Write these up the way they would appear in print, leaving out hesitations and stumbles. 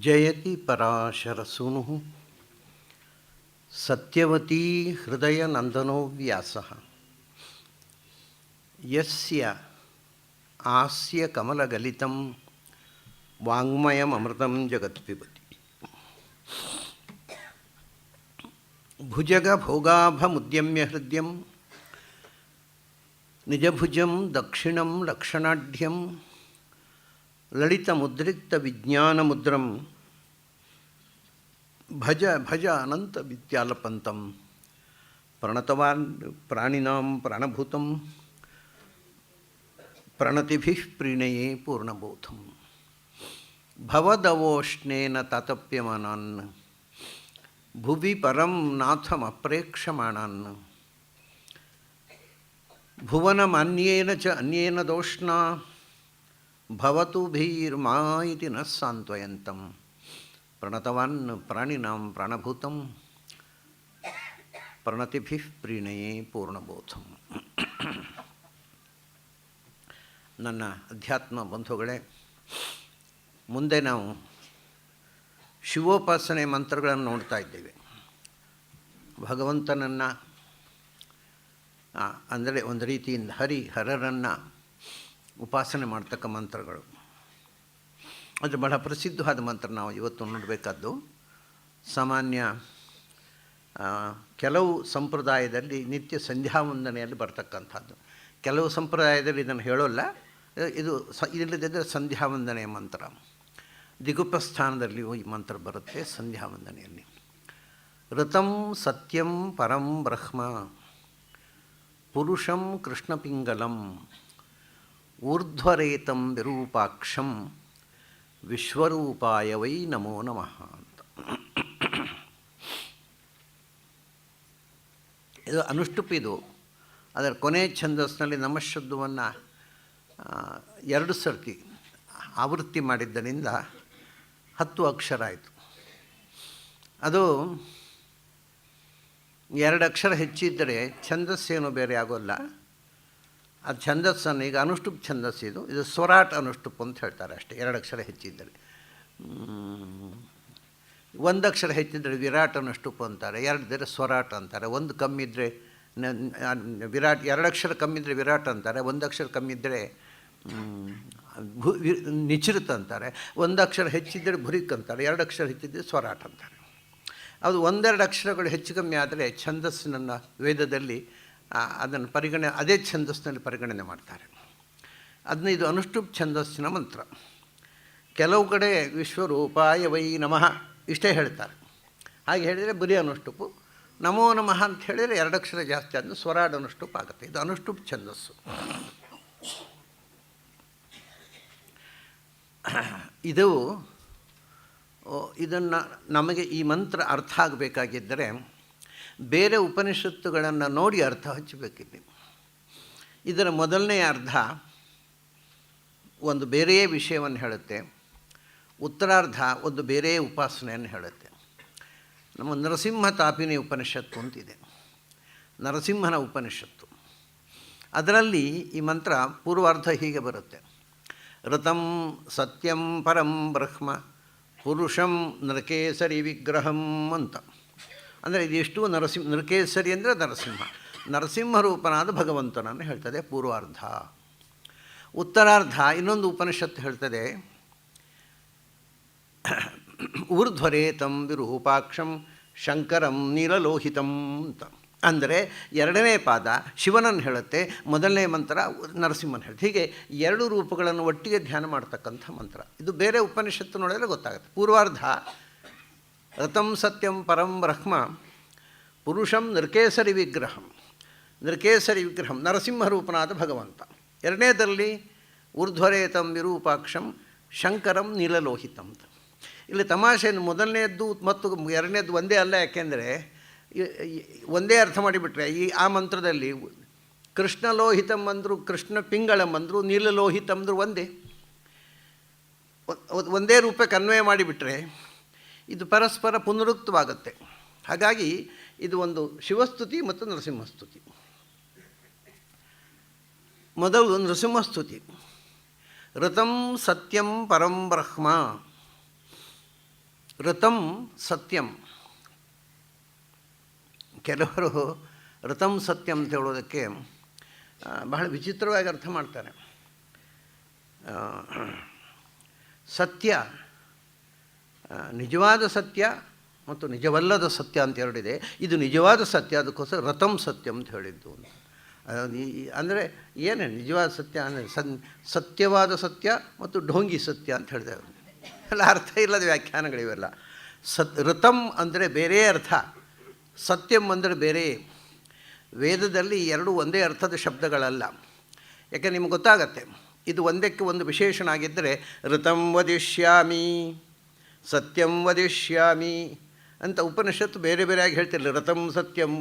ಜಯತಿ ಪರಾಶರಸೂನುಃ ಸತ್ಯವತೀ ಹೃದಯನಂದನೋ ವ್ಯಾಸಃ ಯಸ್ಯ ಆಸ್ಯ ಕಮಲಗಲಿತಂ ವಾङ्ಮಯಮೃತಂ ಜಗತ್ಪಿಬತಿ ಭುಜಗಭೋಗಾಭಮುದ್ಯಮ್ಯ ಹೃದಯಂ ನಿಜಭುಜಂ ದಕ್ಷಿಣಂ ಲಕ್ಷಣಾಢ್ಯಂ ಲಲಿತಮುದ್ರಿಕ್ತವಿಜ್ಞಾನಮುದ್ರಂ ಭಜ ಭಜ ಅನಂತವಿದ್ಯಾಲಪಂತಂ ಪ್ರಣತವಾನ್ ಪ್ರಾಣಿನಾಂ ಪ್ರಾಣಭೂತಂ ಪ್ರಣತಿಭಿಃ ಪ್ರೀಣಯೇ ಪೂರ್ಣಬೋಧಂ ಭವದವೋಷ್ಣೇನ ತಾತಪ್ಯಮಾನಾನ್ ಭುವಿ ಪರಂ ನಾಥಮಪ್ರೇಕ್ಷಮಾಣಾನ್ ಭುವನಮನ್ಯೇನ ಚ ಅನ್ಯೇನ ದೋಷ್ಣಾ ಭವತು ಭೀರ್ಮಾ ಇತಿ ನ ಸಾಂತ್ವಯಂತಂ ಪ್ರಣತವಾನ್ ಪ್ರಾಣಿನಾಂ ಪ್ರಾಣಭೂತಂ ಪ್ರಣತಿಭಿಃ ಪ್ರೀಣಯೇ ಪೂರ್ಣಬೋಧಂ. ನನ್ನ ಅಧ್ಯಾತ್ಮ ಬಂಧುಗಳೇ, ಮುಂದೆ ನಾವು ಶಿವೋಪಾಸನೆ ಮಂತ್ರಗಳನ್ನು ನೋಡ್ತಾ ಇದ್ದೇವೆ. ಭಗವಂತನನ್ನು ಅಂದರೆ ಒಂದು ರೀತಿಯಿಂದ ಹರರನ್ನು ಉಪಾಸನೆ ಮಾಡ್ತಕ್ಕ ಮಂತ್ರಗಳು. ಅದು ಬಹಳ ಪ್ರಸಿದ್ಧವಾದ ಮಂತ್ರ. ನಾವು ಇವತ್ತು ನೋಡಬೇಕಾದ್ದು ಸಾಮಾನ್ಯ ಕೆಲವು ಸಂಪ್ರದಾಯದಲ್ಲಿ ನಿತ್ಯ ಸಂಧ್ಯಾವಂದನೆಯಲ್ಲಿ ಬರ್ತಕ್ಕಂಥದ್ದು. ಕೆಲವು ಸಂಪ್ರದಾಯದಲ್ಲಿ ಇದನ್ನು ಹೇಳೋಲ್ಲ. ಇದು ಇಲ್ಲದಿದ್ದರೆ ಸಂಧ್ಯಾವಂದನೆಯ ಮಂತ್ರ. ದಿಗುಪಸ್ಥಾನದಲ್ಲಿಯೂ ಈ ಮಂತ್ರ ಬರುತ್ತೆ ಸಂಧ್ಯಾವಂದನೆಯಲ್ಲಿ. ಋತಂ ಸತ್ಯಂ ಪರಂ ಬ್ರಹ್ಮ ಪುರುಷಂ ಕೃಷ್ಣಪಿಂಗಲಂ ಊರ್ಧ್ವರೇತಂ ವಿರೂಪಾಕ್ಷಂ ವಿಶ್ವರೂಪಾಯ ವೈ ನಮೋ ನಮಃ ಅಂತ. ಇದು ಅನುಷ್ಠುಪಿದು. ಅದರ ಕೊನೆ ಛಂದಸ್ಸಿನಲ್ಲಿ ನಮಃಶಬ್ದವನ್ನು 2 ಸರ್ತಿ ಆವೃತ್ತಿ ಮಾಡಿದ್ದರಿಂದ 10 ಅಕ್ಷರ ಆಯಿತು. ಅದು 2 ಅಕ್ಷರ ಹೆಚ್ಚಿದ್ದರೆ ಛಂದಸ್ಸೇನು ಬೇರೆ ಆಗೋಲ್ಲ. ಅದು ಛಂದಸ್ಸನ್ನು ಈಗ ಅನುಷ್ಠುಪ್ ಛಂದಸ್ಸಿದು, ಇದು ಸ್ವರಾಟ್ ಅನುಷ್ಠುಪ್ ಅಂತ ಹೇಳ್ತಾರೆ ಅಷ್ಟೇ. 2 ಅಕ್ಷರ ಹೆಚ್ಚಿದ್ದರೆ. 1 ಅಕ್ಷರ ಹೆಚ್ಚಿದ್ದರೆ ವಿರಾಟ್ ಅನುಷ್ಠುಪ್ ಅಂತಾರೆ, 2 ಇದ್ದರೆ ಸ್ವರಾಟ್ ಅಂತಾರೆ. 1 ಕಮ್ಮಿ ಇದ್ದರೆ ವಿರಾಟ್, 2 ಅಕ್ಷರ ಕಮ್ಮಿ ಇದ್ದರೆ ವಿರಾಟ್ ಅಂತಾರೆ, 1 ಅಕ್ಷರ ಕಮ್ಮಿ ಇದ್ದರೆ ನಿಚೃತ್ ಅಂತಾರೆ, 1 ಅಕ್ಷರ ಹೆಚ್ಚಿದ್ದರೆ ಭುರಿಕ್ ಅಂತಾರೆ, 2 ಅಕ್ಷರ ಹೆಚ್ಚಿದ್ದರೆ ಸ್ವರಾಟ್ ಅಂತಾರೆ. ಅದು 1-2 ಅಕ್ಷರಗಳು ಹೆಚ್ಚು ಕಮ್ಮಿ ಆದರೆ ಛಂದಸ್ಸಿನ ವೇದದಲ್ಲಿ ಅದನ್ನು ಅದೇ ಛಂದಸ್ಸಿನಲ್ಲಿ ಪರಿಗಣನೆ ಮಾಡ್ತಾರೆ. ಅದನ್ನ ಇದು ಅನುಷ್ಠುಪ್ ಛಂದಸ್ಸಿನ ಮಂತ್ರ. ಕೆಲವು ಕಡೆ ವಿಶ್ವರೂಪಾಯ ವೈ ನಮಃ ಇಷ್ಟೇ ಹೇಳ್ತಾರೆ. ಹಾಗೆ ಹೇಳಿದರೆ ಬರೀ ಅನುಷ್ಠುಪು. ನಮೋ ನಮಃ ಅಂತ ಹೇಳಿದರೆ 2 ಅಕ್ಷರ ಜಾಸ್ತಿ ಆದ ಸ್ವರಾಡ್ ಅನುಷ್ಠುಪ್ ಆಗುತ್ತೆ. ಇದು ಅನುಷ್ಠುಪ್ ಛಂದಸ್ಸು. ಇದನ್ನು ನಮಗೆ ಈ ಮಂತ್ರ ಅರ್ಥ ಆಗಬೇಕಾಗಿದ್ದರೆ ಬೇರೆ ಉಪನಿಷತ್ತುಗಳನ್ನು ನೋಡಿ ಅರ್ಥ ಹಚ್ಚಬೇಕಿದೆ. ಇದರ ಮೊದಲನೆಯ ಅರ್ಧ ಒಂದು ಬೇರೆಯೇ ವಿಷಯವನ್ನು ಹೇಳುತ್ತೆ, ಉತ್ತರಾರ್ಧ ಒಂದು ಬೇರೆಯೇ ಉಪಾಸನೆಯನ್ನು ಹೇಳುತ್ತೆ. ನಮ್ಮ ನರಸಿಂಹ ತಾಪಿನಿ ಉಪನಿಷತ್ತು ಅಂತಿದೆ, ನರಸಿಂಹನ ಉಪನಿಷತ್ತು. ಅದರಲ್ಲಿ ಈ ಮಂತ್ರ ಪೂರ್ವಾರ್ಧ ಹೀಗೆ ಬರುತ್ತೆ: ಋತಂ ಸತ್ಯಂ ಪರಂ ಬ್ರಹ್ಮ ಪುರುಷಂ ನರಕೇಸರಿ ವಿಗ್ರಹಂ ಅಂತ. ಅಂದರೆ ಇದೆಷ್ಟು ನರಕೇಸರಿ ಅಂದರೆ ನರಸಿಂಹ ರೂಪನಾದ ಭಗವಂತನನ್ನು ಹೇಳ್ತದೆ ಪೂರ್ವಾರ್ಧ. ಉತ್ತರಾರ್ಧ ಇನ್ನೊಂದು ಉಪನಿಷತ್ತು ಹೇಳ್ತದೆ, ಊರ್ಧ್ವರೇತಂ ವಿರೂಪಾಕ್ಷಂ ಶಂಕರಂ ನೀಲಲೋಹಿತಂ ಅಂತ. ಅಂದರೆ 2ನೇ ಪಾದ ಶಿವನನ್ನು ಹೇಳುತ್ತೆ, ಮೊದಲನೇ ಮಂತ್ರ ನರಸಿಂಹನ ಹೇಳುತ್ತೆ. ಹೀಗೆ 2 ರೂಪಗಳನ್ನು ಒಟ್ಟಿಗೆ ಧ್ಯಾನ ಮಾಡ್ತಕ್ಕಂಥ ಮಂತ್ರ. ಇದು ಬೇರೆ ಉಪನಿಷತ್ತು ನೋಡಿದರೆ ಗೊತ್ತಾಗುತ್ತೆ. ಪೂರ್ವಾರ್ಧ ಋತಂ ಸತ್ಯಂ ಪರಂ ಬ್ರಹ್ಮ ಪುರುಷಂ ನೃಕೇಸರಿ ವಿಗ್ರಹಂ ನರಸಿಂಹರೂಪನಾದ ಭಗವಂತ. 2ನೇದರಲ್ಲಿ ಊರ್ಧ್ವರೇತಂ ವಿರೂಪಾಕ್ಷಂ ಶಂಕರಂ ನೀಲಲೋಹಿತಂ. ಇಲ್ಲಿ ತಮಾಷೆಯನ್ನು ಮೊದಲನೇದ್ದು ಮತ್ತು 2ನೇದ್ದು ಒಂದೇ ಅಲ್ಲ. ಯಾಕೆಂದರೆ ಒಂದೇ ಅರ್ಥ ಮಾಡಿಬಿಟ್ರೆ ಆ ಮಂತ್ರದಲ್ಲಿ ಕೃಷ್ಣಲೋಹಿತಂ ಅಂದರು, ಕೃಷ್ಣ ಪಿಂಗಳಂ ಅಂದರು, ನೀಲಲೋಹಿತಂ ಅಂದರು ಒಂದೇ ರೂಪಕ್ಕೆ ಅನ್ವಯ ಮಾಡಿಬಿಟ್ರೆ ಇದು ಪರಸ್ಪರ ಪುನರುಕ್ತವಾಗುತ್ತೆ. ಹಾಗಾಗಿ ಇದು ಒಂದು ಶಿವಸ್ತುತಿ ಮತ್ತು ನರಸಿಂಹಸ್ತುತಿ. ಮೊದಲು ನರಸಿಂಹಸ್ತುತಿ. ಋತಂ ಸತ್ಯಂ ಪರಂ ಬ್ರಹ್ಮ ಋತಂ ಸತ್ಯಂ. ಕೆಲವರು ಋತಂ ಸತ್ಯಂ ಅಂತ ಹೇಳೋದಕ್ಕೆ ಬಹಳ ವಿಚಿತ್ರವಾಗಿ ಅರ್ಥ ಮಾಡ್ತಾರೆ. ಸತ್ಯ, ನಿಜವಾದ ಸತ್ಯ ಮತ್ತು ನಿಜವಲ್ಲದ ಸತ್ಯ ಅಂತ ಎರಡಿದೆ. ಇದು ನಿಜವಾದ ಸತ್ಯ, ಅದಕ್ಕೋಸ್ಕರ ಋತಂ ಸತ್ಯಂ ಅಂತ ಹೇಳಿದ್ದು ಅಂತ. ಅಂದರೆ ಏನೇ ನಿಜವಾದ ಸತ್ಯ ಅಂದರೆ ಸತ್ಯವಾದ ಸತ್ಯ ಮತ್ತು ಢೋಂಗಿ ಸತ್ಯ ಅಂತ ಹೇಳಿದೆ. ಎಲ್ಲ ಅರ್ಥ ಇಲ್ಲದ ವ್ಯಾಖ್ಯಾನಗಳಿವೆಲ್ಲ. ಋತಂ ಅಂದರೆ ಬೇರೆ ಅರ್ಥ, ಸತ್ಯಂ ಅಂದರೆ ಬೇರೆ. ವೇದದಲ್ಲಿ ಎರಡೂ ಒಂದೇ ಅರ್ಥದ ಶಬ್ದಗಳಲ್ಲ. ಯಾಕೆ ನಿಮ್ಗೆ ಗೊತ್ತಾಗತ್ತೆ, ಇದು ಒಂದಕ್ಕೆ ಒಂದು ವಿಶೇಷಣ ಆಗಿದ್ದರೆ ಋತಂ ವದಿಷ್ಯಾಮಿ, ಸತ್ಯಂ ವದಿಷ್ಯಾಮಿ ಅಂತ ಉಪನಿಷತ್ತು ಬೇರೆ ಬೇರೆಯಾಗಿ ಹೇಳ್ತಿರಲಿಲ್ಲ. ಋತಂ ಸತ್ಯಂ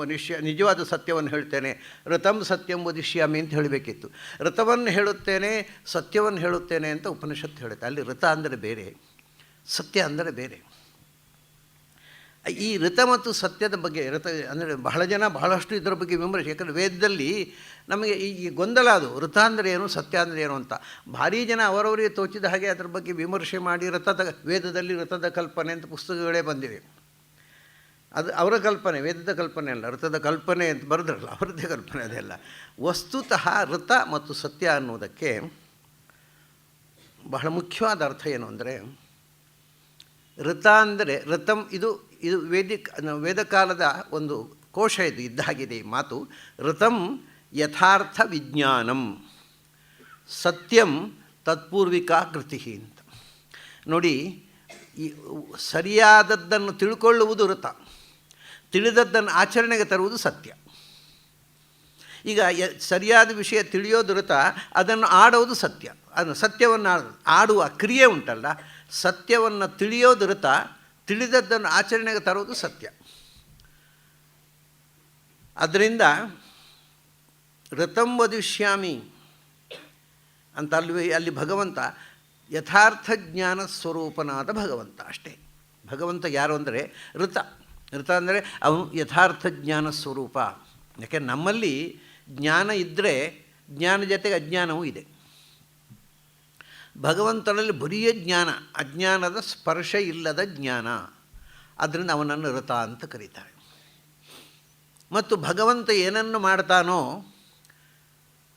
ನಿಜವಾದ ಸತ್ಯವನ್ನು ಹೇಳ್ತೇನೆ, ಋತಂ ಸತ್ಯಂ ವದಿಷ್ಯಾಮಿ ಅಂತ ಹೇಳಬೇಕಿತ್ತು. ಋತವನ್ನು ಹೇಳುತ್ತೇನೆ, ಸತ್ಯವನ್ನು ಹೇಳುತ್ತೇನೆ ಅಂತ ಉಪನಿಷತ್ತು ಹೇಳುತ್ತೆ. ಅಲ್ಲಿ ಋತ ಅಂದರೆ ಬೇರೆ, ಸತ್ಯ ಅಂದರೆ ಬೇರೆ. ಈ ಋತ ಮತ್ತು ಸತ್ಯದ ಬಗ್ಗೆ ಋತ ಅಂದರೆ ಬಹಳ ಜನ ಬಹಳಷ್ಟು ಇದರ ಬಗ್ಗೆ ವಿಮರ್ಶೆ. ಯಾಕಂದರೆ ವೇದದಲ್ಲಿ ನಮಗೆ ಈ ಗೊಂದಲ, ಅದು ಋತ ಅಂದರೆ ಏನು, ಸತ್ಯ ಅಂದರೆ ಏನು ಅಂತ. ಭಾರೀ ಜನ ಅವರವರಿಗೆ ತೋಚಿದ ಹಾಗೆ ಅದರ ಬಗ್ಗೆ ವಿಮರ್ಶೆ ಮಾಡಿ ವೇದದಲ್ಲಿ ಋತದ ಕಲ್ಪನೆ ಅಂತ ಪುಸ್ತಕಗಳೇ ಬಂದಿವೆ. ಅದು ಅವರ ಕಲ್ಪನೆ, ವೇದದ ಕಲ್ಪನೆ ಅಲ್ಲ. ಋತದ ಕಲ್ಪನೆ ಅಂತ ಬರೆದ್ರಲ್ಲ, ಅವರದ್ದೇ ಕಲ್ಪನೆ ಅದೆಲ್ಲ. ವಸ್ತುತಃ ಋತ ಮತ್ತು ಸತ್ಯ ಅನ್ನೋದಕ್ಕೆ ಬಹಳ ಮುಖ್ಯವಾದ ಅರ್ಥ ಏನು ಅಂದರೆ, ಋತ ಅಂದರೆ ಋತಂ, ಇದು ವೇದಕಾಲದ ಒಂದು ಕೋಶ, ಇದು ಇದ್ದಾಗಿದೆ ಈ ಮಾತು. ಋತಂ ಯಥಾರ್ಥ ವಿಜ್ಞಾನಂ, ಸತ್ಯಂ ತತ್ಪೂರ್ವಿಕಾ ಕೃತಿ ಅಂತ. ನೋಡಿ, ಈ ಸರಿಯಾದದ್ದನ್ನು ತಿಳ್ಕೊಳ್ಳುವುದು ಋತ, ತಿಳಿದದ್ದನ್ನು ಆಚರಣೆಗೆ ತರುವುದು ಸತ್ಯ. ಈಗ ಸರಿಯಾದ ವಿಷಯ ತಿಳಿಯೋದು ಋತ, ಅದನ್ನು ಆಡೋದು ಸತ್ಯ. ಅದನ್ನು ಸತ್ಯವನ್ನು ಆಡುವ ಕ್ರಿಯೆ ಉಂಟಲ್ಲ, ಸತ್ಯವನ್ನು ತಿಳಿಯೋದು ಋತ, ತಿಳಿದದ್ದನ್ನು ಆಚರಣೆಗೆ ತರುವುದು ಸತ್ಯ. ಅದರಿಂದ ಋತಂ ವದಿಷ್ಯಾಮಿ ಅಂತ ಅಲ್ಲಿ ಭಗವಂತ ಯಥಾರ್ಥ ಜ್ಞಾನ ಸ್ವರೂಪನಾದ ಭಗವಂತ ಅಷ್ಟೇ. ಭಗವಂತ ಯಾರು ಅಂದರೆ ಋತ. ಋತ ಅಂದರೆ ಅವನು ಯಥಾರ್ಥ ಜ್ಞಾನ ಸ್ವರೂಪ. ಯಾಕೆ ನಮ್ಮಲ್ಲಿ ಜ್ಞಾನ ಇದ್ದರೆ ಜ್ಞಾನ ಜೊತೆಗೆ ಅಜ್ಞಾನವೂ ಇದೆ. ಭಗವಂತನಲ್ಲಿ ಬರಿಯ ಜ್ಞಾನ, ಅಜ್ಞಾನದ ಸ್ಪರ್ಶ ಇಲ್ಲದ ಜ್ಞಾನ. ಆದ್ದರಿಂದ ಅವನನ್ನು ಋತ ಅಂತ ಕರೀತಾರೆ. ಮತ್ತು ಭಗವಂತ ಏನನ್ನು ಮಾಡ್ತಾನೋ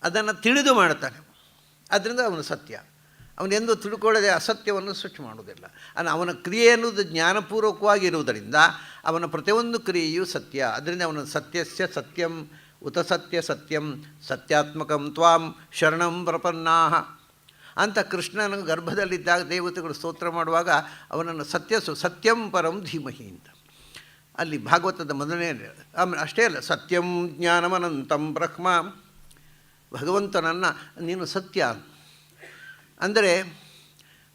ಅದನ್ನು ತಿಳಿದು ಮಾಡ್ತಾನೆ, ಅದರಿಂದ ಅವನು ಸತ್ಯ. ಅವನೆಂದು ತಿಳ್ಕೊಳ್ಳದೆ ಅಸತ್ಯವನ್ನು ಸೃಷ್ಟಿ ಮಾಡುವುದಿಲ್ಲ. ಅವನ ಕ್ರಿಯೆ ಎನ್ನುವುದು ಜ್ಞಾನಪೂರ್ವಕವಾಗಿರುವುದರಿಂದ ಅವನ ಪ್ರತಿಯೊಂದು ಕ್ರಿಯೆಯೂ ಸತ್ಯ. ಅದರಿಂದ ಅವನ ಸತ್ಯಸ್ಯ ಸತ್ಯಂ ಉತ ಸತ್ಯ ಸತ್ಯಂ ಸತ್ಯಾತ್ಮಕಂ ತ್ವಾಂ ಶರಣಂ ಪ್ರಪನ್ನಾಹ ಅಂತ ಕೃಷ್ಣನ ಗರ್ಭದಲ್ಲಿದ್ದಾಗ ದೇವತೆಗಳು ಸ್ತೋತ್ರ ಮಾಡುವಾಗ ಅವನನ್ನು ಸತ್ಯಂ ಪರಂ ಧೀಮಹಿ ಅಂತ. ಅಲ್ಲಿ ಭಾಗವತದ ಮೊದಲನೇ, ಆಮೇಲೆ ಅಷ್ಟೇ ಅಲ್ಲ, ಸತ್ಯಂ ಜ್ಞಾನಮನಂತಂ ಬ್ರಹ್ಮ. ಭಗವಂತನನ್ನು ನೀನು ಸತ್ಯ ಅಂದರೆ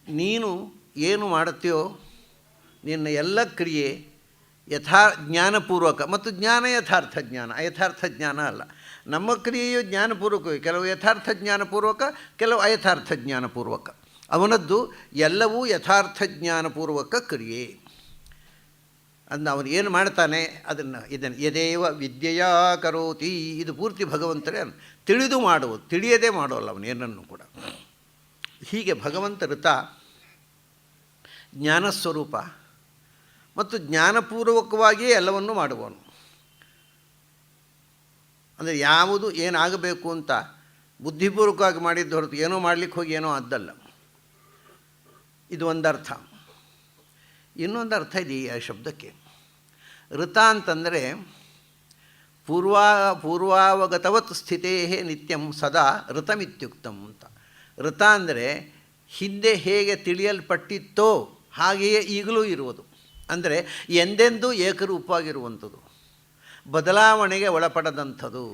ನೀನು ಏನು ಮಾಡುತ್ತೀಯೋ ನಿನ್ನ ಎಲ್ಲ ಕ್ರಿಯೆ ಜ್ಞಾನಪೂರ್ವಕ, ಮತ್ತು ಜ್ಞಾನ ಯಥಾರ್ಥ ಜ್ಞಾನ, ಅಯಥಾರ್ಥ ಜ್ಞಾನ ಅಲ್ಲ. ನಮ್ಮ ಕ್ರಿಯೆಯು ಜ್ಞಾನಪೂರ್ವಕವೇ, ಕೆಲವು ಯಥಾರ್ಥ ಜ್ಞಾನಪೂರ್ವಕ, ಕೆಲವು ಅಯಥಾರ್ಥ ಜ್ಞಾನಪೂರ್ವಕ. ಅವನದ್ದು ಎಲ್ಲವೂ ಯಥಾರ್ಥ ಜ್ಞಾನಪೂರ್ವಕ ಕ್ರಿಯೆ. ಅದನ್ನು ಅವನು ಏನು ಮಾಡ್ತಾನೆ ಅದನ್ನು ಯದೇವ ವಿದ್ಯೆಯಾ ಕರೋತಿ, ಇದು ಪೂರ್ತಿ ಭಗವಂತನೇ ತಿಳಿದು ಮಾಡುವುದು, ತಿಳಿಯದೇ ಮಾಡೋಲ್ಲ ಅವನು ಏನನ್ನು ಕೂಡ. ಹೀಗೆ ಭಗವಂತ ಋತ ಜ್ಞಾನಸ್ವರೂಪ ಮತ್ತು ಜ್ಞಾನಪೂರ್ವಕವಾಗಿಯೇ ಎಲ್ಲವನ್ನೂ ಮಾಡುವವನು. ಅಂದರೆ ಯಾವುದು ಏನಾಗಬೇಕು ಅಂತ ಬುದ್ಧಿಪೂರ್ವಕವಾಗಿ ಮಾಡಿದ್ದು ಹೊರತು ಏನೋ ಮಾಡಲಿಕ್ಕೆ ಹೋಗಿ ಏನೋ ಅದ್ದಲ್ಲ. ಇದು ಒಂದು ಅರ್ಥ. ಇನ್ನೊಂದು ಅರ್ಥ ಇದೆ ಈ ಶಬ್ದಕ್ಕೆ. ಋತ ಅಂತಂದರೆ ಪೂರ್ವಾವಗತವತ್ ಸ್ಥಿತೇ ನಿತ್ಯಂ ಸದಾ ಋತಮಿತ್ಯುಕ್ತಂ ಅಂತ. ಋತ ಅಂದರೆ ಹಿಂದೆ ಹೇಗೆ ತಿಳಿಯಲ್ಪಟ್ಟಿತ್ತೋ ಹಾಗೆಯೇ ಈಗಲೂ ಇರುವುದು. ಅಂದರೆ ಎಂದೆಂದೂ ಏಕರೂಪವಾಗಿರುವಂಥದ್ದು, ಬದಲಾವಣೆಗೆ ಒಳಪಡದಂಥದ್ದು.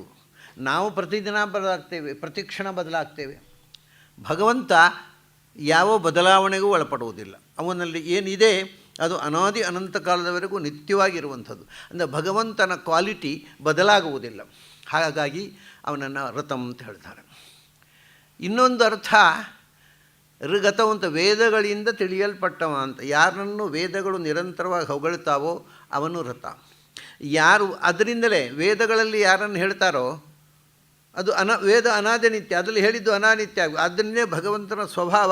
ನಾವು ಪ್ರತಿದಿನ ಬದಲಾಗ್ತೇವೆ, ಪ್ರತಿಕ್ಷಣ ಬದಲಾಗ್ತೇವೆ. ಭಗವಂತ ಯಾವ ಬದಲಾವಣೆಗೂ ಒಳಪಡುವುದಿಲ್ಲ. ಅವನಲ್ಲಿ ಏನಿದೆ ಅದು ಅನಾದಿ ಅನಂತ ಕಾಲದವರೆಗೂ ನಿತ್ಯವಾಗಿರುವಂಥದ್ದು. ಅಂದರೆ ಭಗವಂತನ ಕ್ವಾಲಿಟಿ ಬದಲಾಗುವುದಿಲ್ಲ. ಹಾಗಾಗಿ ಅವನನ್ನು ಋತಂ ಅಂತ ಹೇಳ್ತಾರೆ. ಇನ್ನೊಂದು ಅರ್ಥ ಋಗತವು ಅಂತ, ವೇದಗಳಿಂದ ತಿಳಿಯಲ್ಪಟ್ಟವ ಅಂತ. ಯಾರನ್ನು ವೇದಗಳು ನಿರಂತರವಾಗಿ ಹೊಗಳ್ತಾವೋ ಅವನು ಋತ. ಯಾರು ಅದರಿಂದಲೇ ವೇದಗಳಲ್ಲಿ ಯಾರನ್ನು ಹೇಳ್ತಾರೋ ಅದು ವೇದ ಅನಾದಿ ನಿತ್ಯ, ಅದರಲ್ಲಿ ಹೇಳಿದ್ದು ಅನಾನಿತ್ಯ. ಅದನ್ನೇ ಭಗವಂತನ ಸ್ವಭಾವ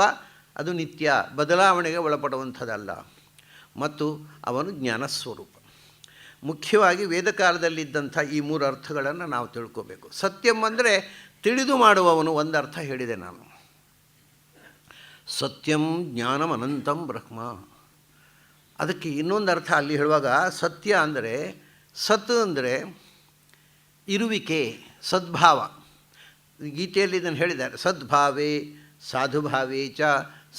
ಅದು ನಿತ್ಯ, ಬದಲಾವಣೆಗೆ ಒಳಪಡುವಂಥದ್ದಲ್ಲ. ಮತ್ತು ಅವನು ಜ್ಞಾನಸ್ವರೂಪ. ಮುಖ್ಯವಾಗಿ ವೇದಕಾಲದಲ್ಲಿದ್ದಂಥ ಈ ಮೂರು ಅರ್ಥಗಳನ್ನು ನಾವು ತಿಳ್ಕೋಬೇಕು. ಸತ್ಯಂ ಅಂದರೆ ತಿಳಿದು ಮಾಡುವವನು, ಒಂದು ಅರ್ಥ ಹೇಳಿದೆ ನಾನು. ಸತ್ಯಂ ಜ್ಞಾನಂ ಅನಂತಂ ಬ್ರಹ್ಮ. ಅದಕ್ಕೆ ಇನ್ನೊಂದು ಅರ್ಥ ಅಲ್ಲಿ ಹೇಳುವಾಗ, ಸತ್ಯ ಅಂದರೆ, ಸತ್ ಅಂದರೆ ಇರುವಿಕೆ, ಸದ್ಭಾವ. ಗೀತೆಯಲ್ಲಿ ಇದನ್ನು ಹೇಳಿದ್ದಾರೆ. ಸದ್ಭಾವೇ ಸಾಧುಭಾವೇ ಚ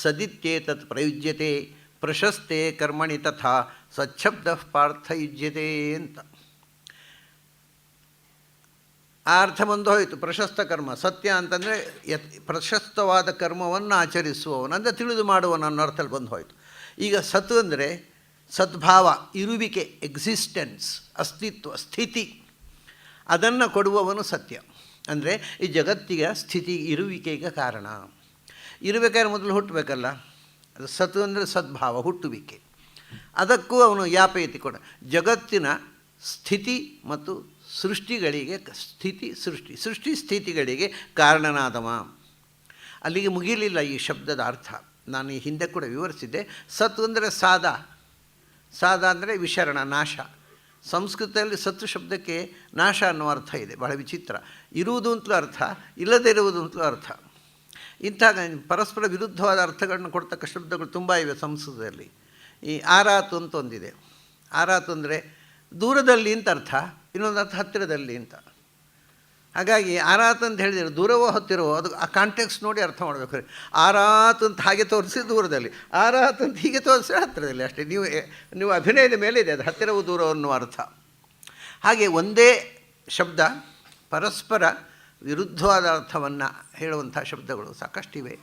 ಸದಿತ್ಯೇತತ್ ಪ್ರಯುಜ್ಯತೆ ಪ್ರಶಸ್ತೆ ಕರ್ಮಣಿ ತಥಾ ಸಚ್ಛಬ್ದ ಪಾರ್ಥಯುಜ್ಯತೆ ಅಂತ. ಆ ಅರ್ಥ ಬಂದು ಹೋಯಿತು. ಪ್ರಶಸ್ತ ಕರ್ಮ, ಸತ್ಯ ಅಂತಂದರೆ ಪ್ರಶಸ್ತವಾದ ಕರ್ಮವನ್ನು ಆಚರಿಸುವವನು ಅಂದರೆ ತಿಳಿದು ಮಾಡುವವನು ಅನ್ನೋ ಅರ್ಥದಲ್ಲಿ ಬಂದು ಹೋಯಿತು. ಈಗ ಸತ್ ಅಂದರೆ ಸದ್ಭಾವ, ಇರುವಿಕೆ, ಎಕ್ಸಿಸ್ಟೆನ್ಸ್, ಅಸ್ತಿತ್ವ, ಸ್ಥಿತಿ, ಅದನ್ನು ಕೊಡುವವನು ಸತ್ಯ. ಅಂದರೆ ಈ ಜಗತ್ತಿಗೆ ಸ್ಥಿತಿ, ಇರುವಿಕೆಗೆ ಕಾರಣ. ಇರಬೇಕಾದ್ರೆ ಮೊದಲು ಹುಟ್ಟಬೇಕಲ್ಲ, ಅದು ಸತ್ ಅಂದರೆ ಸದ್ಭಾವ, ಹುಟ್ಟುವಿಕೆ. ಅದಕ್ಕೂ ಅವನು ಯಾಪಯತಿ ಕೊಡ. ಜಗತ್ತಿನ ಸ್ಥಿತಿ ಮತ್ತು ಸೃಷ್ಟಿಗಳಿಗೆ, ಸೃಷ್ಟಿ ಸ್ಥಿತಿಗಳಿಗೆ ಕಾರಣನಾದವ. ಅಲ್ಲಿಗೆ ಮುಗಿಲಿಲ್ಲ ಈ ಶಬ್ದದ ಅರ್ಥ. ನಾನು ಈ ಹಿಂದೆ ಕೂಡ ವಿವರಿಸಿದ್ದೆ. ಸತ್ ಅಂದರೆ ಸಾದ ಅಂದರೆ ವಿಶರಣ, ನಾಶ. ಸಂಸ್ಕೃತದಲ್ಲಿ ಸತ್ತು ಶಬ್ದಕ್ಕೆ ನಾಶ ಅನ್ನೋ ಅರ್ಥ ಇದೆ. ಬಹಳ ವಿಚಿತ್ರ. ಇರುವುದು ಅಂತಲೂ ಅರ್ಥ, ಇಲ್ಲದೇ ಇರುವುದು ಅಂತಲೂ ಅರ್ಥ. ಇಂಥ ಪರಸ್ಪರ ವಿರುದ್ಧವಾದ ಅರ್ಥಗಳನ್ನು ಕೊಡ್ತಕ್ಕ ಶಬ್ದಗಳು ತುಂಬ ಇವೆ ಸಂಸ್ಕೃತದಲ್ಲಿ. ಈ ಆರಾತು ಅಂತ ಒಂದಿದೆ. ಆರಾತು ಅಂದರೆ ದೂರದಲ್ಲಿ ಅಂತ ಅರ್ಥ, ಇನ್ನೊಂದು ಅರ್ಥ ಹತ್ತಿರದಲ್ಲಿ ಅಂತ. ಹಾಗಾಗಿ ಆರಾತ್ ಅಂತ ಹೇಳಿದರೆ ದೂರವೋ ಹತ್ತಿರವೋ, ಅದು ಆ ಕಾಂಟೆಕ್ಸ್ಟ್ ನೋಡಿ ಅರ್ಥ ಮಾಡಬೇಕು. ಆರಾತ್ ಅಂತ ಹಾಗೆ ತೋರಿಸಿ ದೂರದಲ್ಲಿ, ಆರಾತ್ ಅಂತ ಹೀಗೆ ತೋರಿಸಿ ಹತ್ತಿರದಲ್ಲಿ, ಅಷ್ಟೇ. ನೀವು ಅಭಿನಯದ ಮೇಲೆ ಇದೆ ಅದು ಹತ್ತಿರವೂ ದೂರ ಅನ್ನುವ ಅರ್ಥ. ಹಾಗೆ ಒಂದೇ ಶಬ್ದ ಪರಸ್ಪರ ವಿರುದ್ಧವಾದ ಅರ್ಥವನ್ನು ಹೇಳುವಂಥ ಶಬ್ದಗಳು ಸಾಕಷ್ಟಿವೆ.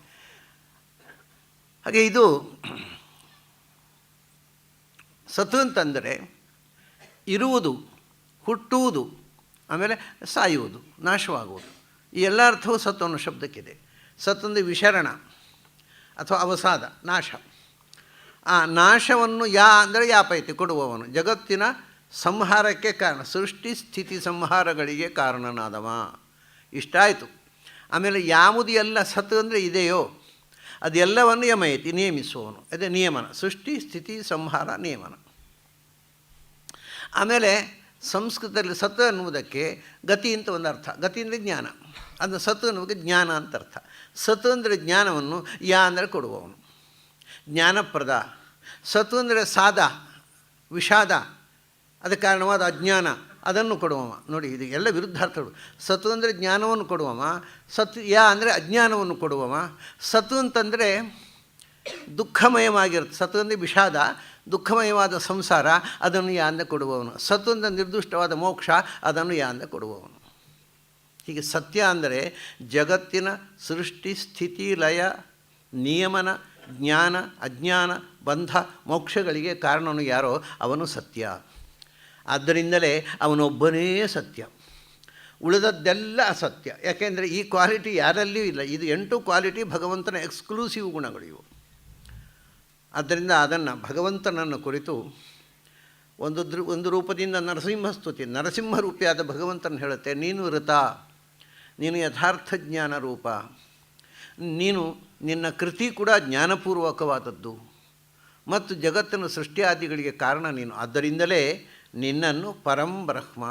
ಹಾಗೆ ಇದು ಸತ್ ಅಂತಂದರೆ ಇರುವುದು, ಹುಟ್ಟುವುದು, ಆಮೇಲೆ ಸಾಯುವುದು, ನಾಶವಾಗುವುದು. ಈ ಎಲ್ಲ ಅರ್ಥವೂ ಸತ್ ಅನ್ನೋ ಶಬ್ದಕ್ಕಿದೆ. ಸತ್ ಅಂದರೆ ವಿಶರಣ ಅಥವಾ ಅವಸಾದ, ನಾಶ. ಆ ನಾಶವನ್ನು ಅಂದರೆ ಯಾಪೈತಿ, ಕೊಡುವವನು, ಜಗತ್ತಿನ ಸಂಹಾರಕ್ಕೆ ಕಾರಣ, ಸೃಷ್ಟಿ ಸ್ಥಿತಿ ಸಂಹಾರಗಳಿಗೆ ಕಾರಣನಾದವ. ಇಷ್ಟಾಯಿತು. ಆಮೇಲೆ ಯಾವುದು ಎಲ್ಲ ಸತ್ ಅಂದರೆ ಇದೆಯೋ ಅದೆಲ್ಲವನ್ನು ಯಮಯತಿ, ನಿಯಮಿಸುವವನು. ಅದೇ ನಿಯಮನ, ಸೃಷ್ಟಿ ಸ್ಥಿತಿ ಸಂಹಾರ ನಿಯಮನ. ಆಮೇಲೆ ಸಂಸ್ಕೃತದಲ್ಲಿ ಸತ್ ಅನ್ನುವುದಕ್ಕೆ ಗತಿ ಅಂತ ಒಂದು ಅರ್ಥ. ಗತಿ ಅಂದರೆ ಜ್ಞಾನ. ಅದು ಸತ್ ಅನ್ನೋದಕ್ಕೆ ಜ್ಞಾನ ಅಂತ ಅರ್ಥ. ಸತ್ ಅಂದರೆ ಜ್ಞಾನವನ್ನು, ಅಂದರೆ ಕೊಡುವವನು, ಜ್ಞಾನಪ್ರದ. ಸತ್ ಅಂದರೆ ಸಾದ, ವಿಷಾದ, ಅದಕ್ಕೆ ಕಾರಣವಾದ ಅಜ್ಞಾನ, ಅದನ್ನು ಕೊಡುವವ. ನೋಡಿ, ಇದು ಎಲ್ಲ ವಿರುದ್ಧಾರ್ಥಗಳು. ಸತ್ ಅಂದರೆ ಜ್ಞಾನವನ್ನು ಕೊಡುವವ, ಸತ್ ಅಂದರೆ ಅಜ್ಞಾನವನ್ನು ಕೊಡುವವ. ಸತ್ ಅಂತಂದರೆ ದುಃಖಮಯವಾಗಿರುತ್ತೆ. ಸತ್ ಅಂದರೆ ವಿಷಾದ, ದುಃಖಮಯವಾದ ಸಂಸಾರ, ಅದನ್ನು ಅಂದರೆ ಕೊಡುವವನು. ಸತ್ ಅಂದರೆ ನಿರ್ದಿಷ್ಟವಾದ ಮೋಕ್ಷ, ಅದನ್ನು ಅಂದರೆ ಕೊಡುವವನು. ಹೀಗೆ ಸತ್ಯ ಅಂದರೆ ಜಗತ್ತಿನ ಸೃಷ್ಟಿ ಸ್ಥಿತಿ ಲಯ ನಿಯಮನ, ಜ್ಞಾನ ಅಜ್ಞಾನ ಬಂಧ ಮೋಕ್ಷಗಳಿಗೆ ಕಾರಣನು ಯಾರೋ ಅವನು ಸತ್ಯ. ಆದ್ದರಿಂದಲೇ ಅವನೊಬ್ಬನೇ ಸತ್ಯ, ಉಳಿದದ್ದೆಲ್ಲ ಅಸತ್ಯ. ಯಾಕೆಂದರೆ ಈ ಕ್ವಾಲಿಟಿ ಯಾರಲ್ಲಿಯೂ ಇಲ್ಲ. ಇದು 8 ಕ್ವಾಲಿಟಿ ಭಗವಂತನ ಎಕ್ಸ್ಕ್ಲೂಸಿವ್ ಗುಣಗಳು ಇವು. ಆದ್ದರಿಂದ ಅದನ್ನು ಭಗವಂತನನ್ನು ಕುರಿತು ಒಂದು ರೂಪದಿಂದ ನರಸಿಂಹಸ್ತುತಿ, ನರಸಿಂಹ ರೂಪಿಯಾದ ಭಗವಂತನ ಹೇಳುತ್ತೆ, ನೀನು ಋತ, ನೀನು ಯಥಾರ್ಥ ಜ್ಞಾನ ರೂಪ, ನಿನ್ನ ಕೃತಿ ಕೂಡ ಜ್ಞಾನಪೂರ್ವಕವಾದದ್ದು ಮತ್ತು ಜಗತ್ತಿನ ಸೃಷ್ಟಿಯಾದಿಗಳಿಗೆ ಕಾರಣ ನೀನು. ಆದ್ದರಿಂದಲೇ ನಿನ್ನನ್ನು ಪರಂ ಬ್ರಹ್ಮ,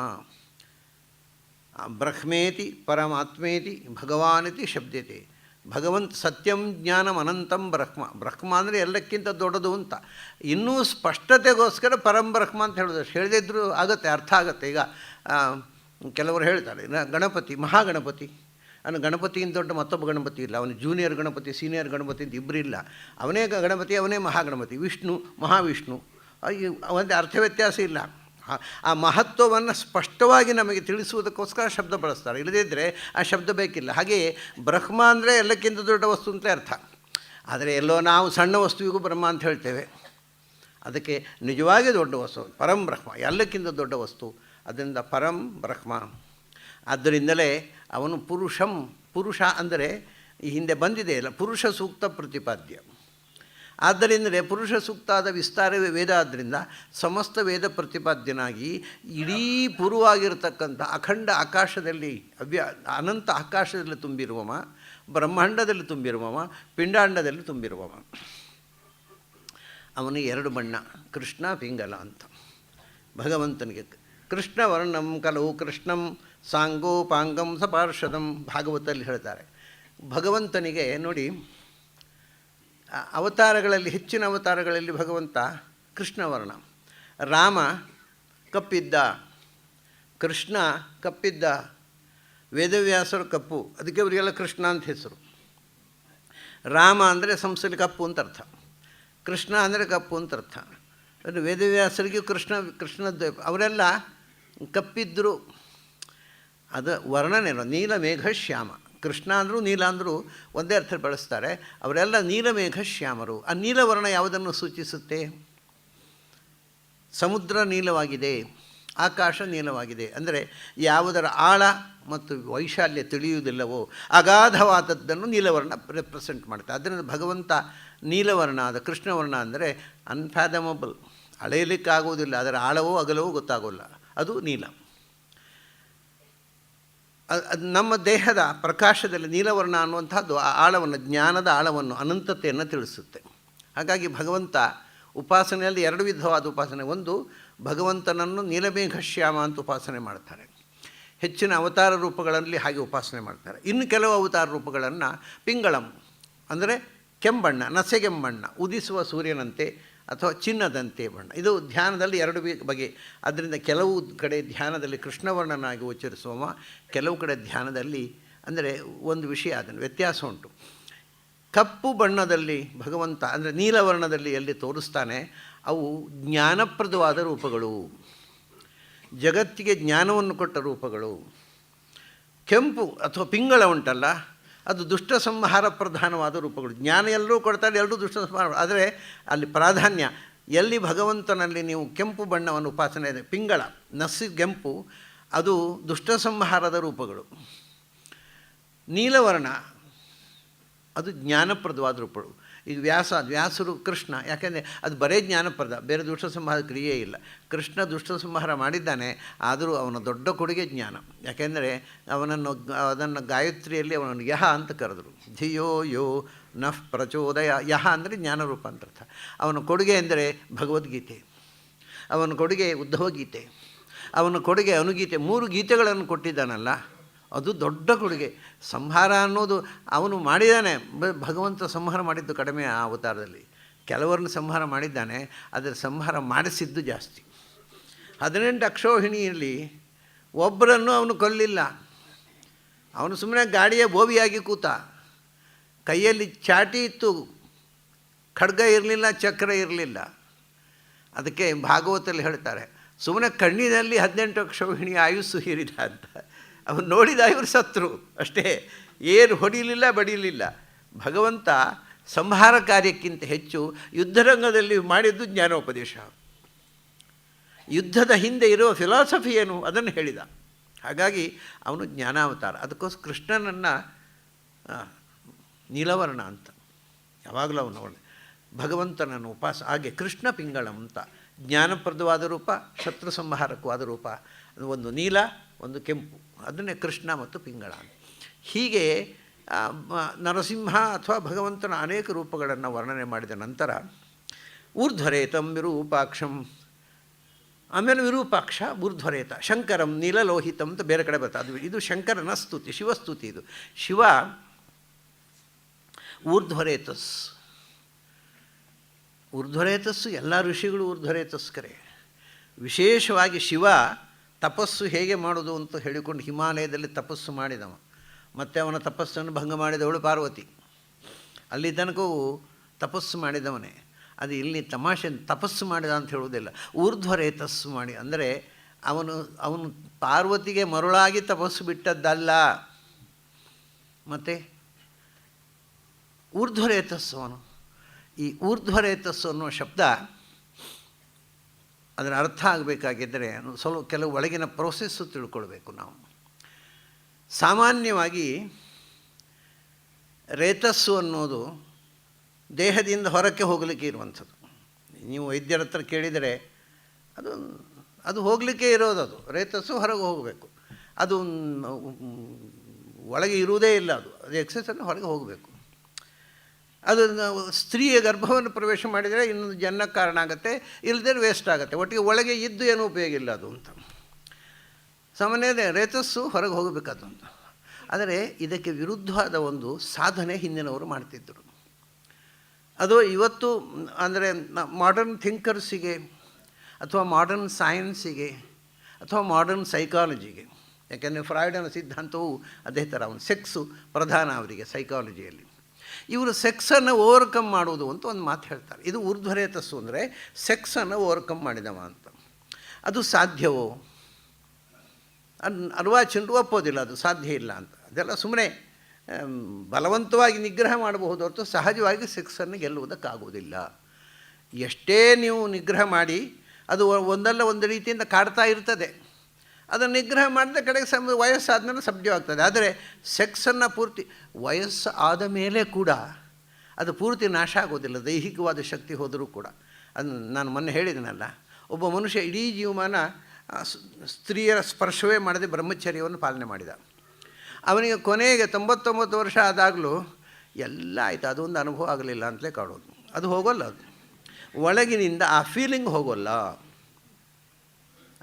ಬ್ರಹ್ಮೇತಿ ಪರಮಾತ್ಮೇತಿ ಭಗವಾನಿತಿ ಶಬ್ದತೆ. ಭಗವಂತ ಸತ್ಯಂ ಜ್ಞಾನಂ ಅನಂತಂ ಬ್ರಹ್ಮ. ಬ್ರಹ್ಮ ಅಂದರೆ ಎಲ್ಲಕ್ಕಿಂತ ದೊಡ್ಡದು ಅಂತ. ಇನ್ನೂ ಸ್ಪಷ್ಟತೆಗೋಸ್ಕರ ಪರಂ ಬ್ರಹ್ಮ ಅಂತ ಹೇಳೋದು. ಹೇಳಿದ್ರು ಆಗುತ್ತೆ, ಅರ್ಥ ಆಗುತ್ತೆ. ಈಗ ಕೆಲವರು ಹೇಳ್ತಾರೆ ಗಣಪತಿ, ಮಹಾಗಣಪತಿ. ಗಣಪತಿಯಿಂದ ದೊಡ್ಡ ಮತ್ತೊಬ್ಬ ಗಣಪತಿ ಇಲ್ಲ. ಅವನು ಜೂನಿಯರ್ ಗಣಪತಿ, ಸೀನಿಯರ್ ಗಣಪತಿ ಅಂತ ಇಬ್ಬರು ಇಲ್ಲ. ಅವನೇ ಗಣಪತಿ, ಅವನೇ ಮಹಾಗಣಪತಿ. ವಿಷ್ಣು ಮಹಾವಿಷ್ಣು, ಒಂದು ಅರ್ಥ ವ್ಯತ್ಯಾಸ ಇಲ್ಲ. ಆ ಮಹತ್ವವನ್ನು ಸ್ಪಷ್ಟವಾಗಿ ನಮಗೆ ತಿಳಿಸುವುದಕ್ಕೋಸ್ಕರ ಶಬ್ದ ಬಳಸ್ತಾರೆ. ಇಲ್ಲದಿದ್ದರೆ ಆ ಶಬ್ದ ಬೇಕಿಲ್ಲ. ಹಾಗೆಯೇ ಬ್ರಹ್ಮ ಅಂದರೆ ಎಲ್ಲಕ್ಕಿಂತ ದೊಡ್ಡ ವಸ್ತು ಅಂತಲೇ ಅರ್ಥ. ಆದರೆ ಎಲ್ಲೋ ನಾವು ಸಣ್ಣ ವಸ್ತುವಿಗೂ ಬ್ರಹ್ಮ ಅಂತ ಹೇಳ್ತೇವೆ. ಅದಕ್ಕೆ ನಿಜವಾಗಿ ದೊಡ್ಡ ವಸ್ತು ಪರಂ ಬ್ರಹ್ಮ, ಎಲ್ಲಕ್ಕಿಂತ ದೊಡ್ಡ ವಸ್ತು. ಅದರಿಂದ ಪರಂ ಬ್ರಹ್ಮ. ಆದ್ದರಿಂದಲೇ ಅವನು ಪುರುಷ ಅಂದರೆ ಈ ಹಿಂದೆ ಬಂದಿದೆ ಅಲ್ಲ, ಪುರುಷ ಸೂಕ್ತ ಪ್ರತಿಪಾದ್ಯ. ಆದ್ದರಿಂದಲೇ ಪುರುಷ ಸೂಕ್ತಾದ ವಿಸ್ತಾರವೇ ವೇದ. ಆದ್ದರಿಂದ ಸಮಸ್ತ ವೇದ ಪ್ರತಿಪಾದ್ಯನಾಗಿ ಇಡೀ ಪೂರ್ವವಾಗಿರತಕ್ಕಂಥ ಅಖಂಡ ಆಕಾಶದಲ್ಲಿ ಅನಂತ ಆಕಾಶದಲ್ಲಿ ತುಂಬಿರುವವ, ಬ್ರಹ್ಮಾಂಡದಲ್ಲಿ ತುಂಬಿರುವವ, ಪಿಂಡಾಂಡದಲ್ಲಿ ತುಂಬಿರುವವ. ಅವನಿಗೆ ಎರಡು ಬಣ್ಣ, ಕೃಷ್ಣ ಪಿಂಗಲ ಅಂತ. ಭಗವಂತನಿಗೆ ಕೃಷ್ಣ ವರ್ಣಂ ಕಲವು ಕೃಷ್ಣಂ ಸಾಂಗೋಪಾಂಗಂ ಸಪಾರ್ಷದಂ ಭಾಗವತಲ್ಲಿ ಹೇಳ್ತಾರೆ. ಭಗವಂತನಿಗೆ ನೋಡಿ, ಅವತಾರಗಳಲ್ಲಿ ಹೆಚ್ಚಿನ ಅವತಾರಗಳಲ್ಲಿ ಭಗವಂತ ಕೃಷ್ಣವರ್ಣ. ರಾಮ ಕಪ್ಪಿದ್ದ, ಕೃಷ್ಣ ಕಪ್ಪಿದ್ದ, ವೇದವ್ಯಾಸರು ಕಪ್ಪು, ಅದಕ್ಕೆ ಅವರಿಗೆಲ್ಲ ಕೃಷ್ಣ ಅಂತ ಹೆಸರು. ರಾಮ ಅಂದರೆ ಸಂಸ್ಥೆಯಲ್ಲಿ ಕಪ್ಪು ಅಂತ ಅರ್ಥ, ಕೃಷ್ಣ ಅಂದರೆ ಕಪ್ಪು ಅಂತ ಅರ್ಥ. ಅಂದರೆ ವೇದವ್ಯಾಸರಿಗೂ ಕೃಷ್ಣದ್ದು ಅವರೆಲ್ಲ ಕಪ್ಪಿದ್ದರು. ಅದು ವರ್ಣನೆ ನೀಲಮೇಘ ಶ್ಯಾಮ. ಕೃಷ್ಣ ಅಂದರೂ ನೀಲ ಅಂದರೂ ಒಂದೇ ಅರ್ಥ ಬಳಸ್ತಾರೆ. ಅವರೆಲ್ಲ ನೀಲಮೇಘ ಶ್ಯಾಮರು. ಆ ನೀಲವರ್ಣ ಯಾವುದನ್ನು ಸೂಚಿಸುತ್ತೆ? ಸಮುದ್ರ ನೀಲವಾಗಿದೆ, ಆಕಾಶ ನೀಲವಾಗಿದೆ. ಅಂದರೆ ಯಾವುದರ ಆಳ ಮತ್ತು ವೈಶಾಲ್ಯ ತಿಳಿಯುವುದಿಲ್ಲವೋ ಅಗಾಧವಾದದ್ದನ್ನು ನೀಲವರ್ಣ ರೆಪ್ರೆಸೆಂಟ್ ಮಾಡ್ತಾರೆ. ಅದರಿಂದ ಭಗವಂತ ನೀಲವರ್ಣ ಆದ ಕೃಷ್ಣವರ್ಣ ಅಂದರೆ ಅನ್ಫ್ಯಾದಮಬಲ್, ಅಳೆಯಲಿಕ್ಕಾಗುವುದಿಲ್ಲ, ಅದರ ಆಳವೋ ಅಗಲವೋ ಗೊತ್ತಾಗೋಲ್ಲ, ಅದು ನೀಲ. ಅದು ನಮ್ಮ ದೇಹದ ಪ್ರಕಾಶದಲ್ಲಿ ನೀಲವರ್ಣ ಅನ್ನುವಂಥದ್ದು ಆ ಆಳವನ್ನು, ಜ್ಞಾನದ ಆಳವನ್ನು, ಅನಂತತೆಯನ್ನು ತಿಳಿಸುತ್ತೆ. ಹಾಗಾಗಿ ಭಗವಂತ ಉಪಾಸನೆಯಲ್ಲಿ ಎರಡು ವಿಧವಾದ ಉಪಾಸನೆ. ಒಂದು, ಭಗವಂತನನ್ನು ನೀಲಮೇಘಶ್ಯಾಮ ಅಂತ ಉಪಾಸನೆ ಮಾಡ್ತಾರೆ. ಹೆಚ್ಚಿನ ಅವತಾರ ರೂಪಗಳಲ್ಲಿ ಹಾಗೆ ಉಪಾಸನೆ ಮಾಡ್ತಾರೆ. ಇನ್ನು ಕೆಲವು ಅವತಾರ ರೂಪಗಳನ್ನು ಪಿಂಗಳಂ ಅಂದರೆ ಕೆಂಬಣ್ಣ, ನಸೆಗೆಂಬಣ್ಣ, ಉದಿಸುವ ಸೂರ್ಯನಂತೆ ಅಥವಾ ಚಿನ್ನದಂತೆ ಬಣ್ಣ. ಇದು ಧ್ಯಾನದಲ್ಲಿ ಎರಡು ಬಗೆ. ಆದ್ದರಿಂದ ಕೆಲವು ಕಡೆ ಧ್ಯಾನದಲ್ಲಿ ಕೃಷ್ಣವರ್ಣನಾಗಿ ಉಚ್ಚರಿಸುವ, ಕೆಲವು ಕಡೆ ಧ್ಯಾನದಲ್ಲಿ ಅಂದರೆ ಒಂದು ವಿಷಯ ಅದನ್ನು ವ್ಯತ್ಯಾಸ ಉಂಟು. ಕಪ್ಪು ಬಣ್ಣದಲ್ಲಿ ಭಗವಂತ ಅಂದರೆ ನೀಲವರ್ಣದಲ್ಲಿ ಎಲ್ಲಿ ತೋರಿಸ್ತಾನೆ ಅವು ಜ್ಞಾನಪ್ರದವಾದ ರೂಪಗಳು, ಜಗತ್ತಿಗೆ ಜ್ಞಾನವನ್ನು ಕೊಟ್ಟ ರೂಪಗಳು. ಕೆಂಪು ಅಥವಾ ಪಿಂಗಳ ಉಂಟಲ್ಲ, ಅದು ದುಷ್ಟ ಸಂಹಾರ ಪ್ರಧಾನವಾದ ರೂಪಗಳು. ಜ್ಞಾನ ಎಲ್ಲರೂ ಕೊಡ್ತಾರೆ, ಎಲ್ಲರೂ ದುಷ್ಟ ಸಂಹಾರ. ಆದರೆ ಅಲ್ಲಿ ಪ್ರಾಧಾನ್ಯ ಎಲ್ಲಿ ಭಗವಂತನಲ್ಲಿ ನೀವು ಕೆಂಪು ಬಣ್ಣವನ್ನು ಉಪಾಸನೆ ಇದೆ, ಪಿಂಗಳ ನಸಿಗೆಂಪು, ಅದು ದುಷ್ಟ ಸಂಹಾರದ ರೂಪಗಳು. ನೀಲವರ್ಣ ಅದು ಜ್ಞಾನಪ್ರದವಾದ ರೂಪಗಳು. ಇದು ವ್ಯಾಸರು ಕೃಷ್ಣ, ಯಾಕೆಂದರೆ ಅದು ಬರೇ ಜ್ಞಾನಪ್ರದ, ಬೇರೆ ದುಷ್ಟ ಸಂಹಾರ ಕ್ರಿಯೆ ಇಲ್ಲ. ಕೃಷ್ಣ ದುಷ್ಟ ಸಂಹಾರ ಮಾಡಿದ್ದಾನೆ, ಆದರೂ ಅವನ ದೊಡ್ಡ ಕೊಡುಗೆ ಜ್ಞಾನ. ಯಾಕೆಂದರೆ ಅದನ್ನು ಗಾಯತ್ರಿಯಲ್ಲಿ ಅವನನ್ನು ಯಹ ಅಂತ ಕರೆದರು. ಧಿಯೋ ಯೋ ನಃ ಪ್ರಚೋದಯ. ಯಹ ಅಂದರೆ ಜ್ಞಾನರೂಪ ಅಂತ ಅರ್ಥ. ಅವನ ಕೊಡುಗೆ ಎಂದರೆ ಭಗವದ್ಗೀತೆ, ಅವನ ಕೊಡುಗೆ ಉದ್ಧವ ಗೀತೆ, ಅವನ ಕೊಡುಗೆ ಅನುಗೀತೆ. 3 ಗೀತೆಗಳನ್ನು ಕೊಟ್ಟಿದ್ದಾನಲ್ಲ, ಅದು ದೊಡ್ಡ ಕೊಡುಗೆ. ಸಂಹಾರ ಅನ್ನೋದು ಅವನು ಮಾಡಿದ್ದಾನೆ. ಭಗವಂತ ಸಂಹಾರ ಮಾಡಿದ್ದು ಕಡಿಮೆ ಆ ಅವತಾರದಲ್ಲಿ. ಕೆಲವರನ್ನು ಸಂಹಾರ ಮಾಡಿದ್ದಾನೆ, ಅದರ ಸಂಹಾರ ಮಾಡಿಸಿದ್ದು ಜಾಸ್ತಿ. 18 ಅಕ್ಷೋಹಿಣಿಯಲ್ಲಿ ಒಬ್ಬರನ್ನು ಅವನು ಕೊಲ್ಲಿಲ್ಲ. ಅವನು ಸುಮ್ಮನೆ ಗಾಡಿಯ ಬೋವಿಯಾಗಿ ಕೂತ, ಕೈಯಲ್ಲಿ ಚಾಟಿ ಇತ್ತು, ಖಡ್ಗ ಇರಲಿಲ್ಲ, ಚಕ್ರ ಇರಲಿಲ್ಲ. ಅದಕ್ಕೆ ಭಾಗವತಲ್ಲಿ ಹೇಳ್ತಾರೆ, ಸುಮ್ಮನೆ ಕಣ್ಣಿನಲ್ಲಿ 18 ಅಕ್ಷೋಹಿಣಿ ಆಯುಸ್ಸು ಹೀರಿದ ಅಂತ. ಅವನು ನೋಡಿದ ಇವರು ಸತ್ರು ಅಷ್ಟೇ, ಏನು ಹೊಡಿಲಿಲ್ಲ, ಬಡಿಲಿಲ್ಲ. ಭಗವಂತ ಸಂಹಾರ ಕಾರ್ಯಕ್ಕಿಂತ ಹೆಚ್ಚು ಯುದ್ಧರಂಗದಲ್ಲಿ ಮಾಡಿದ್ದು ಜ್ಞಾನೋಪದೇಶ. ಯುದ್ಧದ ಹಿಂದೆ ಇರುವ ಫಿಲಾಸಫಿ ಏನು ಅದನ್ನು ಹೇಳಿದ. ಹಾಗಾಗಿ ಅವನು ಜ್ಞಾನಾವತಾರ. ಅದಕ್ಕೋಸ್ಕರ ಕೃಷ್ಣನನ್ನು ನೀಲವರ್ಣ ಅಂತ ಯಾವಾಗಲೂ ಅವನು ಭಗವಂತನನ್ನು ಹಾಗೆ ಕೃಷ್ಣ ಪಿಂಗಳಂ ಅಂತ ಜ್ಞಾನಪ್ರದವಾದ ರೂಪ, ಶತ್ರು ಸಂಹಾರಕವಾದ ರೂಪ. ಒಂದು ನೀಲ, ಒಂದು ಕೆಂಪು, ಅದನ್ನೇ ಕೃಷ್ಣ ಮತ್ತು ಪಿಂಗಳ. ಹೀಗೆ ನರಸಿಂಹ ಅಥವಾ ಭಗವಂತನ ಅನೇಕ ರೂಪಗಳನ್ನು ವರ್ಣನೆ ಮಾಡಿದ ನಂತರ ಊರ್ಧ್ವರೇತಂ ವಿರೂಪಾಕ್ಷಂ, ಆಮೇಲೆ ವಿರೂಪಾಕ್ಷ ಊರ್ಧ್ವರೇತ, ಶಂಕರಂ ನೀಲಲೋಹಿತಂ ಅಂತ ಬೇರೆ ಕಡೆ ಬರ್ತದೆ. ಇದು ಶಂಕರನ ಸ್ತುತಿ, ಶಿವಸ್ತುತಿ. ಇದು ಶಿವ ಊರ್ಧ್ವರೇತಸ್ಸು ಎಲ್ಲ ಋಷಿಗಳು ಊರ್ಧ್ವರೇತಸ್ಕರೇ. ವಿಶೇಷವಾಗಿ ಶಿವ ತಪಸ್ಸು ಹೇಗೆ ಮಾಡೋದು ಅಂತ ಹೇಳಿಕೊಂಡು ಹಿಮಾಲಯದಲ್ಲಿ ತಪಸ್ಸು ಮಾಡಿದವ. ಮತ್ತು ಅವನ ತಪಸ್ಸನ್ನು ಭಂಗ ಮಾಡಿದವಳು ಪಾರ್ವತಿ. ಅಲ್ಲಿ ತನಕವೂ ತಪಸ್ಸು ಮಾಡಿದವನೇ. ಅದು ಇಲ್ಲಿ ತಮಾಷೆ, ತಪಸ್ಸು ಮಾಡಿದ ಅಂತ ಹೇಳುವುದಿಲ್ಲ, ಊರ್ಧ್ವರೇತಸ್ಸು ಮಾಡಿ ಅಂದರೆ ಅವನು ಪಾರ್ವತಿಗೆ ಮರುಳಾಗಿ ತಪಸ್ಸು ಬಿಟ್ಟದ್ದಲ್ಲ. ಮತ್ತು ಊರ್ಧ್ವರೇತಸ್ಸು ಅವನು. ಈ ಊರ್ಧ್ವರೇತಸ್ಸು ಅನ್ನುವ ಶಬ್ದ ಅದರ ಅರ್ಥ ಆಗಬೇಕಾಗಿದ್ದರೆ ಸ್ವಲ್ಪ ಕೆಲವು ಒಳಗಿನ ಪ್ರೋಸೆಸ್ಸು ತಿಳ್ಕೊಳ್ಬೇಕು ನಾವು. ಸಾಮಾನ್ಯವಾಗಿ ರೇತಸ್ಸು ಅನ್ನೋದು ದೇಹದಿಂದ ಹೊರಕ್ಕೆ ಹೋಗಲಿಕ್ಕೆ ಇರುವಂಥದ್ದು. ನೀವು ವೈದ್ಯರ ಹತ್ರ ಕೇಳಿದರೆ ಅದು ಹೋಗಲಿಕ್ಕೆ ಇರೋದು. ಅದು ರೇತಸ್ಸು ಹೊರಗೆ ಹೋಗಬೇಕು. ಅದು ಒಳಗೆ ಇರುವುದೇ ಇಲ್ಲ. ಅದು ಎಕ್ಸಸೈಸನ್ನು ಹೊರಗೆ ಹೋಗಬೇಕು. ಅದು ಸ್ತ್ರೀಯ ಗರ್ಭವನ್ನು ಪ್ರವೇಶ ಮಾಡಿದರೆ ಇನ್ನೊಂದು ಜನನಕ್ಕೆ ಕಾರಣ ಆಗುತ್ತೆ, ಇಲ್ಲದೇ ವೇಸ್ಟ್ ಆಗುತ್ತೆ. ಒಟ್ಟಿಗೆ ಒಳಗೆ ಇದ್ದು ಏನೂ ಉಪಯೋಗ ಇಲ್ಲ ಅದು ಅಂತ. ಸಾಮಾನ್ಯ ರೇತಸ್ಸು ಹೊರಗೆ ಹೋಗಬೇಕಾದ ಅಂತ. ಆದರೆ ಇದಕ್ಕೆ ವಿರುದ್ಧವಾದ ಒಂದು ಸಾಧನೆ ಹಿಂದಿನವರು ಮಾಡ್ತಿದ್ದರು. ಅದು ಇವತ್ತು ಅಂದರೆ ಮಾಡರ್ನ್ ಥಿಂಕರ್ಸಿಗೆ ಅಥವಾ ಮಾಡರ್ನ್ ಸೈನ್ಸಿಗೆ ಅಥವಾ ಮಾಡರ್ನ್ ಸೈಕಾಲಜಿಗೆ, ಯಾಕೆಂದರೆ ಫ್ರಾಯ್ಡನ ಸಿದ್ಧಾಂತವು ಅದೇ ಥರ ಅವನು ಸೆಕ್ಸು ಪ್ರಧಾನ ಅವರಿಗೆ ಸೈಕಾಲಜಿಯಲ್ಲಿ. ಇವರು ಸೆಕ್ಸನ್ನು ಓವರ್ಕಮ್ ಮಾಡುವುದು ಅಂತ ಒಂದು ಮಾತು ಹೇಳ್ತಾರೆ. ಇದು ಊರ್ಧ್ವರೇತಸ್ಸು ಅಂದರೆ ಸೆಕ್ಸನ್ನು ಓವರ್ಕಮ್ ಮಾಡಿದವ ಅಂತ. ಅದು ಸಾಧ್ಯವೋ? ಅರ್ವಾಚನರು ಒಪ್ಪೋದಿಲ್ಲ, ಅದು ಸಾಧ್ಯ ಇಲ್ಲ ಅಂತ. ಅದೆಲ್ಲ ಸುಮ್ಮನೆ ಬಲವಂತವಾಗಿ ನಿಗ್ರಹ ಮಾಡಬಹುದು ಹೊರತು ಸಹಜವಾಗಿ ಸೆಕ್ಸನ್ನು ಗೆಲ್ಲುವುದಕ್ಕಾಗುವುದಿಲ್ಲ. ಎಷ್ಟೇ ನೀವು ನಿಗ್ರಹ ಮಾಡಿ ಅದು ಒಂದಲ್ಲ ಒಂದು ರೀತಿಯಿಂದ ಕಾಡ್ತಾ ಇರ್ತದೆ. ಅದನ್ನು ನಿಗ್ರಹ ಮಾಡಿದ ಕಡೆಗೆ ವಯಸ್ಸಾದ ಮೇಲೆ ಆಗ್ತದೆ. ಆದರೆ ಸೆಕ್ಸನ್ನು ಪೂರ್ತಿ ವಯಸ್ಸು ಆದ ಮೇಲೆ ಕೂಡ ಅದು ಪೂರ್ತಿ ನಾಶ ಆಗೋದಿಲ್ಲ, ದೈಹಿಕವಾದ ಶಕ್ತಿ ಹೋದರೂ ಕೂಡ. ಅದು ನಾನು ಮೊನ್ನೆ ಹೇಳಿದನಲ್ಲ, ಒಬ್ಬ ಮನುಷ್ಯ ಇಡೀ ಜೀವಮಾನ ಸ್ತ್ರೀಯರ ಸ್ಪರ್ಶವೇ ಮಾಡದೆ ಬ್ರಹ್ಮಚರ್ಯವನ್ನು ಪಾಲನೆ ಮಾಡಿದ. ಅವನಿಗೆ ಕೊನೆಗೆ 99 ವರ್ಷ ಆದಾಗಲೂ ಎಲ್ಲ ಆಯಿತು, ಅದೊಂದು ಅನುಭವ ಆಗಲಿಲ್ಲ ಅಂತಲೇ ಕಾಡೋದು. ಅದು ಹೋಗೋಲ್ಲ, ಅದು ಒಳಗಿನಿಂದ ಆ ಫೀಲಿಂಗ್ ಹೋಗೋಲ್ಲ.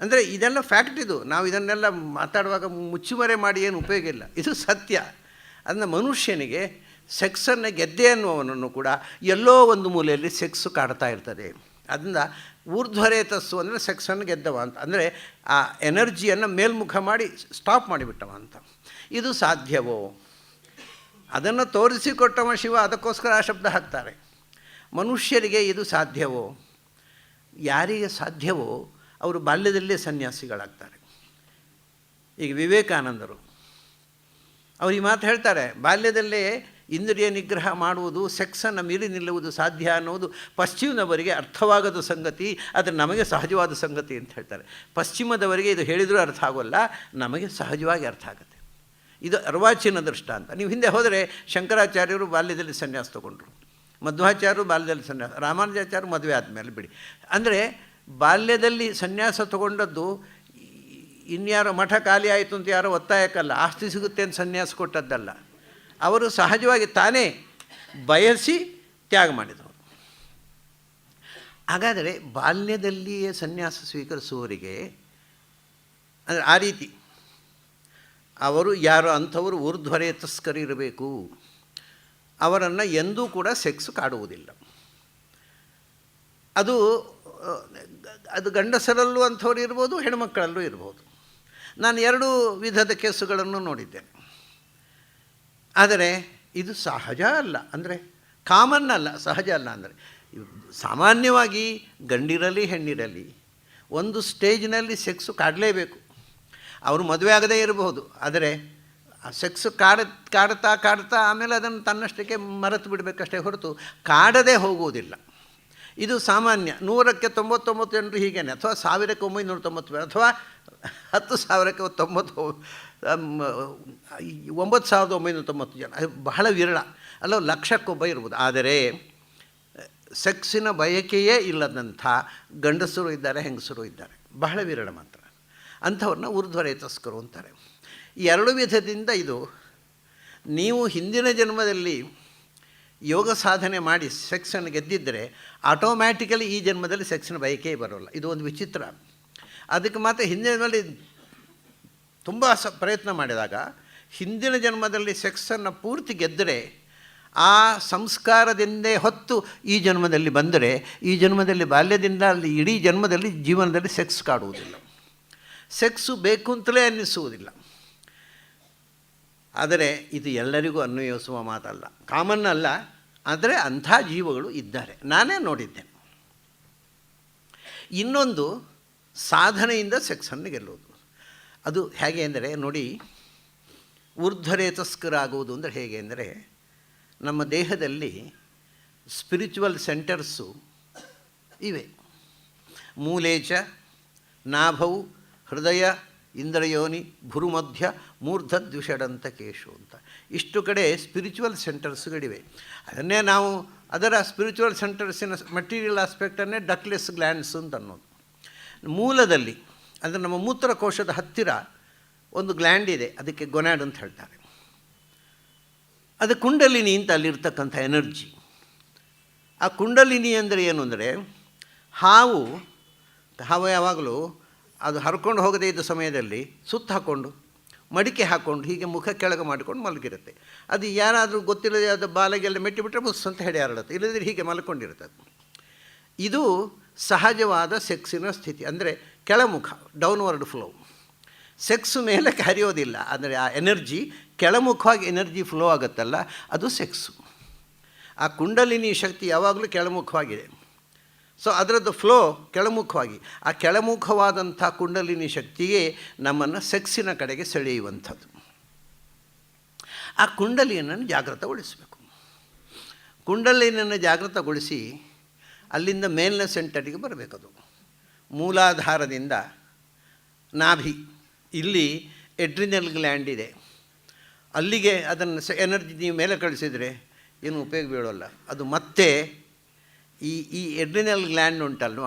ಅಂದರೆ ಇದೆಲ್ಲ ಫ್ಯಾಕ್ಟ್. ಇದು ನಾವು ಇದನ್ನೆಲ್ಲ ಮಾತಾಡುವಾಗ ಮುಚ್ಚುಮರೆ ಮಾಡಿ ಏನು ಉಪಯೋಗ ಇಲ್ಲ, ಇದು ಸತ್ಯ. ಅದನ್ನ ಮನುಷ್ಯನಿಗೆ ಸೆಕ್ಸನ್ನು ಗೆದ್ದೆ ಅನ್ನುವನನ್ನು ಕೂಡ ಎಲ್ಲೋ ಒಂದು ಮೂಲೆಯಲ್ಲಿ ಸೆಕ್ಸು ಕಾಡ್ತಾ ಇರ್ತದೆ. ಅದರಿಂದ ಊರ್ಧ್ವರೇತಸ್ಸು ಅಂದರೆ ಸೆಕ್ಸನ್ನು ಗೆದ್ದವ ಅಂತ, ಅಂದರೆ ಆ ಎನರ್ಜಿಯನ್ನು ಮೇಲ್ಮುಖ ಮಾಡಿ ಸ್ಟಾಪ್ ಮಾಡಿಬಿಟ್ಟವ ಅಂತ. ಇದು ಸಾಧ್ಯವೋ? ಅದನ್ನು ತೋರಿಸಿಕೊಟ್ಟವ ಶಿವ, ಅದಕ್ಕೋಸ್ಕರ ಆ ಶಬ್ದ ಹಾಕ್ತಾರೆ. ಮನುಷ್ಯರಿಗೆ ಇದು ಸಾಧ್ಯವೋ? ಯಾರಿಗೆ ಸಾಧ್ಯವೋ ಅವರು ಬಾಲ್ಯದಲ್ಲೇ ಸನ್ಯಾಸಿಗಳಾಗ್ತಾರೆ. ಈಗ ವಿವೇಕಾನಂದರು ಅವರು ಈ ಮಾತು ಹೇಳ್ತಾರೆ, ಬಾಲ್ಯದಲ್ಲೇ ಇಂದ್ರಿಯ ನಿಗ್ರಹ ಮಾಡುವುದು, ಸೆಕ್ಸನ್ನು ಮೀರಿ ನಿಲ್ಲುವುದು ಸಾಧ್ಯ ಅನ್ನೋದು ಪಶ್ಚಿಮದವರಿಗೆ ಅರ್ಥವಾಗದ ಸಂಗತಿ, ಆದರೆ ನಮಗೆ ಸಹಜವಾದ ಸಂಗತಿ ಅಂತ ಹೇಳ್ತಾರೆ. ಪಶ್ಚಿಮದವರಿಗೆ ಇದು ಹೇಳಿದರೂ ಅರ್ಥ ಆಗೋಲ್ಲ, ನಮಗೆ ಸಹಜವಾಗಿ ಅರ್ಥ ಆಗುತ್ತೆ. ಇದು ಅರ್ವಾಚೀನ ದೃಷ್ಟಾಂತ. ನೀವು ಹಿಂದೆ ಹೋದರೆ ಶಂಕರಾಚಾರ್ಯರು ಬಾಲ್ಯದಲ್ಲಿ ಸನ್ಯಾಸ ತೊಗೊಂಡ್ರು, ಮಧ್ವಾಚಾರ್ಯರು ಬಾಲ್ಯದಲ್ಲಿ ಸನ್ಯಾಸ, ರಾಮಾನುಜಾಚಾರ್ಯರು ಮದುವೆ ಆದಮೇಲೆ ಬಿಡಿ. ಅಂದರೆ ಬಾಲ್ಯದಲ್ಲಿ ಸನ್ಯಾಸ ತೊಗೊಂಡದ್ದು ಇನ್ಯಾರೋ ಮಠ ಖಾಲಿ ಆಯಿತು ಅಂತ ಯಾರೋ ಒತ್ತಾಯಕ್ಕಲ್ಲ, ಆಸ್ತಿ ಸಿಗುತ್ತೆ ಅಂತ ಸನ್ಯಾಸ ಕೊಟ್ಟದ್ದಲ್ಲ. ಅವರು ಸಹಜವಾಗಿ ತಾನೇ ಬಯಸಿ ತ್ಯಾಗ ಮಾಡಿದವರು. ಹಾಗಾದರೆ ಬಾಲ್ಯದಲ್ಲಿಯೇ ಸನ್ಯಾಸ ಸ್ವೀಕರಿಸುವವರಿಗೆ ಅಂದರೆ ಆ ರೀತಿ ಅವರು ಯಾರೋ ಅಂಥವರು ಊರ್ಧ್ವರೇತಸ್ಕರಿರಬೇಕು. ಅವರನ್ನು ಎಂದೂ ಕೂಡ ಸೆಕ್ಸ್ ಕಾಡುವುದಿಲ್ಲ. ಅದು ಗಂಡಸರಲ್ಲೂ ಅಂಥವ್ರು ಇರ್ಬೋದು, ಹೆಣ್ಮಕ್ಕಳಲ್ಲೂ ಇರ್ಬೋದು. ನಾನು 2 ವಿಧದ ಕೇಸುಗಳನ್ನು ನೋಡಿದ್ದೇನೆ. ಆದರೆ ಇದು ಸಹಜ ಅಲ್ಲ, ಅಂದರೆ ಕಾಮನ್ ಅಲ್ಲ, ಸಹಜ ಅಲ್ಲ. ಅಂದರೆ ಸಾಮಾನ್ಯವಾಗಿ ಗಂಡಿರಲಿ ಹೆಣ್ಣಿರಲಿ ಒಂದು ಸ್ಟೇಜ್ನಲ್ಲಿ ಸೆಕ್ಸು ಕಾಡಲೇಬೇಕು. ಅವರು ಮದುವೆ ಆಗದೇ ಇರಬಹುದು, ಆದರೆ ಸೆಕ್ಸ್ ಕಾಡ್ತಾ ಆಮೇಲೆ ಅದನ್ನು ತನ್ನಷ್ಟಕ್ಕೆ ಮರೆತು ಬಿಡಬೇಕಷ್ಟೇ ಹೊರತು ಕಾಡದೇ ಹೋಗುವುದಿಲ್ಲ. ಇದು ಸಾಮಾನ್ಯ. 100ಕ್ಕೆ 99 ಜನರು ಹೀಗೇನೆ, ಅಥವಾ 1000ಕ್ಕೆ 990, ಅಥವಾ 10,000ಕ್ಕೆ 9,990 ಜನ, ಬಹಳ ವಿರಳ. ಅಲ್ಲ, ಲಕ್ಷಕ್ಕೊಬ್ಬ ಇರ್ಬೋದು. ಆದರೆ ಸೆಕ್ಸಿನ ಬಯಕೆಯೇ ಇಲ್ಲದಂಥ ಗಂಡಸರು ಇದ್ದಾರೆ, ಹೆಂಗಸರು ಇದ್ದಾರೆ, ಬಹಳ ವಿರಳ ಮಾತ್ರ. ಅಂಥವ್ರನ್ನ ಊರ್ಧ್ವರೇತಸ್ಕರು ಅಂತಾರೆ. ಈ 2 ವಿಧದಿಂದ ಇದು ನೀವು ಹಿಂದಿನ ಜನ್ಮದಲ್ಲಿ ಯೋಗ ಸಾಧನೆ ಮಾಡಿ ಸೆಕ್ಸನ್ನು ಗೆದ್ದಿದ್ದರೆ ಆಟೋಮ್ಯಾಟಿಕಲಿ ಈ ಜನ್ಮದಲ್ಲಿ ಸೆಕ್ಸಿನ ಬಯಕೆ ಬರೋಲ್ಲ. ಇದು ಒಂದು ವಿಚಿತ್ರ. ಅದಕ್ಕೆ ಮಾತ್ರ ಹಿಂದಿನ ಜನ್ಮದಲ್ಲಿ ತುಂಬ ಪ್ರಯತ್ನ ಮಾಡಿದಾಗ ಹಿಂದಿನ ಜನ್ಮದಲ್ಲಿ ಸೆಕ್ಸನ್ನು ಪೂರ್ತಿ ಗೆದ್ದರೆ ಆ ಸಂಸ್ಕಾರದಿಂದೇ ಹೊತ್ತು ಈ ಜನ್ಮದಲ್ಲಿ ಬಂದರೆ ಈ ಜನ್ಮದಲ್ಲಿ ಬಾಲ್ಯದಿಂದ ಅಲ್ಲಿ ಇಡೀ ಜನ್ಮದಲ್ಲಿ ಜೀವನದಲ್ಲಿ ಸೆಕ್ಸ್ ಕಾಡುವುದಿಲ್ಲ. ಸೆಕ್ಸು ಬೇಕು ಅಂತಲೇ ಅನ್ನಿಸುವುದಿಲ್ಲ. ಆದರೆ ಇದು ಎಲ್ಲರಿಗೂ ಅನ್ವಯಿಸುವ ಮಾತಲ್ಲ, ಕಾಮನ್ ಅಲ್ಲ. ಆದರೆ ಅಂಥ ಜೀವಗಳು ಇದ್ದಾರೆ, ನಾನೇ ನೋಡಿದ್ದೇನೆ. ಇನ್ನೊಂದು ಸಾಧನೆಯಿಂದ ಸೆಕ್ಸನ್ನು ಗೆಲ್ಲುವುದು. ಅದು ಹೇಗೆ ಅಂದರೆ ನೋಡಿ, ಊರ್ಧ್ವರೇತಸ್ಕರಾಗುವುದು ಅಂದರೆ ಹೇಗೆ ಅಂದರೆ, ನಮ್ಮ ದೇಹದಲ್ಲಿ ಸ್ಪಿರಿಚುವಲ್ ಸೆಂಟರ್ಸು ಇವೆ. ಮೂಲೇಚ ನಾಭೌ ಹೃದಯ ಇಂದ್ರಯೋನಿ ಭುರುಮಧ್ಯ ಮೂರ್ಧದ್ವಿಷಡಂತ ಕೇಶು ಅಂತ ಇಷ್ಟು ಕಡೆ ಸ್ಪಿರಿಚುವಲ್ ಸೆಂಟರ್ಸ್ಗಳಿವೆ. ಅದನ್ನೇ ನಾವು ಅದರ ಸ್ಪಿರಿಚುವಲ್ ಸೆಂಟರ್ಸಿನ ಮೆಟೀರಿಯಲ್ ಆಸ್ಪೆಕ್ಟನ್ನೇ ಡಕ್ಲೆಸ್ ಗ್ಲ್ಯಾಂಡ್ಸ್ ಅಂತ ಅನ್ನೋದು. ಮೂಲದಲ್ಲಿ ಅಂದರೆ ನಮ್ಮ ಮೂತ್ರಕೋಶದ ಹತ್ತಿರ ಒಂದು ಗ್ಲ್ಯಾಂಡ್ ಇದೆ, ಅದಕ್ಕೆ ಗೊನ್ಯಾಡ್ ಅಂತ ಹೇಳ್ತಾರೆ. ಅದು ಕುಂಡಲಿನಿ ಅಂತ ಅಲ್ಲಿರ್ತಕ್ಕಂಥ ಎನರ್ಜಿ. ಆ ಕುಂಡಲಿನಿ ಅಂದರೆ ಏನು ಅಂದರೆ ಹಾವು ಯಾವಾಗಲೂ ಅದು ಹರ್ಕೊಂಡು ಹೋಗದೇ ಇದ್ದ ಸಮಯದಲ್ಲಿ ಸುತ್ತ ಹಾಕ್ಕೊಂಡು ಮಡಿಕೆ ಹಾಕ್ಕೊಂಡು ಹೀಗೆ ಮುಖ ಕೆಳಗೆ ಮಾಡಿಕೊಂಡು ಮಲಗಿರುತ್ತೆ. ಅದು ಯಾರಾದರೂ ಗೊತ್ತಿಲ್ಲದೆ ಅದು ಬಾಲಗೆಲ್ಲ ಮೆಟ್ಟಿಬಿಟ್ರೆ ಬುಸ್ ಅಂತ ಹೇಳಿ ಹರಡುತ್ತೆ, ಇಲ್ಲದ್ರೆ ಹೀಗೆ ಮಲ್ಕೊಂಡಿರುತ್ತೆ. ಇದು ಸಹಜವಾದ ಸೆಕ್ಸಿನ ಸ್ಥಿತಿ, ಅಂದರೆ ಕೆಳಮುಖ, ಡೌನ್ವರ್ಡ್ ಫ್ಲೋ. ಸೆಕ್ಸ್ ಮೇಲೆ ಹರಿಯೋದಿಲ್ಲ, ಅಂದರೆ ಆ ಎನರ್ಜಿ ಕೆಳಮುಖವಾಗಿ ಎನರ್ಜಿ ಫ್ಲೋ ಆಗುತ್ತಲ್ಲ, ಅದು ಸೆಕ್ಸು. ಆ ಕುಂಡಲಿನಿ ಶಕ್ತಿ ಯಾವಾಗಲೂ ಕೆಳಮುಖವಾಗಿದೆ. ಸೊ ಅದರದ್ದು ಫ್ಲೋ ಕೆಳಮುಖವಾಗಿ, ಆ ಕೆಳಮುಖವಾದಂಥ ಕುಂಡಲಿನಿ ಶಕ್ತಿಯೇ ನಮ್ಮನ್ನು ಸೆಕ್ಸಿನ ಕಡೆಗೆ ಸೆಳೆಯುವಂಥದ್ದು. ಆ ಕುಂಡಲಿಯನ್ನು ಜಾಗೃತಗೊಳಿಸಬೇಕು. ಕುಂಡಲಿನಿಯನ್ನು ಜಾಗೃತಗೊಳಿಸಿ ಅಲ್ಲಿಂದ ಮೇಲಿನ ಸೆಂಟರಿಗೆ ಬರಬೇಕದು. ಮೂಲಾಧಾರದಿಂದ ನಾಭಿ, ಇಲ್ಲಿ ಎಡ್ರಿನಲ್ ಗ್ಲ್ಯಾಂಡ್ ಇದೆ, ಅಲ್ಲಿಗೆ ಅದನ್ನು ಎನರ್ಜಿ ನೀವು ಮೇಲೆ ಕಳಿಸಿದರೆ ಏನು ಉಪಯೋಗ ಬೀಳೋಲ್ಲ. ಅದು ಮತ್ತೆ ಈ ಎಡ್ರಿನಲ್ ಗ್ಲ್ಯಾಂಡ್ ಉಂಟಲ್ವ,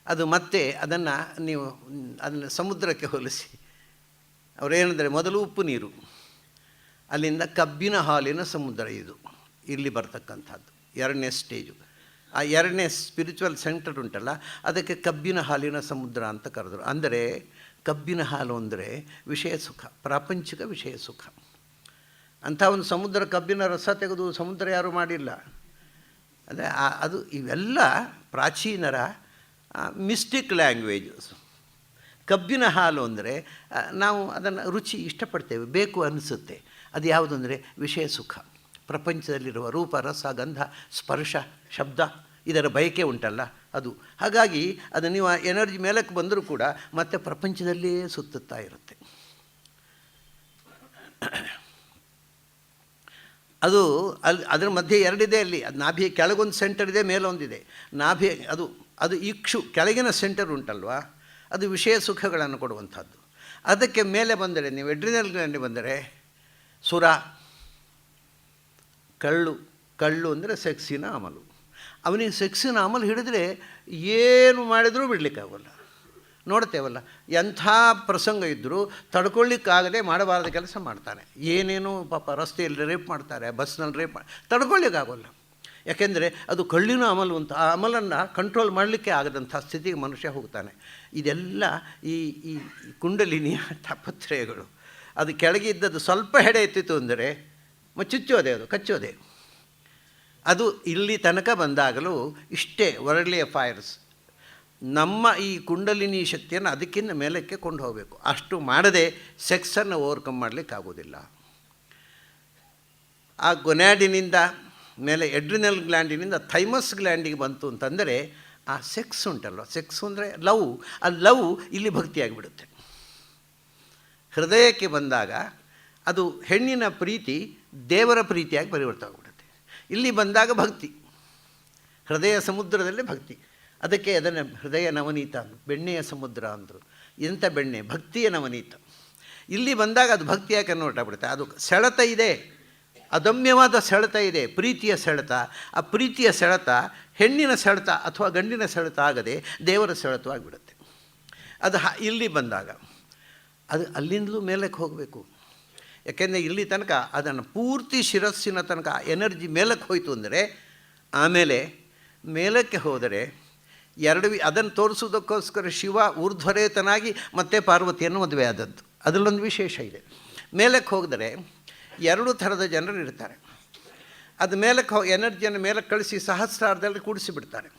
ಅದು ಮತ್ತೆ ಅದನ್ನು ಸಮುದ್ರಕ್ಕೆ ಹೋಲಿಸಿ ಅವರೇನೆಂದರೆ ಮೊದಲು ಉಪ್ಪು ನೀರು, ಅಲ್ಲಿಂದ ಕಬ್ಬಿನ ಹಾಲಿನ ಸಮುದ್ರ, ಇಲ್ಲಿ ಬರ್ತಕ್ಕಂಥದ್ದು ಎರಡನೇ ಸ್ಟೇಜು. ಆ ಎರಡನೇ ಸ್ಪಿರಿಚುವಲ್ ಸೆಂಟರ್ ಉಂಟಲ್ಲ, ಅದಕ್ಕೆ ಕಬ್ಬಿನ ಹಾಲಿನ ಸಮುದ್ರ ಅಂತ ಕರೆದರು. ಅಂದರೆ ಕಬ್ಬಿನ ಹಾಲು ಅಂದರೆ ವಿಷಯ ಸುಖ, ಪ್ರಾಪಂಚಿಕ ವಿಷಯ ಸುಖ. ಅಂಥ ಒಂದು ಸಮುದ್ರ, ಕಬ್ಬಿನ ರಸ ತೆಗೆದು ಸಮುದ್ರ ಯಾರೂ ಮಾಡಿಲ್ಲ. ಅದೇ ಅದು ಇವೆಲ್ಲ ಪ್ರಾಚೀನರ ಮಿಸ್ಟಿಕ್ ಲ್ಯಾಂಗ್ವೇಜಸ್. ಕಬ್ಬಿನ ಹಾಲು ಅಂದರೆ ನಾವು ಅದನ್ನು ರುಚಿ ಇಷ್ಟಪಡ್ತೇವೆ, ಬೇಕು ಅನಿಸುತ್ತೆ. ಅದು ಯಾವುದು ಅಂದರೆ ವಿಷಯ ಸುಖ, ಪ್ರಪಂಚದಲ್ಲಿರುವ ರೂಪ, ರಸ, ಗಂಧ, ಸ್ಪರ್ಶ, ಶಬ್ದ, ಇದರ ಬಯಕೆ ಉಂಟಲ್ಲ ಅದು. ಹಾಗಾಗಿ ಅದು ನೀವು ಎನರ್ಜಿ ಮೇಲಕ್ಕೆ ಬಂದರೂ ಕೂಡ ಮತ್ತೆ ಪ್ರಪಂಚದಲ್ಲಿಯೇ ಸುತ್ತುತ್ತಾ ಇರುತ್ತೆ. ಅದು ಅದರ ಮಧ್ಯೆ ಎರಡಿದೆ, ಅಲ್ಲಿ ಅದು ನಾಭಿ ಕೆಳಗೊಂದು ಸೆಂಟರ್ ಇದೆ, ಮೇಲೊಂದಿದೆ. ನಾಭಿ ಅದು ಇಕ್ಷು ಕೆಳಗಿನ ಸೆಂಟರ್ ಉಂಟಲ್ವ, ಅದು ವಿಷಯ ಸುಖಗಳನ್ನು ಕೊಡುವಂಥದ್ದು. ಅದಕ್ಕೆ ಮೇಲೆ ಬಂದರೆ, ನೀವು ಎಡ್ರಿನಲ್ ಗ್ಲ್ಯಾಂಡ್ ಬಂದರೆ ಸುರ, ಕಳ್ಳು ಅಂದರೆ ಸೆಕ್ಸಿನ ಅಮಲು. ಅವನಿಗೆ ಸೆಕ್ಸಿನ ಅಮಲು ಹಿಡಿದ್ರೆ ಏನು ಮಾಡಿದರೂ ಬಿಡಲಿಕ್ಕಾಗಲ್ಲ. ನೋಡ್ತೇವಲ್ಲ, ಎಂಥ ಪ್ರಸಂಗ ಇದ್ದರೂ ತಡ್ಕೊಳ್ಳಿಕ್ಕಾಗದೆ ಮಾಡಬಾರ್ದ ಕೆಲಸ ಮಾಡ್ತಾನೆ. ಏನೇನೋ ಪಾಪ ರಸ್ತೆಯಲ್ಲಿ ರೇಪ್ ಮಾಡ್ತಾರೆ, ಬಸ್ನಲ್ಲಿ ರೇಪ್ ತಡ್ಕೊಳ್ಳಿಕ್ಕಾಗೋಲ್ಲ. ಯಾಕೆಂದರೆ ಅದು ಕಳ್ಳಿನ ಅಮಲು ಅಂತ. ಆ ಅಮಲನ್ನು ಕಂಟ್ರೋಲ್ ಮಾಡಲಿಕ್ಕೆ ಆಗದಂಥ ಸ್ಥಿತಿಗೆ ಮನುಷ್ಯ ಹೋಗ್ತಾನೆ. ಇದೆಲ್ಲ ಈ ಕುಂಡಲಿನಿಯ ತಾಪತ್ರಯಗಳು. ಅದು ಕೆಳಗೆ ಇದ್ದದ್ದು ಸ್ವಲ್ಪ ಹೆಡೆ ಎತ್ತಿತು ಅಂದರೆ ಚುಚ್ಚೋದೆ, ಅದು ಕಚ್ಚೋದೆ. ಅದು ಇಲ್ಲಿ ತನಕ ಬಂದಾಗಲೂ ಇಷ್ಟೇ ವರ್ಲ್ಡ್ಲಿ ಅಫೈರ್ಸ್. ನಮ್ಮ ಈ ಕುಂಡಲಿನಿ ಶಕ್ತಿಯನ್ನು ಅದಕ್ಕಿಂತ ಮೇಲಕ್ಕೆ ಕೊಂಡು ಹೋಗಬೇಕು. ಅಷ್ಟು ಮಾಡದೆ ಸೆಕ್ಸನ್ನು ಓವರ್ಕಮ್ ಮಾಡಲಿಕ್ಕಾಗೋದಿಲ್ಲ. ಆ ಗೊನ್ಯಾಡಿನಿಂದ ಮೇಲೆ ಎಡ್ರಿನಲ್ ಗ್ಲ್ಯಾಂಡಿನಿಂದ ಥೈಮಸ್ ಗ್ಲ್ಯಾಂಡಿಗೆ ಬಂತು ಅಂತಂದರೆ ಆ ಸೆಕ್ಸ್ ಉಂಟಲ್ವ, ಸೆಕ್ಸ್ ಅಂದರೆ ಲವ್. ಆ ಲವ್ ಇಲ್ಲಿ ಭಕ್ತಿಯಾಗಿಬಿಡುತ್ತೆ. ಹೃದಯಕ್ಕೆ ಬಂದಾಗ ಅದು ಹೆಣ್ಣಿನ ಪ್ರೀತಿ ದೇವರ ಪ್ರೀತಿಯಾಗಿ ಪರಿವರ್ತನೆ ಆಗಿಬಿಡುತ್ತೆ. ಇಲ್ಲಿ ಬಂದಾಗ ಭಕ್ತಿ, ಹೃದಯ ಸಮುದ್ರದಲ್ಲೇ ಭಕ್ತಿ. ಅದಕ್ಕೆ ಅದನ್ನು ಹೃದಯ ನವನೀತ ಅಂದರು, ಬೆಣ್ಣೆಯ ಸಮುದ್ರ ಅಂದರು. ಎಂಥ ಬೆಣ್ಣೆ, ಭಕ್ತಿಯ ನವನೀತ. ಇಲ್ಲಿ ಬಂದಾಗ ಅದು ಭಕ್ತಿಯಾಗಿ ಕನ್ವರ್ಟ್ ಆಗ್ಬಿಡುತ್ತೆ. ಅದು ಸೆಳೆತ ಇದೆ, ಅದಮ್ಯವಾದ ಸೆಳೆತ ಇದೆ, ಪ್ರೀತಿಯ ಸೆಳೆತ. ಆ ಪ್ರೀತಿಯ ಸೆಳೆತ ಹೆಣ್ಣಿನ ಸೆಳೆತ ಅಥವಾ ಗಂಡಿನ ಸೆಳೆತ ಆಗದೆ ದೇವರ ಸೆಳೆತವಾಗಿಬಿಡುತ್ತೆ. ಅದು ಇಲ್ಲಿ ಬಂದಾಗ ಅದು ಅಲ್ಲಿಂದಲೂ ಮೇಲಕ್ಕೆ ಹೋಗಬೇಕು. ಯಾಕೆಂದರೆ ಇಲ್ಲಿ ತನಕ ಅದನ್ನು ಪೂರ್ತಿ ಶಿರಸ್ಸಿನ ತನಕ ಎನರ್ಜಿ ಮೇಲಕ್ಕೆ ಹೋಯಿತು ಅಂದರೆ, ಆಮೇಲೆ ಮೇಲಕ್ಕೆ ಹೋದರೆ ಅದನ್ನು ತೋರಿಸೋದಕ್ಕೋಸ್ಕರ ಶಿವ ಊರ್ಧ್ವರೇತನಾಗಿ ಮತ್ತೆ ಪಾರ್ವತಿಯನ್ನು ಮದುವೆ ಆದದ್ದು. ಅದರಲ್ಲೊಂದು ವಿಶೇಷ ಇದೆ. ಮೇಲಕ್ಕೆ ಹೋದರೆ ಎರಡು ಥರದ ಜನರು ಇರ್ತಾರೆ. ಅದು ಮೇಲಕ್ಕೆ ಎನರ್ಜಿಯನ್ನು ಮೇಲಕ್ಕೆ ಕಳಿಸಿ ಸಹಸ್ರಾರದಲ್ಲಿ ಕೂಡಿಸಿಬಿಡ್ತಾರೆ.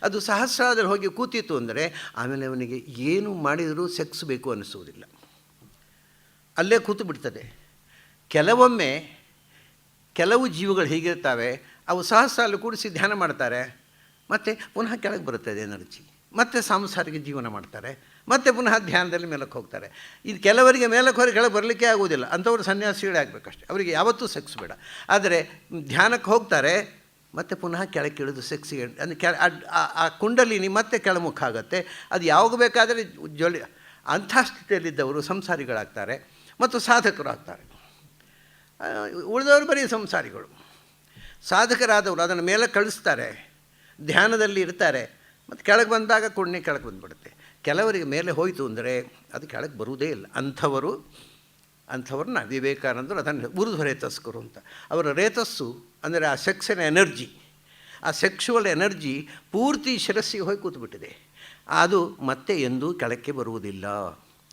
ಅದು ಸಹಸ್ರಾರದಲ್ಲಿ ಹೋಗಿ ಕೂತಿತ್ತು ಅಂದರೆ ಆಮೇಲೆ ಅವನಿಗೆ ಏನು ಮಾಡಿದರೂ ಸೆಕ್ಸ್ ಬೇಕು ಅನ್ನಿಸುವುದಿಲ್ಲ, ಅಲ್ಲೇ ಕೂತು ಬಿಡ್ತದೆ. ಕೆಲವೊಮ್ಮೆ ಕೆಲವು ಜೀವಗಳು ಹೀಗಿರ್ತಾವೆ, ಅವು ಸಹಸ್ರಾರಲ್ಲಿ ಕೂಡಿಸಿ ಧ್ಯಾನ ಮಾಡ್ತಾರೆ, ಮತ್ತು ಪುನಃ ಕೆಳಗೆ ಬರುತ್ತದೆ ಎನರ್ಜಿ, ಮತ್ತು ಸಾಂಸಾರಿಕ ಜೀವನ ಮಾಡ್ತಾರೆ, ಮತ್ತು ಪುನಃ ಧ್ಯಾನದಲ್ಲಿ ಮೇಲಕ್ಕೆ ಹೋಗ್ತಾರೆ. ಇದು ಕೆಲವರಿಗೆ ಮೇಲಕ್ಕೆ ಹೋಗಿ ಕೆಳಗೆ ಬರಲಿಕ್ಕೆ ಆಗೋದಿಲ್ಲ, ಅಂಥವ್ರು ಸನ್ಯಾಸಿಗಳೇ ಆಗಬೇಕಷ್ಟೆ. ಅವರಿಗೆ ಯಾವತ್ತೂ ಸೆಕ್ಸ್ ಬೇಡ. ಆದರೆ ಧ್ಯಾನಕ್ಕೆ ಹೋಗ್ತಾರೆ, ಮತ್ತು ಪುನಃ ಕೆಳಗೆ ಇಳಿದು ಸೆಕ್ಸಿಗೆ ಅಂದರೆ ಆ ಕುಂಡಲಿನಿ ಮತ್ತೆ ಕೆಳಮುಖ ಆಗುತ್ತೆ. ಅದು ಯಾವಾಗ ಬೇಕಾದರೆ ಅಂಥ ಸ್ಥಿತಿಯಲ್ಲಿದ್ದವರು ಸಂಸಾರಿಗಳಾಗ್ತಾರೆ ಮತ್ತು ಸಾಧಕರು ಆಗ್ತಾರೆ. ಉಳಿದವರು ಬರೀ ಸಂಸಾರಿಗಳು. ಸಾಧಕರಾದವರು ಅದನ್ನು ಮೇಲೆ ಕಳಿಸ್ತಾರೆ, ಧ್ಯಾನದಲ್ಲಿ ಇರ್ತಾರೆ, ಮತ್ತು ಕೆಳಗೆ ಬಂದಾಗ ಕುಣ್ಣೆ ಕೆಳಗೆ ಬಂದುಬಿಡುತ್ತೆ. ಕೆಲವರಿಗೆ ಮೇಲೆ ಹೋಯಿತು ಅಂದರೆ ಅದು ಕೆಳಗೆ ಬರುವುದೇ ಇಲ್ಲ. ಅಂಥವ್ರನ್ನ ವಿವೇಕಾನಂದರು ಅದನ್ನು ಊರ್ಧ್ವ ರೇತಸ್ಕರು ಅಂತ. ಅವರ ರೇತಸ್ಸು ಅಂದರೆ ಆ ಸೆಕ್ಸಿನ ಎನರ್ಜಿ, ಆ ಸೆಕ್ಷುವಲ್ ಎನರ್ಜಿ ಪೂರ್ತಿ ಶಿರಸ್ಸಿಗೆ ಹೋಗಿ ಕೂತ್ಬಿಟ್ಟಿದೆ. ಅದು ಮತ್ತೆ ಎಂದೂ ಕೆಳಕ್ಕೆ ಬರುವುದಿಲ್ಲ.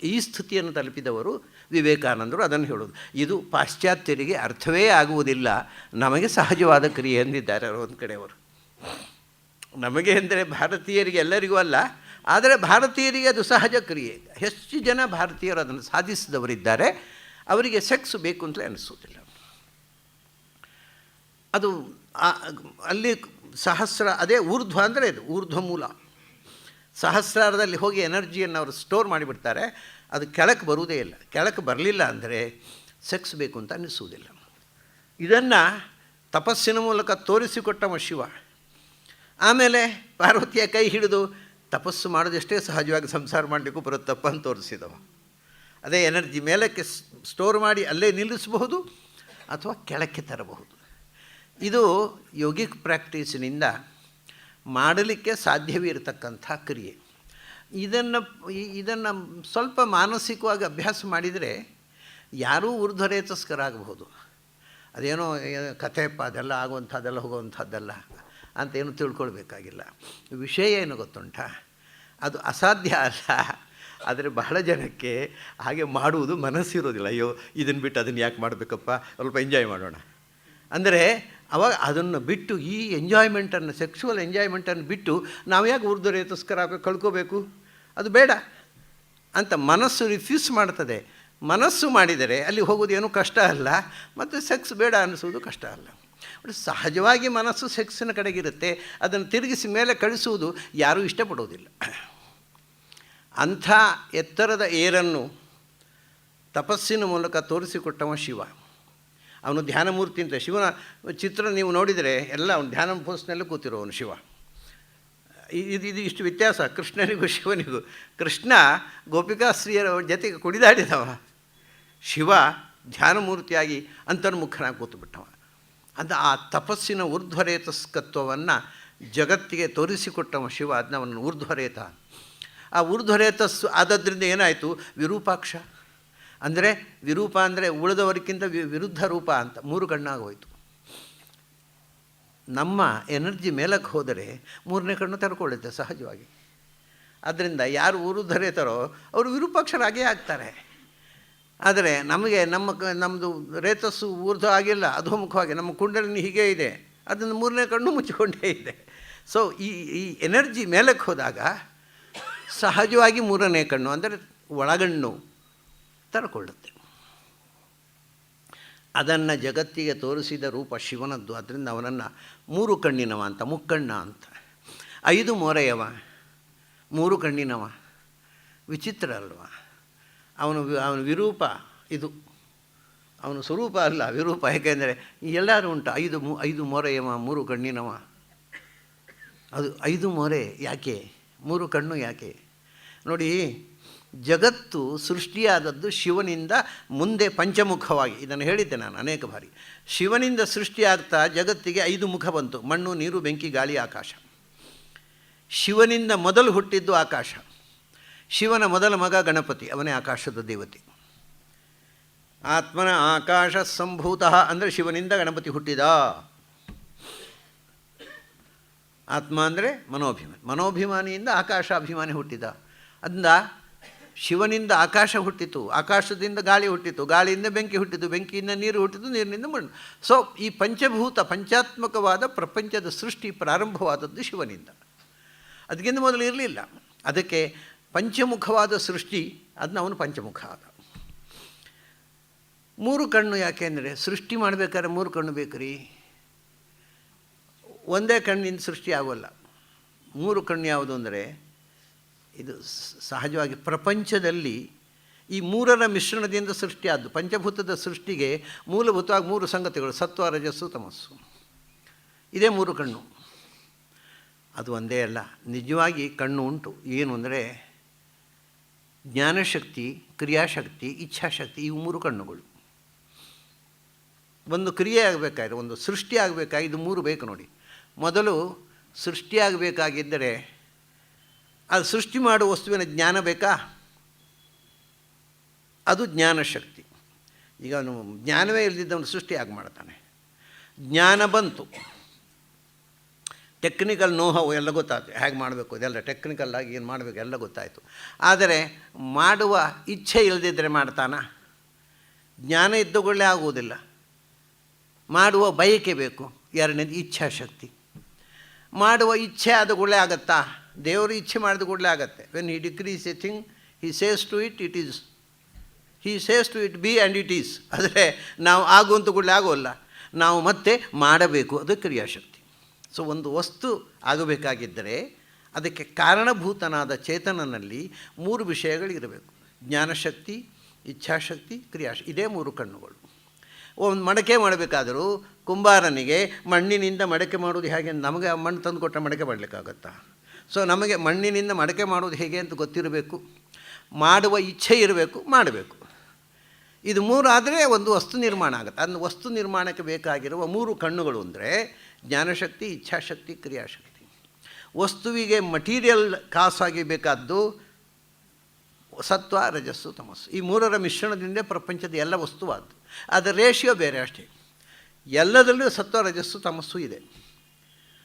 ಈ ಸ್ಥಿತಿಯನ್ನು ತಲುಪಿದವರು ವಿವೇಕಾನಂದರು ಅದನ್ನು ಹೇಳೋದು. ಇದು ಪಾಶ್ಚಾತ್ಯರಿಗೆ ಅರ್ಥವೇ ಆಗುವುದಿಲ್ಲ, ನಮಗೆ ಸಹಜವಾದ ಕ್ರಿಯೆ ಎಂದಿದ್ದಾರೆ ಒಂದು ಕಡೆಯವರು. ನಮಗೆ ಅಂದರೆ ಭಾರತೀಯರಿಗೆ ಎಲ್ಲರಿಗೂ ಅಲ್ಲ, ಆದರೆ ಭಾರತೀಯರಿಗೆ ಅದು ಸಹಜ ಕ್ರಿಯೆ. ಹೆಚ್ಚು ಜನ ಭಾರತೀಯರು ಅದನ್ನು ಸಾಧಿಸಿದವರಿದ್ದಾರೆ. ಅವರಿಗೆ ಸೆಕ್ಸ್ ಬೇಕು ಅಂತಲೇ ಅನಿಸೋದಿಲ್ಲ. ಅದು ಅಲ್ಲಿ ಸಹಸ್ರ, ಅದೇ ಊರ್ಧ್ವ ಅಂದರೆ ಇದು ಊರ್ಧ್ವ ಮೂಲ. ಸಹಸ್ರಾರದಲ್ಲಿ ಹೋಗಿ ಎನರ್ಜಿಯನ್ನು ಅವರು ಸ್ಟೋರ್ ಮಾಡಿಬಿಡ್ತಾರೆ. ಅದು ಕೆಳಕ್ಕೆ ಬರುವುದೇ ಇಲ್ಲ. ಕೆಳಕ್ಕೆ ಬರಲಿಲ್ಲ ಅಂದರೆ ಸೆಕ್ಸ್ ಬೇಕು ಅಂತ ಅನ್ನಿಸುವುದಿಲ್ಲ. ಇದನ್ನು ತಪಸ್ಸಿನ ಮೂಲಕ ತೋರಿಸಿಕೊಟ್ಟವ ಶಿವ. ಆಮೇಲೆ ಪಾರ್ವತಿಯ ಕೈ ಹಿಡಿದು ತಪಸ್ಸು ಮಾಡೋದಷ್ಟೇ ಸಹಜವಾಗಿ ಸಂಸಾರ ಮಾಡಲಿಕ್ಕೂ ಬರುತ್ತಪ್ಪ ಅಂತ ತೋರಿಸಿದವ. ಅದೇ ಎನರ್ಜಿ ಮೇಲಕ್ಕೆ ಸ್ಟೋರ್ ಮಾಡಿ ಅಲ್ಲೇ ನಿಲ್ಲಿಸಬಹುದು ಅಥವಾ ಕೆಳಕ್ಕೆ ತರಬಹುದು. ಇದು ಯೋಗಿಕ್ ಪ್ರಾಕ್ಟೀಸಿನಿಂದ ಮಾಡಲಿಕ್ಕೆ ಸಾಧ್ಯವಿರತಕ್ಕಂಥ ಕ್ರಿಯೆ. ಇದನ್ನು ಸ್ವಲ್ಪ ಮಾನಸಿಕವಾಗಿ ಅಭ್ಯಾಸ ಮಾಡಿದರೆ ಯಾರೂ ಊರ್ಧ್ವರೇತಸ್ಕರಾಗಬಹುದು. ಅದೇನೋ ಕಥೆಪ್ಪ, ಅದೆಲ್ಲ ಆಗುವಂಥದ್ದೆಲ್ಲ ಹೋಗುವಂಥದ್ದಲ್ಲ ಅಂತೇನು ತಿಳ್ಕೊಳ್ಬೇಕಾಗಿಲ್ಲ. ವಿಷಯ ಏನು ಗೊತ್ತುಂಟ, ಅದು ಅಸಾಧ್ಯ ಅಲ್ಲ, ಆದರೆ ಬಹಳ ಜನಕ್ಕೆ ಹಾಗೆ ಮಾಡುವುದು ಮನಸ್ಸಿರೋದಿಲ್ಲ. ಅಯ್ಯೋ ಇದನ್ನು ಬಿಟ್ಟು ಅದನ್ನು ಯಾಕೆ ಮಾಡಬೇಕಪ್ಪ, ಸ್ವಲ್ಪ ಎಂಜಾಯ್ ಮಾಡೋಣ ಅಂದರೆ ಅವಾಗ ಅದನ್ನು ಬಿಟ್ಟು, ಈ ಎಂಜಾಯ್ಮೆಂಟನ್ನು, ಸೆಕ್ಸುವಲ್ ಎಂಜಾಯ್ಮೆಂಟನ್ನು ಬಿಟ್ಟು ನಾವು ಯಾಕೆ ಊರ್ಧ್ವರೇತಸ್ಕರ ಕಳ್ಕೋಬೇಕು, ಅದು ಬೇಡ ಅಂತ ಮನಸ್ಸು ರಿಫ್ಯೂಸ್ ಮಾಡ್ತದೆ. ಮನಸ್ಸು ಮಾಡಿದರೆ ಅಲ್ಲಿ ಹೋಗೋದು ಏನೂ ಕಷ್ಟ ಅಲ್ಲ, ಮತ್ತು ಸೆಕ್ಸ್ ಬೇಡ ಅನ್ನಿಸೋದು ಕಷ್ಟ ಅಲ್ಲ. ಬಟ್ ಸಹಜವಾಗಿ ಮನಸ್ಸು ಸೆಕ್ಸಿನ ಕಡೆಗಿರುತ್ತೆ. ಅದನ್ನು ತಿರುಗಿಸಿ ಮೇಲೆ ಕಳಿಸುವುದು ಯಾರೂ ಇಷ್ಟಪಡೋದಿಲ್ಲ. ಅಂಥ ಎತ್ತರದ ಏರನ್ನು ತಪಸ್ಸಿನ ಮೂಲಕ ತೋರಿಸಿಕೊಟ್ಟವ ಶಿವ. ಅವನು ಧ್ಯಾನಮೂರ್ತಿ ಅಂತ. ಶಿವನ ಚಿತ್ರ ನೀವು ನೋಡಿದರೆ ಎಲ್ಲ ಅವನು ಧ್ಯಾನ ಪೋಸ್ಟ್ನಲ್ಲೂ ಕೂತಿರೋವನು ಶಿವ. ಇದು ಇಷ್ಟು ವ್ಯತ್ಯಾಸ ಕೃಷ್ಣನಿಗೂ ಶಿವನಿಗೂ. ಕೃಷ್ಣ ಗೋಪಿಕಾಸ್ತ್ರೀಯರ ಜೊತೆಗೆ ಕುಣಿದಾಡಿದವ, ಶಿವ ಧ್ಯಾನಮೂರ್ತಿಯಾಗಿ ಅಂತರ್ಮುಖನಾಗಿ ಕೂತುಬಿಟ್ಟವ. ಅದು ಆ ತಪಸ್ಸಿನ ಊರ್ಧ್ವರೇತಸ್ಕತ್ವವನ್ನು ಜಗತ್ತಿಗೆ ತೋರಿಸಿಕೊಟ್ಟವ ಶಿವ. ಅದನ್ನ ಅವನು ಊರ್ಧ್ವರೇತ. ಆ ಊರ್ಧ್ವರೇತಸ್ಸು ಆದದ್ರಿಂದ ಏನಾಯಿತು, ವಿರೂಪಾಕ್ಷ ಅಂದರೆ, ವಿರೂಪ ಅಂದರೆ ಉಳಿದವರಿಗಿಂತ ವಿರುದ್ಧ ರೂಪ ಅಂತ, ಮೂರು ಕಣ್ಣಾಗೋಯಿತು. ನಮ್ಮ ಎನರ್ಜಿ ಮೇಲಕ್ಕೆ ಹೋದರೆ ಮೂರನೇ ಕಣ್ಣು ತೆರ್ಕೊಳ್ಳುತ್ತೆ ಸಹಜವಾಗಿ. ಆದ್ದರಿಂದ ಯಾರು ಊರ್ಧ್ವರೇತರೋ ಅವರು ವಿರೂಪಾಕ್ಷರಾಗೇ ಆಗ್ತಾರೆ. ಆದರೆ ನಮಗೆ ನಮ್ಮದು ರೇತಸ್ಸು ಊರ್ಧ್ವ ಆಗಿಲ್ಲ, ಅಧೋಮುಖವಾಗಿ ನಮ್ಮ ಕುಂಡಲಿನಿ ಹೀಗೇ ಇದೆ, ಅದನ್ನು ಮೂರನೇ ಕಣ್ಣು ಮುಚ್ಚಿಕೊಂಡೇ ಇದೆ. ಸೊ ಈ ಎನರ್ಜಿ ಮೇಲಕ್ಕೆ ಹೋದಾಗ ಸಹಜವಾಗಿ ಮೂರನೇ ಕಣ್ಣು ಅಂದರೆ ಒಳಗಣ್ಣು ತರ್ಕೊಳ್ಳುತ್ತೆ. ಅದನ್ನು ಜಗತ್ತಿಗೆ ತೋರಿಸಿದ ರೂಪ ಶಿವನದ್ದು. ಅದರಿಂದ ಅವನನ್ನು ಮೂರು ಕಣ್ಣಿನವ ಅಂತ, ಮುಕ್ಕಣ್ಣ ಅಂತ. 5 ಮೊರೆಯವ, 3 ಕಣ್ಣಿನವ. ವಿಚಿತ್ರ ಅಲ್ವ? ಅವನ ವಿರೂಪ ಇದು, ಅವನ ಸ್ವರೂಪ ಅಲ್ಲ, ವಿರೂಪ. ಯಾಕೆಂದರೆ ಎಲ್ಲರೂ ಉಂಟು 5 ಮೊರೆಯವ, 3 ಕಣ್ಣಿನವ. ಅದು 5 ಮೊರೆ ಯಾಕೆ, 3 ಕಣ್ಣು ಯಾಕೆ? ನೋಡಿ, ಜಗತ್ತು ಸೃಷ್ಟಿಯಾದದ್ದು ಶಿವನಿಂದ ಮುಂದೆ ಪಂಚಮುಖವಾಗಿ. ಇದನ್ನು ಹೇಳಿದ್ದೆ ನಾನು ಅನೇಕ ಬಾರಿ. ಶಿವನಿಂದ ಸೃಷ್ಟಿಯಾಗ್ತಾ ಜಗತ್ತಿಗೆ 5 ಮುಖ ಬಂತು: ಮಣ್ಣು, ನೀರು, ಬೆಂಕಿ, ಗಾಳಿ, ಆಕಾಶ. ಶಿವನಿಂದ ಮೊದಲು ಹುಟ್ಟಿದ್ದು ಆಕಾಶ. ಶಿವನ ಮೊದಲ ಮಗ ಗಣಪತಿ, ಅವನೇ ಆಕಾಶದ ದೇವತೆ. ಆತ್ಮನ ಆಕಾಶ ಸಂಭೂತಃ ಅಂದರೆ ಶಿವನಿಂದ ಗಣಪತಿ ಹುಟ್ಟಿದ. ಆತ್ಮ ಅಂದರೆ ಮನೋಭಿಮಾನಿ, ಮನೋಭಿಮಾನಿಯಿಂದ ಆಕಾಶಾಭಿಮಾನಿ ಹುಟ್ಟಿದ. ಅದರಿಂದ ಶಿವನಿಂದ ಆಕಾಶ ಹುಟ್ಟಿತು, ಆಕಾಶದಿಂದ ಗಾಳಿ ಹುಟ್ಟಿತು, ಗಾಳಿಯಿಂದ ಬೆಂಕಿ ಹುಟ್ಟಿತು, ಬೆಂಕಿಯಿಂದ ನೀರು ಹುಟ್ಟಿತು, ನೀರಿನಿಂದ ಮಣ್ಣು. ಸೊ ಈ ಪಂಚಭೂತ, ಪಂಚಾತ್ಮಕವಾದ ಪ್ರಪಂಚದ ಸೃಷ್ಟಿ ಪ್ರಾರಂಭವಾದದ್ದು ಶಿವನಿಂದ. ಅದಕ್ಕಿಂತ ಮೊದಲು ಇರಲಿಲ್ಲ. ಅದಕ್ಕೆ ಪಂಚಮುಖವಾದ ಸೃಷ್ಟಿ, ಅದನ್ನ ಅವನು ಪಂಚಮುಖ ಆದ. 3 ಕಣ್ಣು ಯಾಕೆಂದರೆ ಸೃಷ್ಟಿ ಮಾಡಬೇಕಾದ್ರೆ 3 ಕಣ್ಣು ಬೇಕು ರೀ. ಒಂದೇ ಕಣ್ಣಿಂದ ಸೃಷ್ಟಿ ಆಗೋಲ್ಲ. 3 ಕಣ್ಣು ಯಾವುದು ಅಂದರೆ, ಇದು ಸಹಜವಾಗಿ ಪ್ರಪಂಚದಲ್ಲಿ ಈ 3ರ ಮಿಶ್ರಣದಿಂದ ಸೃಷ್ಟಿಯಾದ್ದು. ಪಂಚಭೂತದ ಸೃಷ್ಟಿಗೆ ಮೂಲಭೂತವಾಗಿ 3 ಸಂಗತಿಗಳು: ಸತ್ವ, ರಜಸ್ಸು, ತಮಸ್ಸು. ಇದೇ 3 ಕಣ್ಣು. ಅದು ಒಂದೇ ಅಲ್ಲ, ನಿಜವಾಗಿ ಕಣ್ಣು ಉಂಟು. ಏನು ಅಂದರೆ ಜ್ಞಾನಶಕ್ತಿ, ಕ್ರಿಯಾಶಕ್ತಿ, ಇಚ್ಛಾಶಕ್ತಿ. ಇವು 3 ಕಣ್ಣುಗಳು. ಒಂದು ಕ್ರಿಯೆ ಆಗಬೇಕಾದ್ರೆ, ಒಂದು ಸೃಷ್ಟಿ ಆಗಬೇಕಾಗಿ ಇದು 3 ಬೇಕು ನೋಡಿ. ಮೊದಲು ಸೃಷ್ಟಿಯಾಗಬೇಕಾಗಿದ್ದರೆ ಅದು ಸೃಷ್ಟಿ ಮಾಡುವ ವಸ್ತುವಿನ ಜ್ಞಾನ ಬೇಕಾ? ಅದು ಜ್ಞಾನಶಕ್ತಿ. ಈಗ ಅವನು ಜ್ಞಾನವೇ ಇಲ್ಲದಿದ್ದವನು ಸೃಷ್ಟಿ ಆಗಿ ಮಾಡ್ತಾನೆ. ಜ್ಞಾನ ಬಂತು, ಟೆಕ್ನಿಕಲ್ ನೋಹವು ಎಲ್ಲ ಗೊತ್ತಾಯ್ತು, ಹೇಗೆ ಮಾಡಬೇಕು ಇದೆಲ್ಲ ಟೆಕ್ನಿಕಲ್ಲಾಗಿ ಏನು ಮಾಡಬೇಕು ಎಲ್ಲ ಗೊತ್ತಾಯಿತು. ಆದರೆ ಮಾಡುವ ಇಚ್ಛೆ ಇಲ್ಲದಿದ್ದರೆ ಮಾಡ್ತಾನ? ಜ್ಞಾನ ಇದ್ದುಕೊಳ್ಳೇ ಆಗುವುದಿಲ್ಲ. ಮಾಡುವ ಬಯಕೆ ಬೇಕು. ಎರಡನೇದು ಇಚ್ಛಾಶಕ್ತಿ. ಮಾಡುವ ಇಚ್ಛೆ ಆದ ಕೂಡಲೇ ಆಗತ್ತಾ? ದೇವರು ಇಚ್ಛೆ ಮಾಡಿದ ಕೂಡಲೇ ಆಗತ್ತೆ. When he decrees a thing he says to it, it is. He says to it be and it is. ಆದರೆ ನಾವು ಆಗುವಂತ ಕೂಡಲೇ ಆಗೋಲ್ಲ, ನಾವು ಮತ್ತೆ ಮಾಡಬೇಕು. ಅದು ಕ್ರಿಯಾಶಕ್ತಿ. ಸೊ ಒಂದು ವಸ್ತು ಆಗಬೇಕಾಗಿದ್ದರೆ ಅದಕ್ಕೆ ಕಾರಣಭೂತನಾದ ಚೇತನನಲ್ಲಿ 3 ವಿಷಯಗಳಿರಬೇಕು: ಜ್ಞಾನಶಕ್ತಿ, ಇಚ್ಛಾಶಕ್ತಿ, ಕ್ರಿಯಾಶಕ್ತಿ. ಇದೇ 3 ಕಣ್ಣುಗಳು. ಒಂದು ಮಡಕೆ ಮಾಡಬೇಕಾದರೂ ಕುಂಬಾರನಿಗೆ ಮಣ್ಣಿನಿಂದ ಮಡಕೆ ಮಾಡೋದು ಹೇಗೆ, ನಮಗೆ ಮಣ್ಣು ತಂದು ಕೊಟ್ಟರೆ ಮಡಕೆ ಮಾಡಲಿಕ್ಕಾಗತ್ತಾ? ಸೊ ನಮಗೆ ಮಣ್ಣಿನಿಂದ ಮಡಕೆ ಮಾಡೋದು ಹೇಗೆ ಅಂತ ಗೊತ್ತಿರಬೇಕು, ಮಾಡುವ ಇಚ್ಛೆ ಇರಬೇಕು, ಮಾಡಬೇಕು. ಇದು 3 ಆದರೆ ಒಂದು ವಸ್ತು ನಿರ್ಮಾಣ ಆಗುತ್ತೆ. ಅದನ್ನು ವಸ್ತು ನಿರ್ಮಾಣಕ್ಕೆ ಬೇಕಾಗಿರುವ 3 ಕಣ್ಣುಗಳು ಅಂದರೆ ಜ್ಞಾನಶಕ್ತಿ, ಇಚ್ಛಾಶಕ್ತಿ, ಕ್ರಿಯಾಶಕ್ತಿ. ವಸ್ತುವಿಗೆ ಮಟೀರಿಯಲ್ ಕಾಸಾಗಿ ಬೇಕಾದ್ದು ಸತ್ವ, ರಜಸ್ಸು, ತಮಸ್ಸು. ಈ 3ರ ಮಿಶ್ರಣದಿಂದ ಪ್ರಪಂಚದ ಎಲ್ಲ ವಸ್ತುವಾದ್ದು. ಅದರ ರೇಷಿಯೋ ಬೇರೆ ಅಷ್ಟೇ. ಎಲ್ಲದರಲ್ಲೂ ಸತ್ವ, ರಜಸ್ಸು, ತಮಸ್ಸು ಇದೆ.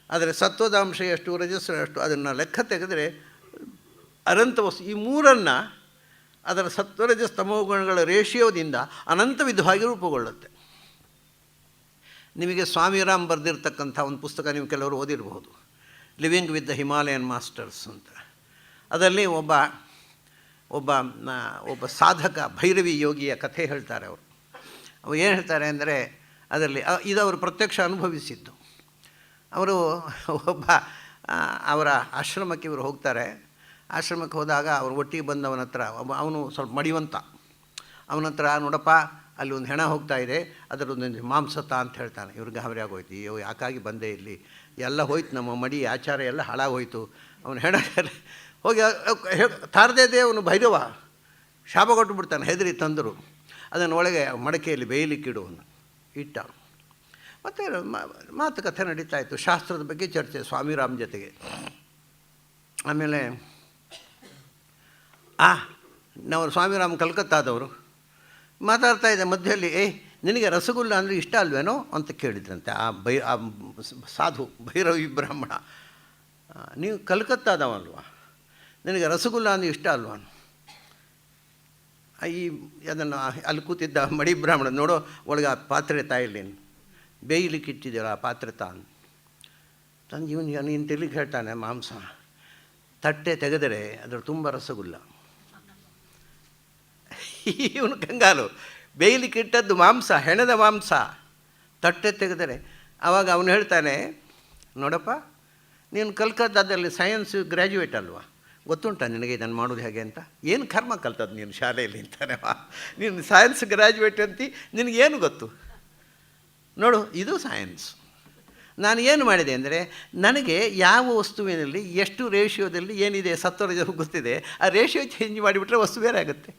ಆದರೆ ಸತ್ವದ ಅಂಶ ಎಷ್ಟು, ರಜಸ್ಸು ಎಷ್ಟು, ಅದನ್ನು ಲೆಕ್ಕ ತೆಗೆದರೆ ಅನಂತ ವಸ್ತು. ಈ 3ನ್ನು ಅದರ ಸತ್ವ, ರಜಸ್, ತಮೋ ಗುಣಗಳ ರೇಷಿಯೋದಿಂದ ಅನಂತ ವಿಧವಾಗಿ ರೂಪುಗೊಳ್ಳುತ್ತೆ. ನಿಮಗೆ ಸ್ವಾಮಿರಾಮ್ ಬರೆದಿರ್ತಕ್ಕಂಥ ಒಂದು ಪುಸ್ತಕ ನೀವು ಕೆಲವರು ಓದಿರಬಹುದು, living with the Himalayan masters ಅಂತ. ಅದರಲ್ಲಿ ಒಬ್ಬ ಸಾಧಕ ಭೈರವಿ ಯೋಗಿಯ ಕಥೆ ಹೇಳ್ತಾರೆ ಅವರು. ಏನು ಹೇಳ್ತಾರೆ ಅಂದರೆ, ಅದರಲ್ಲಿ ಇದು ಅವರು ಪ್ರತ್ಯಕ್ಷ ಅನುಭವಿಸಿದ್ದು. ಅವರು ಅವರ ಆಶ್ರಮಕ್ಕೆ ಇವರು ಹೋಗ್ತಾರೆ. ಆಶ್ರಮಕ್ಕೆ ಹೋದಾಗ ಅವರು ಒಟ್ಟಿಗೆ ಬಂದವನ ಹತ್ರ ಅವನು ಸ್ವಲ್ಪ ಮಡಿವಂತ. ಅವನ ಹತ್ರ, ನೋಡಪ್ಪ ಅಲ್ಲಿ ಒಂದು ಹೆಣ ಹೋಗ್ತಾ ಇದೆ, ಅದರೊಂದು ಮಾಂಸತ ಅಂತ ಹೇಳ್ತಾನೆ. ಇವ್ರಿಗೆ ಗಾಬರಿ ಆಗೋಯ್ತು. ಅಯ್ಯೋ ಯಾಕಾಗಿ ಬಂದೆ ಇಲ್ಲಿ, ಎಲ್ಲ ಹೋಯ್ತು, ನಮ್ಮ ಮಡಿ ಆಚಾರ ಎಲ್ಲ ಹಾಳಾಗೋಯ್ತು. ಅವನು ಹೆಣ ಹೋಗಿ ತಾರದೇ ಅವನು ಭೈರವ ಶಾಪ ಕೊಟ್ಟು ಬಿಡ್ತಾನೆ. ಹೆದರಿ ತಂದರು ಅದನ್ನು ಒಳಗೆ ಮಡಕೆಯಲ್ಲಿ ಬೇಯಲಿಕ್ಕಿಡುವನು ಇಟ್ಟ. ಮತ್ತು ಮಾತುಕತೆ ನಡೀತಾ ಇತ್ತು, ಶಾಸ್ತ್ರದ ಬಗ್ಗೆ ಚರ್ಚೆ ಸ್ವಾಮಿರಾಮ್ ಜೊತೆಗೆ. ಆಮೇಲೆ ನಾವು ಸ್ವಾಮಿರಾಮ್ ಕಲ್ಕತ್ತಾದವರು ಮಾತಾಡ್ತಾ ಇದ್ದೆ ಮಧ್ಯದಲ್ಲಿ, ನಿನಗೆ ರಸಗುಲ್ಲ ಅಂದರೆ ಇಷ್ಟ ಅಲ್ವೇನೋ ಅಂತ ಕೇಳಿದ್ರಂತೆ ಆ ಸಾಧು ಭೈರವಿ ಬ್ರಾಹ್ಮಣ. ನೀವು ಕಲ್ಕತ್ತಾದವಲ್ವ, ನಿನಗೆ ರಸಗುಲ್ಲ ಅಂದರೆ ಇಷ್ಟ ಅಲ್ವಾ? ಅದನ್ನು ಅಲ್ಲಿ ಕೂತಿದ್ದ ಮಡಿ ಬ್ರಾಹ್ಮಣ, ನೋಡೋ ಒಳಗೆ ಆ ಪಾತ್ರೆ ತಾಯಿಲ್ಲಿ ಬೇಯಲಿಕ್ಕೆ ಇಟ್ಟಿದ್ದೀರ, ಆ ಪಾತ್ರೆ ತಂದು ನೀನು ತಿಳಿಗೆ ಹೇಳ್ತಾನೆ, ಮಾಂಸ ತಟ್ಟೆ ತೆಗೆದರೆ ಅದರ ತುಂಬ ರಸಗುಲ್ಲ. ಇವನು ಕಂಗಾಲು, ಬೇಯಲಿಕ್ಕೆ ಇಟ್ಟದ್ದು ಮಾಂಸ, ಹೆಣದ ಮಾಂಸ, ತಟ್ಟೆ ತೆಗೆದರೆ. ಆವಾಗ ಅವನು ಹೇಳ್ತಾನೆ, ನೋಡಪ್ಪ ನೀನು ಕಲ್ಕತ್ತಾದಲ್ಲಿ ಸೈನ್ಸ್ ಗ್ರ್ಯಾಜುಯೇಟ್ ಅಲ್ವಾ, ಗೊತ್ತುಂಟ ನಿನಗೆ ಇದನ್ನು ಮಾಡೋದು ಹೇಗೆ ಅಂತ? ಏನು ಕರ್ಮ ಕಲ್ತದ್ದು ನೀನು ಶಾಲೆಯಲ್ಲಿ ಅಂತಾನೆ. ನೀನು ಸೈನ್ಸ್ ಗ್ರ್ಯಾಜುಯೇಟ್ ಅಂತಿ, ನಿನಗೇನು ಗೊತ್ತು? ನೋಡು, ಇದು ಸೈನ್ಸ್. ನಾನು ಏನು ಮಾಡಿದೆ ಅಂದರೆ, ನನಗೆ ಯಾವ ವಸ್ತುವಿನಲ್ಲಿ ಎಷ್ಟು ರೇಷಿಯೋದಲ್ಲಿ ಏನಿದೆ ಸತ್ವರಜ ಗೊತ್ತಿದೆ, ಆ ರೇಷಿಯೋ ಚೇಂಜ್ ಮಾಡಿಬಿಟ್ರೆ ವಸ್ತು ಬೇರೆ ಆಗುತ್ತೆ.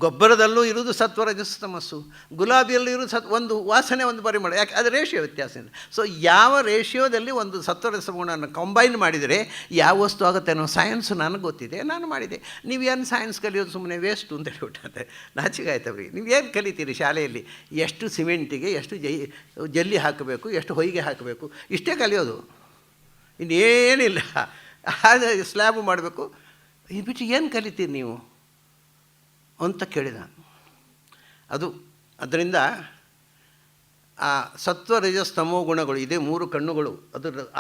ಗೊಬ್ಬರದಲ್ಲೂ ಇರುವುದು ಸತ್ವರಜಸ್ಸು ತಮಸ್ಸು, ಗುಲಾಬಿಯಲ್ಲೂ ಇರೋದು ಒಂದು ವಾಸನೆ, ಒಂದು ಪರಿಮಳ. ಯಾಕೆ? ಅದು ರೇಷಿಯೋ ವ್ಯತ್ಯಾಸ ಇದೆ. ಸೊ ಯಾವ ರೇಷಿಯೋದಲ್ಲಿ ಒಂದು ಸತ್ವರಜ ಗುಣವನ್ನು ಕಂಬೈನ್ ಮಾಡಿದರೆ ಯಾವ ವಸ್ತು ಆಗುತ್ತೆ ಅನ್ನೋ ಸೈನ್ಸು ನನಗೆ ಗೊತ್ತಿದೆ, ನಾನು ಮಾಡಿದೆ. ನೀವೇನು ಸೈನ್ಸ್ ಕಲಿಯೋದು ಸುಮ್ಮನೆ ವೇಸ್ಟು ಅಂತ ಹೇಳ್ಬಿಟ್ಟಂತೆ. ನಾಚಿಕೆ ಆಯ್ತವ್ರಿ. ನೀವೇನು ಕಲಿತೀರಿ ಶಾಲೆಯಲ್ಲಿ? ಎಷ್ಟು ಸಿಮೆಂಟಿಗೆ ಎಷ್ಟು ಜಲ್ಲಿ ಹಾಕಬೇಕು, ಎಷ್ಟು ಹೊಯ್ಗೆ ಹಾಕಬೇಕು, ಇಷ್ಟೇ ಕಲಿಯೋದು, ಇನ್ನೇನಿಲ್ಲ. ಹಾಗೆ ಸ್ಲ್ಯಾಬು ಮಾಡಬೇಕು, ಇದು ಬಿಟ್ಟು ಏನು ಕಲಿತೀರಿ ನೀವು ಅಂತ ಕೇಳಿದ. ಅದರಿಂದ ಆ ಸತ್ವ ರಜಸ್ ತಮೋ ಗುಣಗಳು ಇದೇ 3 ಕಣ್ಣುಗಳು.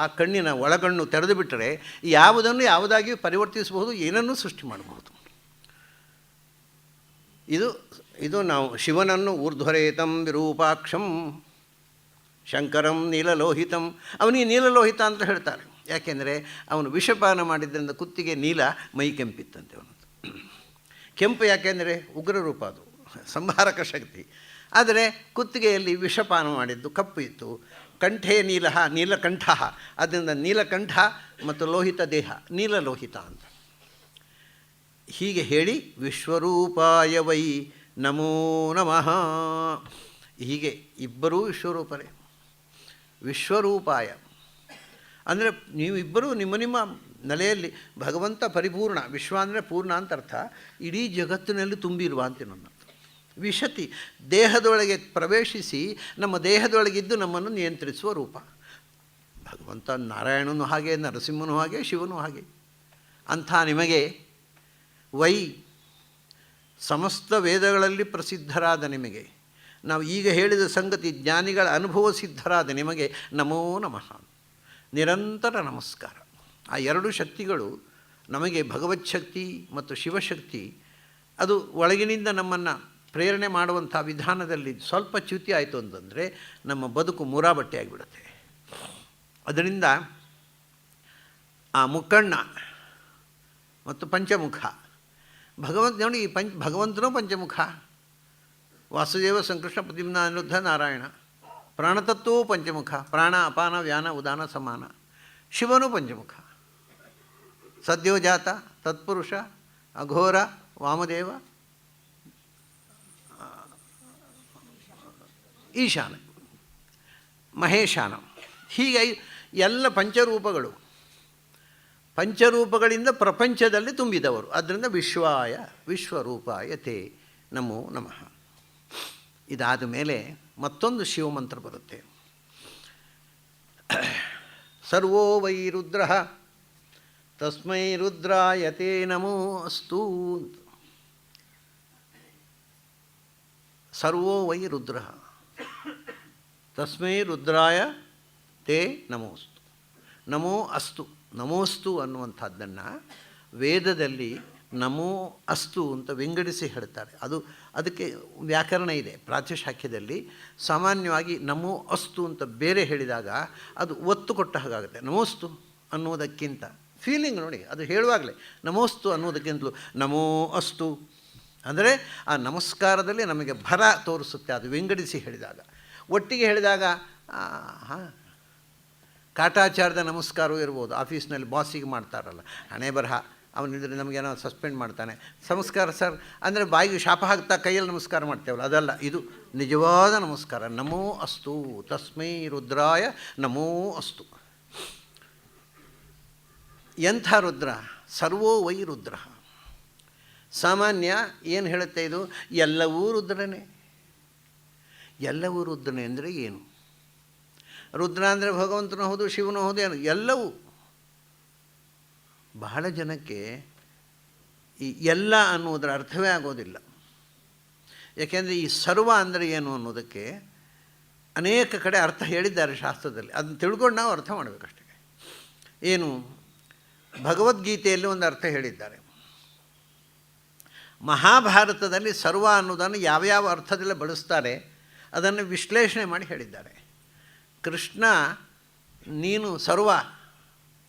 ಆ ಕಣ್ಣಿನ ಒಳಗಣ್ಣು ತೆರೆದು ಬಿಟ್ಟರೆ ಯಾವುದನ್ನು ಯಾವುದಾಗಿ ಪರಿವರ್ತಿಸಬಹುದು, ಏನನ್ನೂ ಸೃಷ್ಟಿ ಮಾಡಬಹುದು. ಇದು ನಾವು ಶಿವನನ್ನು ಊರ್ಧ್ವರೇತಂ ವಿರೂಪಾಕ್ಷಂ ಶಂಕರಂ ನೀಲಲೋಹಿತಂ. ಅವನಿಗೆ ನೀಲಲೋಹಿತ ಅಂತ ಹೇಳ್ತಾರೆ. ಯಾಕೆಂದರೆ ಅವನು ವಿಷಪಾನ ಮಾಡಿದ್ದರಿಂದ ಕುತ್ತಿಗೆ ನೀಲ, ಮೈ ಕೆಂಪಿತ್ತಂತೆ ಅವನದು. ಕೆಂಪು ಯಾಕೆಂದರೆ ಉಗ್ರ ರೂಪ, ಅದು ಸಂಹಾರಕ ಶಕ್ತಿ. ಆದರೆ ಕುತ್ತಿಗೆಯಲ್ಲಿ ವಿಷಪಾನ ಮಾಡಿದ್ದು ಕಪ್ಪು ಇತ್ತು. ಕಂಠೇ ನೀಲಕಂಠ, ಅದರಿಂದ ನೀಲಕಂಠ ಮತ್ತು ಲೋಹಿತ ದೇಹ, ನೀಲಲೋಹಿತ ಅಂತ. ಹೀಗೆ ಹೇಳಿ ವಿಶ್ವರೂಪಾಯ ವೈ ನಮೋ ನಮಃ. ಹೀಗೆ ಇಬ್ಬರೂ ವಿಶ್ವರೂಪರೇ. ವಿಶ್ವರೂಪಾಯ ಅಂದರೆ ನೀವಿಬ್ಬರೂ ನಿಮ್ಮ ನೆಲೆಯಲ್ಲಿ ಭಗವಂತ ಪರಿಪೂರ್ಣ. ವಿಶ್ವ ಅಂದರೆ ಪೂರ್ಣ ಅಂತ ಅರ್ಥ. ಇಡೀ ಜಗತ್ತಿನಲ್ಲಿ ತುಂಬಿರುವ ಅಂತ ನನ್ನ ಅರ್ಥ. ವಿಶತಿ, ದೇಹದೊಳಗೆ ಪ್ರವೇಶಿಸಿ ನಮ್ಮ ದೇಹದೊಳಗಿದ್ದು ನಮ್ಮನ್ನು ನಿಯಂತ್ರಿಸುವ ರೂಪ. ಭಗವಂತ ನಾರಾಯಣನೂ ಹಾಗೆ, ನರಸಿಂಹನೂ ಹಾಗೆ, ಶಿವನೂ ಹಾಗೆ. ಅಂಥ ನಿಮಗೆ ವೈ ಸಮಸ್ತ ವೇದಗಳಲ್ಲಿ ಪ್ರಸಿದ್ಧರಾದ ನಿಮಗೆ, ನಾವು ಈಗ ಹೇಳಿದ ಸಂಗತಿ ಜ್ಞಾನಿಗಳ ಅನುಭವ ಸಿದ್ಧರಾದ ನಿಮಗೆ ನಮೋ ನಮಃ, ನಿರಂತರ ನಮಸ್ಕಾರ. ಆ ಎರಡು ಶಕ್ತಿಗಳು ನಮಗೆ ಭಗವತ್ ಶಕ್ತಿ ಮತ್ತು ಶಿವಶಕ್ತಿ, ಅದು ಒಳಗಿನಿಂದ ನಮ್ಮನ್ನು ಪ್ರೇರಣೆ ಮಾಡುವಂಥ ವಿಧಾನದಲ್ಲಿ ಸ್ವಲ್ಪ ಚ್ಯುತಿ ಆಯಿತು ಅಂತಂದರೆ ನಮ್ಮ ಬದುಕು ಮೂರಾಬಟ್ಟೆ ಆಗಿಬಿಡುತ್ತೆ. ಅದರಿಂದ ಆ ಮುಕ್ಕಣ್ಣ ಮತ್ತು ಪಂಚಮುಖ, ನೋಡಿ ಈ ಭಗವಂತನೂ ಪಂಚಮುಖ, ವಾಸುದೇವ ಸಂಕೃಷ್ಣ ಪ್ರದ್ಯುಮ್ನ ಅನಿರುದ್ಧ ನಾರಾಯಣ. ಪ್ರಾಣತತ್ವವೂ ಪಂಚಮುಖ, ಪ್ರಾಣ ಅಪಾನ ವ್ಯಾನ ಉದಾನ ಸಮಾನ. ಶಿವನೂ ಪಂಚಮುಖ, ಸದ್ಯೋಜಾತ, ತತ್ಪುರುಷ, ಅಘೋರ, ವಾಮದೇವ, ಈಶಾನ, ಮಹೇಶಾನ. ಹೀಗೆ ಎಲ್ಲ ಪಂಚರೂಪಗಳು, ಪಂಚರೂಪಗಳಿಂದ ಪ್ರಪಂಚದಲ್ಲಿ ತುಂಬಿದವರು. ಆದ್ದರಿಂದ ವಿಶ್ವಾಯ ವಿಶ್ವರೂಪಾಯ ತೇ ನಮೋ ನಮಃ. ಇದಾದ ಮೇಲೆ ಮತ್ತೊಂದು ಶಿವಮಂತ್ರ ಬರುತ್ತೆ. ಸರ್ವೋ ವೈ ರುದ್ರ ತಸ್ಮೈ ರುದ್ರಾಯ ತೇ ನಮೋ ಅಸ್ತು. ಸರ್ವೋ ವೈ ರುದ್ರ ತಸ್ಮೈ ರುದ್ರಾಯ ತೇ ನಮೋಸ್ತು. ನಮೋ ಅಸ್ತು, ನಮೋಸ್ತು ಅನ್ನುವಂಥದ್ದನ್ನು ವೇದದಲ್ಲಿ ನಮೋ ಅಸ್ತು ಅಂತ ವಿಂಗಡಿಸಿ ಹೇಳ್ತಾರೆ. ಅದಕ್ಕೆ ವ್ಯಾಕರಣ ಇದೆ. ಪ್ರಾಚ್ಯಶಾಖ್ಯದಲ್ಲಿ ಸಾಮಾನ್ಯವಾಗಿ ನಮೋ ಅಸ್ತು ಅಂತ ಬೇರೆ ಹೇಳಿದಾಗ ಅದು ಒತ್ತು ಕೊಟ್ಟ ಹಾಗಾಗುತ್ತೆ. ನಮೋಸ್ತು ಅನ್ನೋದಕ್ಕಿಂತ ಫೀಲಿಂಗ್ ನೋಡಿ, ಅದು ಹೇಳುವಾಗಲೇ ನಮೋಸ್ತು ಅನ್ನೋದಕ್ಕಿಂತಲೂ ನಮೋ ಅಸ್ತು ಅಂದರೆ ಆ ನಮಸ್ಕಾರದಲ್ಲಿ ನಮಗೆ ಭರ ತೋರಿಸುತ್ತೆ. ಅದು ವಿಂಗಡಿಸಿ ಹೇಳಿದಾಗ, ಒಟ್ಟಿಗೆ ಹೇಳಿದಾಗ ಹಾಂ, ಕಾಟಾಚಾರದ ನಮಸ್ಕಾರವೂ ಇರ್ಬೋದು. ಆಫೀಸ್ನಲ್ಲಿ ಬಾಸಿಗೆ ಮಾಡ್ತಾರಲ್ಲ, ಹಣೆ ಬರಹ, ಅವನಿದ್ರೆ ನಮಗೇನೋ ಸಸ್ಪೆಂಡ್ ಮಾಡ್ತಾನೆ. ನಮಸ್ಕಾರ ಸರ್ ಅಂದರೆ ಬಾಯಿಗೆ ಶಾಪ ಹಾಕ್ತಾ ಕೈಯಲ್ಲಿ ನಮಸ್ಕಾರ ಮಾಡ್ತೇವಲ್ಲ, ಅದಲ್ಲ. ಇದು ನಿಜವಾದ ನಮಸ್ಕಾರ. ನಮೋ ಅಸ್ತು, ತಸ್ಮೈ ರುದ್ರಾಯ ನಮೋ ಅಸ್ತು. ಎಂಥ ರುದ್ರ? Servo Y Rudra. ಸಾಮಾನ್ಯ ಏನು ಹೇಳುತ್ತೆ ಇದು? ಎಲ್ಲವೂ ರುದ್ರನೇ. ಎಲ್ಲವೂ ರುದ್ರನೇ ಅಂದರೆ ಏನು? ರುದ್ರ ಅಂದರೆ ಭಗವಂತನೂ ಹೌದು, ಶಿವನೂ ಹೌದು, ಏನು ಎಲ್ಲವೂ. ಬಹಳ ಜನಕ್ಕೆ ಈ ಎಲ್ಲ ಅನ್ನೋದರ ಅರ್ಥವೇ ಆಗೋದಿಲ್ಲ. ಯಾಕೆಂದರೆ ಈ ಸರ್ವ ಅಂದರೆ ಏನು ಅನ್ನೋದಕ್ಕೆ ಅನೇಕ ಕಡೆ ಅರ್ಥ ಹೇಳಿದ್ದಾರೆ ಶಾಸ್ತ್ರದಲ್ಲಿ. ಅದನ್ನು ತಿಳ್ಕೊಂಡು ನಾವು ಅರ್ಥ ಮಾಡಬೇಕಷ್ಟೇ. ಏನು? ಭಗವದ್ಗೀತೆಯಲ್ಲಿ ಒಂದು ಅರ್ಥ ಹೇಳಿದ್ದಾರೆ. ಮಹಾಭಾರತದಲ್ಲಿ ಸರ್ವ ಅನ್ನೋದನ್ನು ಯಾವ್ಯಾವ ಅರ್ಥದಲ್ಲಿ ಬಳಸ್ತಾರೆ ಅದನ್ನು ವಿಶ್ಲೇಷಣೆ ಮಾಡಿ ಹೇಳಿದ್ದಾರೆ. ಕೃಷ್ಣ ನೀನು ಸರ್ವ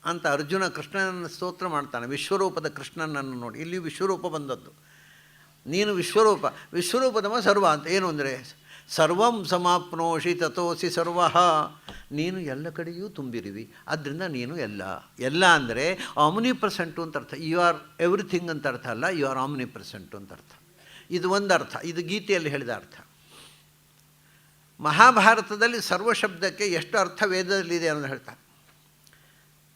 ಅಂತ ಅರ್ಜುನ ಕೃಷ್ಣನನ್ನು ಸ್ತೋತ್ರ ಮಾಡ್ತಾನೆ. ವಿಶ್ವರೂಪದ ಕೃಷ್ಣನನ್ನು ನೋಡಿ, ಇಲ್ಲಿ ವಿಶ್ವರೂಪ ಬಂದದ್ದು. ನೀನು ವಿಶ್ವರೂಪ, ವಿಶ್ವರೂಪದವ ಸರ್ವ ಅಂತ. ಏನು ಅಂದರೆ ಸರ್ವಂ ಸಮಾಪ್ನೋಷಿ ತಥೋಸಿ ಸರ್ವ. ನೀನು ಎಲ್ಲ ಕಡೆಯೂ ತುಂಬಿರುವಿ, ಆದ್ದರಿಂದ ನೀನು ಎಲ್ಲ. ಎಲ್ಲ ಅಂದರೆ ಆಮ್ನಿ ಪ್ರೆಸೆಂಟು ಅಂತ ಅರ್ಥ. ಯು ಆರ್ ಎವ್ರಿಥಿಂಗ್ ಅಂತ ಅರ್ಥ ಅಲ್ಲ, ಯು ಆರ್ ಆಮ್ನಿ ಪ್ರೆಸೆಂಟು ಅಂತ ಅರ್ಥ. ಇದು ಒಂದು ಅರ್ಥ, ಇದು ಗೀತೆಯಲ್ಲಿ ಹೇಳಿದ ಅರ್ಥ. ಮಹಾಭಾರತದಲ್ಲಿ ಸರ್ವ ಶಬ್ದಕ್ಕೆ ಎಷ್ಟು ಅರ್ಥ ವೇದದಲ್ಲಿದೆ ಅನ್ನೋದು ಹೇಳ್ತಾರೆ.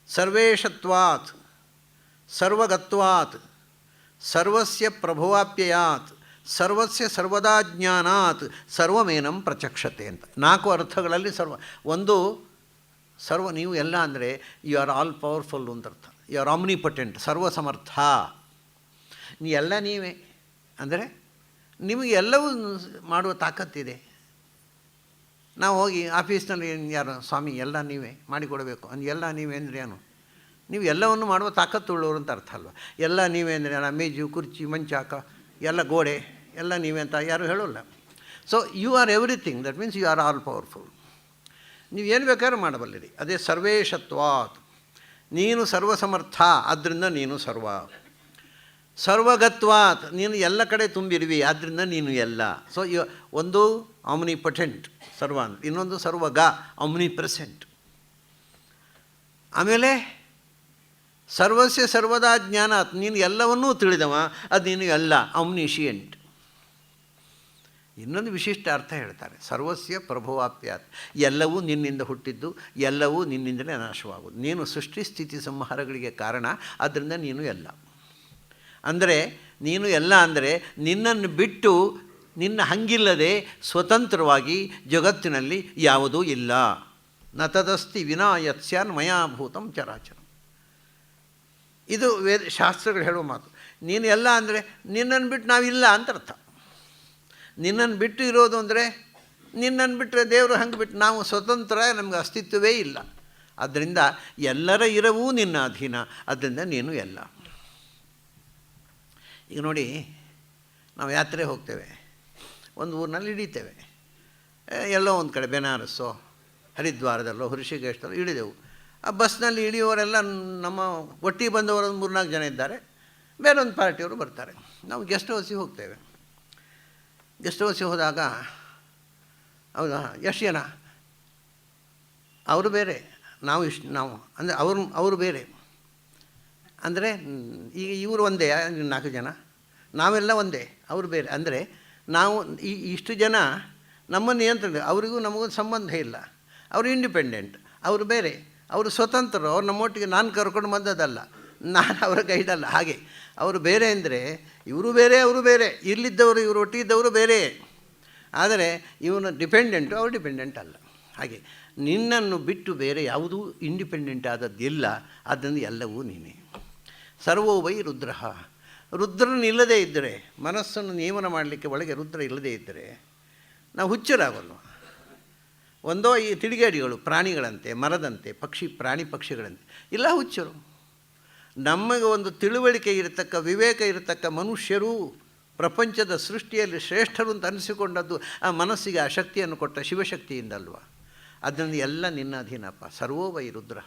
ಸರ್ವೇಶತ್ವಾತ್, ಸರ್ವಗತ್ವಾತ್, ಸರ್ವಸ್ಯ ಪ್ರಭುವಾಪ್ಯಯಾತ್, ಸರ್ವಸ್ಯ ಸರ್ವದಾ ಜ್ಞಾನಾತ್, ಸರ್ವಮೇನಂ ಪ್ರಚಕ್ಷತೆ ಅಂತ 4 ಅರ್ಥಗಳಲ್ಲಿ ಸರ್ವ. ಒಂದು ಸರ್ವ, ನೀವು ಎಲ್ಲ ಅಂದರೆ ಯು ಆರ್ ಆಲ್ ಪವರ್ಫುಲ್ ಅಂತ ಅರ್ಥ. ಯು ಆರ್ ಆಮ್ನಿಪೊಟೆಂಟ್, ಸರ್ವಸಮರ್ಥ. ಎಲ್ಲ ನೀವೇ ಅಂದರೆ ನಿಮಗೆ ಎಲ್ಲವೂ ಮಾಡುವ ತಾಕತ್ತಿದೆ. ನಾವು ಹೋಗಿ ಆಫೀಸ್ನಲ್ಲಿ ಯಾರು ಸ್ವಾಮಿ ಎಲ್ಲ ನೀವೇ ಮಾಡಿಕೊಡಬೇಕು ಎಲ್ಲ ನೀವೇ ಅಂದರೆ ಏನು? ನೀವು ಎಲ್ಲವನ್ನು ಮಾಡುವ ತಾಕತ್ತುಳ್ಳವರು ಅಂತ ಅರ್ಥ ಅಲ್ವ. ಎಲ್ಲ ನೀವೇ ಅಂದರೆ ಮೇಜು, ಕುರ್ಚಿ, ಮಂಚಾಕ, ಎಲ್ಲ ಗೋಡೆ ಎಲ್ಲ ನೀವೇ ಅಂತ ಯಾರು ಹೇಳೋಲ್ಲ. So you are everything, that means you are all powerful. ನೀವು ಏನು ಬೇಕಾದ್ರೂ ಮಾಡಬಲ್ಲಿರಿ. ಅದೇ ಸರ್ವೇಶತ್ವಾತ್, ನೀನು ಸರ್ವಸಮರ್ಥ, ಆದ್ದರಿಂದ ನೀನು ಸರ್ವ. ಸರ್ವಗತ್ವಾತ್, ನೀನು ಎಲ್ಲ ಕಡೆ ತುಂಬಿರುವಿ, ಆದ್ದರಿಂದ ನೀನು ಎಲ್ಲ. ಸೊ ಒಂದು ಆಮ್ನಿಪೊಟೆಂಟ್ ಸರ್ವ, ಇನ್ನೊಂದು ಸರ್ವಗ ಆಮ್ನಿ ಪ್ರೆಸೆಂಟ್. ಆಮೇಲೆ ಸರ್ವಸ್ಯ ಸರ್ವದಾ ಜ್ಞಾನಾತ್, ನೀನು ಎಲ್ಲವನ್ನೂ ತಿಳಿದವ, ಅದು ನೀನು ಎಲ್ಲ ಆಮ್ನಿಷಿಯಂಟ್. ಇನ್ನೊಂದು ವಿಶಿಷ್ಟ ಅರ್ಥ ಹೇಳ್ತಾರೆ, ಸರ್ವಸ್ಯ ಪ್ರಭುವಾಪ್ಯಾತ್, ಎಲ್ಲವೂ ನಿನ್ನಿಂದ ಹುಟ್ಟಿದ್ದು, ಎಲ್ಲವೂ ನಿನ್ನಿಂದಲೇ ನಾಶವಾಗುವುದು. ನೀನು ಸೃಷ್ಟಿ ಸ್ಥಿತಿ ಸಂಹಾರಗಳಿಗೆ ಕಾರಣ, ಆದ್ದರಿಂದ ನೀನು ಎಲ್ಲ. ಅಂದರೆ ನೀನು ಎಲ್ಲ ಅಂದರೆ ನಿನ್ನನ್ನು ಬಿಟ್ಟು ನಿನ್ನ ಹಂಗಿಲ್ಲದೆ ಸ್ವತಂತ್ರವಾಗಿ ಜಗತ್ತಿನಲ್ಲಿ ಯಾವುದೂ ಇಲ್ಲ. ನ ತದಸ್ತಿ ವಿನಾ ಯತ್ಸ್ಯಾನ್ ಮಯಾಭೂತಂ ಚರಾಚರ. ಇದು ಶಾಸ್ತ್ರಗಳು ಹೇಳುವ ಮಾತು. ನೀನು ಎಲ್ಲ ಅಂದರೆ ನಿನ್ನನ್ನು ಬಿಟ್ಟು ನಾವಿಲ್ಲ ಅಂತ ಅರ್ಥ. ನಿನ್ನನ್ನು ಬಿಟ್ಟು ಇರೋದು ಅಂದರೆ ನಿನ್ನನ್ನು ಬಿಟ್ಟರೆ ದೇವರು ಹಂಗೆ ಬಿಟ್ಟು ನಾವು ಸ್ವತಂತ್ರ, ನಮಗೆ ಅಸ್ತಿತ್ವವೇ ಇಲ್ಲ. ಆದ್ದರಿಂದ ಎಲ್ಲರ ಇರವೂ ನಿನ್ನ ಅಧೀನ, ಆದ್ದರಿಂದ ನೀನು ಎಲ್ಲ. ಈಗ ನೋಡಿ, ನಾವು ಯಾತ್ರೆ ಹೋಗ್ತೇವೆ, ಒಂದು ಊರಿನಲ್ಲಿ ಇಳಿತೇವೆ, ಎಲ್ಲೋ ಒಂದು ಕಡೆ ಬೆನಾರಸ್ಸೋ ಹರಿದ್ವಾರದಲ್ಲೋ ಹೃಷಿಕೇಶದಲ್ಲೋ ಇಳಿದೆವು. ಆ ಬಸ್ನಲ್ಲಿ ಇಳಿಯೋರೆಲ್ಲ ನಮ್ಮ ಒಟ್ಟಿಗೆ ಬಂದವರು ಒಂದು 3-4 ಜನ ಇದ್ದಾರೆ, ಬೇರೊಂದು ಪಾರ್ಟಿಯವರು ಬರ್ತಾರೆ. ನಾವು ಗೆಸ್ಟ್ ಹೌಸಿಗೆ ಹೋಗ್ತೇವೆ. ಗೆಸ್ಟ್ ಹೌಸಿಗೆ ಹೋದಾಗ ಹೌದಾ, ಎಷ್ಟು ಜನ, ಅವರು ಬೇರೆ, ನಾವು ಅಂದರೆ ಅವರು ಬೇರೆ. ಅಂದರೆ ಈಗ ಇವರು ಒಂದೇ 4 ಜನ, ನಾವೆಲ್ಲ ಒಂದೇ, ಅವರು ಬೇರೆ. ಅಂದರೆ ನಾವು ಇಷ್ಟು ಜನ ನಮ್ಮ ನಿಯಂತ್ರಣ, ಅವರಿಗೂ ನಮಗೂ ಸಂಬಂಧ ಇಲ್ಲ. ಅವರು ಇಂಡಿಪೆಂಡೆಂಟ್, ಅವರು ಬೇರೆ, ಅವರು ಸ್ವತಂತ್ರರು. ಅವ್ರು ನಮ್ಮೊಟ್ಟಿಗೆ ನಾನು ಕರ್ಕೊಂಡು ಬಂದದ್ದಲ್ಲ, ನಾನು ಅವರ ಗೈಡಲ್ಲ. ಹಾಗೆ ಅವರು ಬೇರೆ ಅಂದರೆ ಇವರು ಬೇರೆ, ಅವರು ಬೇರೆ, ಇಲ್ಲಿದ್ದವರು ಇವರು ಒಟ್ಟಿಗಿದ್ದವರು ಬೇರೆ. ಆದರೆ ಇವನು ಡಿಪೆಂಡೆಂಟು, ಅವರು ಡಿಪೆಂಡೆಂಟ್ ಅಲ್ಲ. ಹಾಗೆ ನಿನ್ನನ್ನು ಬಿಟ್ಟು ಬೇರೆ ಯಾವುದೂ ಇಂಡಿಪೆಂಡೆಂಟ್ ಆದದ್ದಿಲ್ಲ. ಆದ್ದರಿಂದ ಎಲ್ಲವೂ ನೀನೇ. Servo Y Rudra. ರುದ್ರನಿಲ್ಲದೇ ಇದ್ದರೆ, ಮನಸ್ಸನ್ನು ನಿಯಮನ ಮಾಡಲಿಕ್ಕೆ ಒಳಗೆ ರುದ್ರ ಇಲ್ಲದೇ ಇದ್ದರೆ ನಾವು ಹುಚ್ಚರಾಗಲ್ಲ. ಒಂದೋ ಈ ತಿಡಿಗೇಡಿಗಳು ಪ್ರಾಣಿಗಳಂತೆ, ಮರದಂತೆ, ಪ್ರಾಣಿ ಪಕ್ಷಿಗಳಂತೆ ಇಲ್ಲ, ಹುಚ್ಚರು. ನಮಗೆ ಒಂದು ತಿಳುವಳಿಕೆ ಇರತಕ್ಕ, ವಿವೇಕ ಇರತಕ್ಕ ಮನುಷ್ಯರು ಪ್ರಪಂಚದ ಸೃಷ್ಟಿಯಲ್ಲಿ ಶ್ರೇಷ್ಠರು ಅಂತ ಅನಿಸಿಕೊಂಡದ್ದು ಆ ಮನಸ್ಸಿಗೆ ಆ ಶಕ್ತಿಯನ್ನು ಕೊಟ್ಟ ಶಿವಶಕ್ತಿಯಿಂದಲ್ವ. ಅದರಿಂದ ಎಲ್ಲ ನಿನ್ನ ಅಧೀನಪ್ಪ. Servo Y Rudra.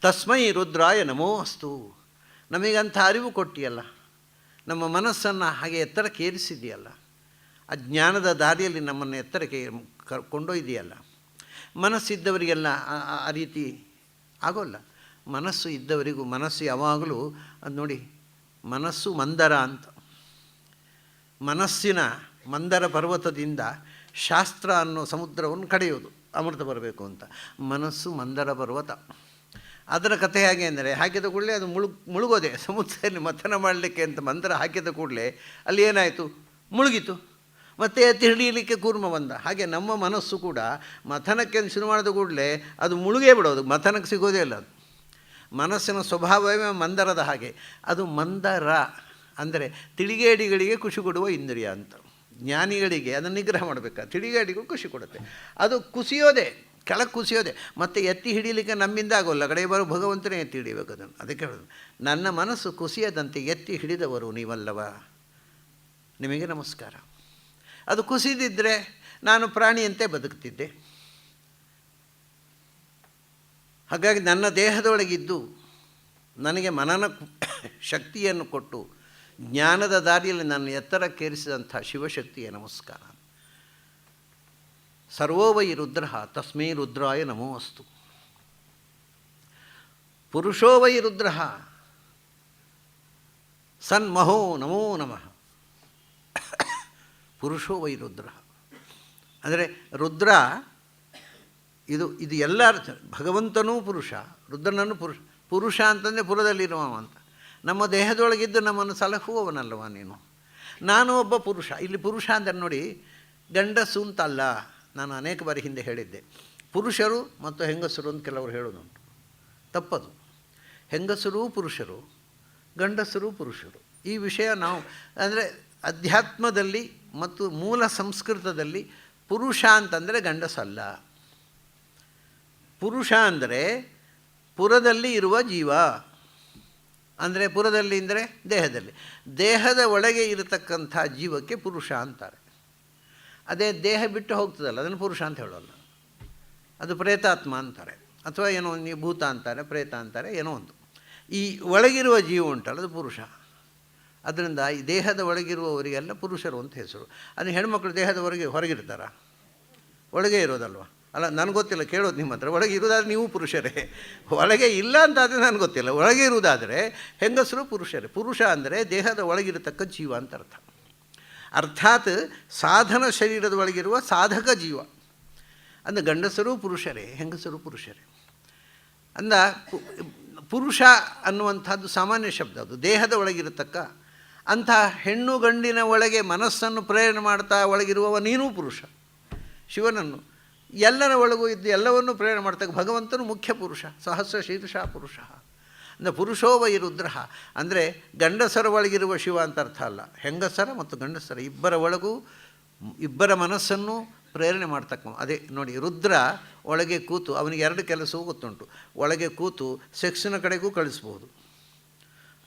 ತಸ್ಮೈ ರುದ್ರಾಯ ನಮೋ ಅಸ್ತು. ನಮಗಂಥ ಅರಿವು ಕೊಟ್ಟಿಯಲ್ಲ, ನಮ್ಮ ಮನಸ್ಸನ್ನು ಹಾಗೆ ಎತ್ತರಕ್ಕೆ ಏರಿಸಿದೆಯಲ್ಲ, ಅಜ್ಞಾನದ ದಾರಿಯಲ್ಲಿ ನಮ್ಮನ್ನು ಎತ್ತರಕ್ಕೆ ಕೊಂಡೊಯ್ದೆಯಲ್ಲ. ಮನಸ್ಸಿದ್ದವರಿಗೆಲ್ಲ ಆ ರೀತಿ ಆಗೋಲ್ಲ. ಮನಸ್ಸು ಇದ್ದವರಿಗೂ, ಮನಸ್ಸು ಯಾವಾಗಲೂ ಅದು ನೋಡಿ, ಮನಸ್ಸು ಮಂದರ ಅಂತ. ಮನಸ್ಸಿನ ಮಂದರ ಪರ್ವತದಿಂದ ಶಾಸ್ತ್ರ ಅನ್ನೋ ಸಮುದ್ರವನ್ನು ಕಡೆಯೋದು, ಅಮೃತ ಬರಬೇಕು ಅಂತ. ಮನಸ್ಸು ಮಂದರ ಪರ್ವತ. ಅದರ ಕಥೆ ಹೇಗೆ ಅಂದರೆ, ಹಾಕಿದ ಕೂಡಲೇ ಅದು ಮುಳುಗೋದೆ. ಸಮುದ್ರದಲ್ಲಿ ಮಥನ ಮಾಡಲಿಕ್ಕೆ ಅಂತ ಮಂತ್ರ ಹಾಕಿದ ಕೂಡಲೇ ಅಲ್ಲಿ ಏನಾಯಿತು, ಮುಳುಗಿತು. ಮತ್ತು ಎತ್ತಿ ಹಿಡಿಯಲಿಕ್ಕೆ ಕೂರ್ಮ ಬಂದ. ಹಾಗೆ ನಮ್ಮ ಮನಸ್ಸು ಕೂಡ ಮಥನಕ್ಕೆ ಶುರು ಮಾಡಿದ ಕೂಡಲೇ ಅದು ಮುಳುಗೇ ಬಿಡೋದು, ಮಥನಕ್ಕೆ ಸಿಗೋದೇ ಇಲ್ಲ. ಅದು ಮನಸ್ಸಿನ ಸ್ವಭಾವವೇ ಮಂದರದ ಹಾಗೆ. ಅದು ಮಂದರ ಅಂದರೆ ತಿಳಿಗೇಡಿಗಳಿಗೆ ಖುಷಿ ಕೊಡುವ ಇಂದ್ರಿಯ ಅಂತ. ಜ್ಞಾನಿಗಳಿಗೆ ಅದನ್ನು ನಿಗ್ರಹ ಮಾಡಬೇಕು. ತಿಳಿಗೇಡಿಗಳು ಖುಷಿ ಕೊಡುತ್ತೆ. ಅದು ಕುಸಿಯೋದೆ, ಕೆಳಗೆ ಕುಸಿಯೋದೆ. ಮತ್ತು ಎತ್ತಿ ಹಿಡಿಯಲಿಕ್ಕೆ ನಮ್ಮಿಂದ ಆಗೋಲ್ಲ, ಕಡೆ ಬರೋ ಭಗವಂತನೇ ಎತ್ತಿ ಹಿಡಿಬೇಕು ಅದನ್ನು. ಅದಕ್ಕೆ ಹೇಳೋದು, ನನ್ನ ಮನಸ್ಸು ಕುಸಿಯದಂತೆ ಎತ್ತಿ ಹಿಡಿದವರು ನೀವಲ್ಲವ, ನಿಮಗೆ ನಮಸ್ಕಾರ. ಅದು ಕುಸಿದಿದ್ದರೆ ನಾನು ಪ್ರಾಣಿಯಂತೆ ಬದುಕ್ತಿದ್ದೆ. ಹಾಗಾಗಿ ನನ್ನ ದೇಹದೊಳಗಿದ್ದು ನನಗೆ ಮನನ ಶಕ್ತಿಯನ್ನು ಕೊಟ್ಟು ಜ್ಞಾನದ ದಾರಿಯಲ್ಲಿ ನನ್ನ ಎತ್ತರಕ್ಕೇರಿಸಿದಂಥ ಶಿವಶಕ್ತಿಯ ನಮಸ್ಕಾರ. ಸರ್ವೋ ವೈ ರುದ್ರ ತಸ್ಮೈ ರುದ್ರಾಯ ನಮೋ ಅಸ್ತು. ಪುರುಷೋ ವೈ ರುದ್ರ ಸನ್ಮಹೋ ನಮೋ ನಮಃ. ಪುರುಷೋ ವೈ ರುದ್ರ ಅಂದರೆ ರುದ್ರ ಇದು ಎಲ್ಲ ಭಗವಂತನೂ ಪುರುಷ, ರುದ್ರನನ್ನು ಪುರುಷ ಅಂತಂದರೆ ಪುರದಲ್ಲಿರುವವ ಅಂತ. ನಮ್ಮ ದೇಹದೊಳಗಿದ್ದು ನಮ್ಮನ್ನು ಸಲಹುವವನಲ್ಲವ ನೀನು. ನಾನು ಒಬ್ಬ ಪುರುಷ. ಇಲ್ಲಿ ಪುರುಷ ಅಂದರೆ ನೋಡಿ, ಗಂಡಸು ಅಂತಲ್ಲ. ನಾನು ಅನೇಕ ಬಾರಿ ಹಿಂದೆ ಹೇಳಿದ್ದೆ, ಪುರುಷರು ಮತ್ತು ಹೆಂಗಸರು ಅಂತ ಕೆಲವರು ಹೇಳೋದುಂಟು. ತಪ್ಪದು. ಹೆಂಗಸರೂ ಪುರುಷರು, ಗಂಡಸರೂ ಪುರುಷರು. ಈ ವಿಷಯ ನಾವು ಅಂದರೆ ಅಧ್ಯಾತ್ಮದಲ್ಲಿ ಮತ್ತು ಮೂಲ ಸಂಸ್ಕೃತದಲ್ಲಿ ಪುರುಷ ಅಂತಂದರೆ ಗಂಡಸಲ್ಲ. ಪುರುಷ ಅಂದರೆ ಪುರದಲ್ಲಿ ಇರುವ ಜೀವ. ಅಂದರೆ ಪುರದಲ್ಲಿ ಅಂದರೆ ದೇಹದಲ್ಲಿ, ದೇಹದ ಒಳಗೆ ಇರತಕ್ಕಂಥ ಜೀವಕ್ಕೆ ಪುರುಷ ಅಂತಾರೆ. ಅದೇ ದೇಹ ಬಿಟ್ಟು ಹೋಗ್ತದಲ್ಲ, ಅದನ್ನು ಪುರುಷ ಅಂತ ಹೇಳೋಲ್ಲ. ಅದು ಪ್ರೇತಾತ್ಮ ಅಂತಾರೆ, ಅಥವಾ ಏನೋ ನೀವು ಭೂತ ಅಂತಾರೆ, ಪ್ರೇತ ಅಂತಾರೆ, ಏನೋ ಒಂದು. ಈ ಒಳಗಿರುವ ಜೀವ ಉಂಟಲ್ಲ, ಅದು ಪುರುಷ. ಅದರಿಂದ ಈ ದೇಹದ ಒಳಗಿರುವವರಿಗೆಲ್ಲ ಪುರುಷರು ಅಂತ ಹೆಸರು. ಅದು ಹೆಣ್ಮಕ್ಳು ದೇಹದ ಹೊರಗಿರ್ತಾರ, ಒಳಗೆ ಇರೋದಲ್ವ? ಅಲ್ಲ, ನನಗೆ ಗೊತ್ತಿಲ್ಲ, ಕೇಳೋದು ನಿಮ್ಮ ಹತ್ರ. ಒಳಗೆ ಇರುವುದಾದ್ರೆ ನೀವು ಪುರುಷರೇ, ಒಳಗೆ ಇಲ್ಲ ಅಂತಾದರೆ ನನಗೆ ಗೊತ್ತಿಲ್ಲ. ಒಳಗೆ ಇರುವುದಾದರೆ ಹೆಂಗಸರು ಪುರುಷರೇ. ಪುರುಷ ಅಂದರೆ ದೇಹದ ಒಳಗಿರತಕ್ಕ ಜೀವ ಅಂತ ಅರ್ಥ. ಅರ್ಥಾತ್ ಸಾಧನ ಶರೀರದ ಒಳಗಿರುವ ಸಾಧಕ ಜೀವ. ಅಂದರೆ ಗಂಡಸರು ಪುರುಷರೇ, ಹೆಂಗಸರು ಪುರುಷರೇ. ಅಂದ ಪುರುಷ ಅನ್ನುವಂಥದ್ದು ಸಾಮಾನ್ಯ ಶಬ್ದ. ಅದು ದೇಹದ ಒಳಗಿರತಕ್ಕ ಅಂಥ ಹೆಣ್ಣು ಗಂಡಿನ ಒಳಗೆ ಮನಸ್ಸನ್ನು ಪ್ರೇರಣೆ ಮಾಡ್ತಾ ಒಳಗಿರುವವ ನೀನೂ ಪುರುಷ. ಶಿವನನ್ನು ಎಲ್ಲರ ಒಳಗೂ ಇದ್ದು ಎಲ್ಲವನ್ನೂ ಪ್ರೇರಣೆ ಮಾಡ್ತಕ್ಕ ಭಗವಂತನು ಮುಖ್ಯ ಪುರುಷ. ಸಹಸ್ರ ಶೀರ್ಷ ಪುರುಷ ಅಂದರೆ ಪುರುಷೋ ವೈ ರುದ್ರ. ಅಂದರೆ ಗಂಡಸರ ಒಳಗಿರುವ ಶಿವ ಅಂತ ಅರ್ಥ ಅಲ್ಲ, ಹೆಂಗಸರ ಮತ್ತು ಗಂಡಸರ ಇಬ್ಬರ ಒಳಗೂ ಇಬ್ಬರ ಮನಸ್ಸನ್ನು ಪ್ರೇರಣೆ ಮಾಡ್ತಕ್ಕ. ಅದೇ ನೋಡಿ, ರುದ್ರ ಒಳಗೆ ಕೂತು ಅವನಿಗೆ ಎರಡು ಕೆಲಸವೂ ಗೊತ್ತುಂಟು. ಒಳಗೆ ಕೂತು ಸೆಕ್ಸಿನ ಕಡೆಗೂ ಕಳಿಸ್ಬೋದು,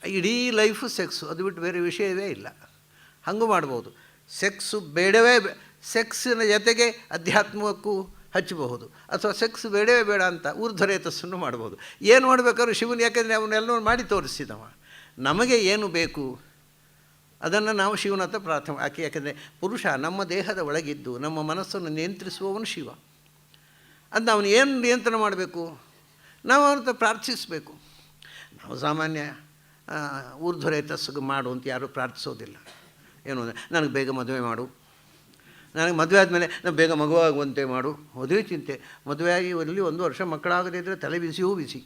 ಇಡೀ ಲೈಫು ಸೆಕ್ಸು, ಅದು ಬಿಟ್ಟು ಬೇರೆ ವಿಷಯವೇ ಇಲ್ಲ. ಹಾಗೂ ಮಾಡ್ಬೋದು. ಸೆಕ್ಸು ಬೇಡವೇ ಸೆಕ್ಸಿನ ಜೊತೆಗೆ ಅಧ್ಯಾತ್ಮಕ್ಕೂ ಹಚ್ಚಬಹುದು, ಅಥವಾ ಸೆಕ್ಸ್ ಬೇಡವೇ ಬೇಡ ಅಂತ ಊರ್ಧ್ವರೇತಸ್ಸನ್ನು ಮಾಡ್ಬೋದು. ಏನು ಮಾಡಬೇಕಾದ್ರೂ ಶಿವನು, ಯಾಕೆಂದರೆ ಅವನ್ನೆಲ್ಲವೂ ಮಾಡಿ ತೋರಿಸಿದವ. ನಮಗೆ ಏನು ಬೇಕು ಅದನ್ನು ನಾವು ಶಿವನ ಹತ್ರ ಪ್ರಾರ್ಥನೆ ಯಾಕೆಂದರೆ ಪುರುಷ ನಮ್ಮ ದೇಹದ ಒಳಗಿದ್ದು ನಮ್ಮ ಮನಸ್ಸನ್ನು ನಿಯಂತ್ರಿಸುವವನು ಶಿವ. ಅದನ್ನ ಅವನು ಏನು ನಿಯಂತ್ರಣ ಮಾಡಬೇಕು, ನಾವು ಅವನ ಹತ್ರ ಪ್ರಾರ್ಥಿಸಬೇಕು. ನಾವು ಸಾಮಾನ್ಯ ಊರ್ಧ್ವರೇತಸ್ಸಿಗೆ ಮಾಡು ಅಂತ ಯಾರೂ ಪ್ರಾರ್ಥಿಸೋದಿಲ್ಲ. ಏನು ಅಂದರೆ ನನಗೆ ಬೇಗ ಮದುವೆ ಮಾಡು, ನನಗೆ ಮದುವೆ ಆದಮೇಲೆ ನಾನು ಬೇಗ ಮಗುವಾಗುವಂತೆ ಮಾಡು, ಮದುವೆ ಚಿಂತೆ. ಮದುವೆ ಆಗಿ ಅಲ್ಲಿ 1 ವರ್ಷ ಮಕ್ಕಳಾಗದೇ ಇದ್ದರೆ ತಲೆ ಬಿಸಿಯೂ ಬಿಸಿ,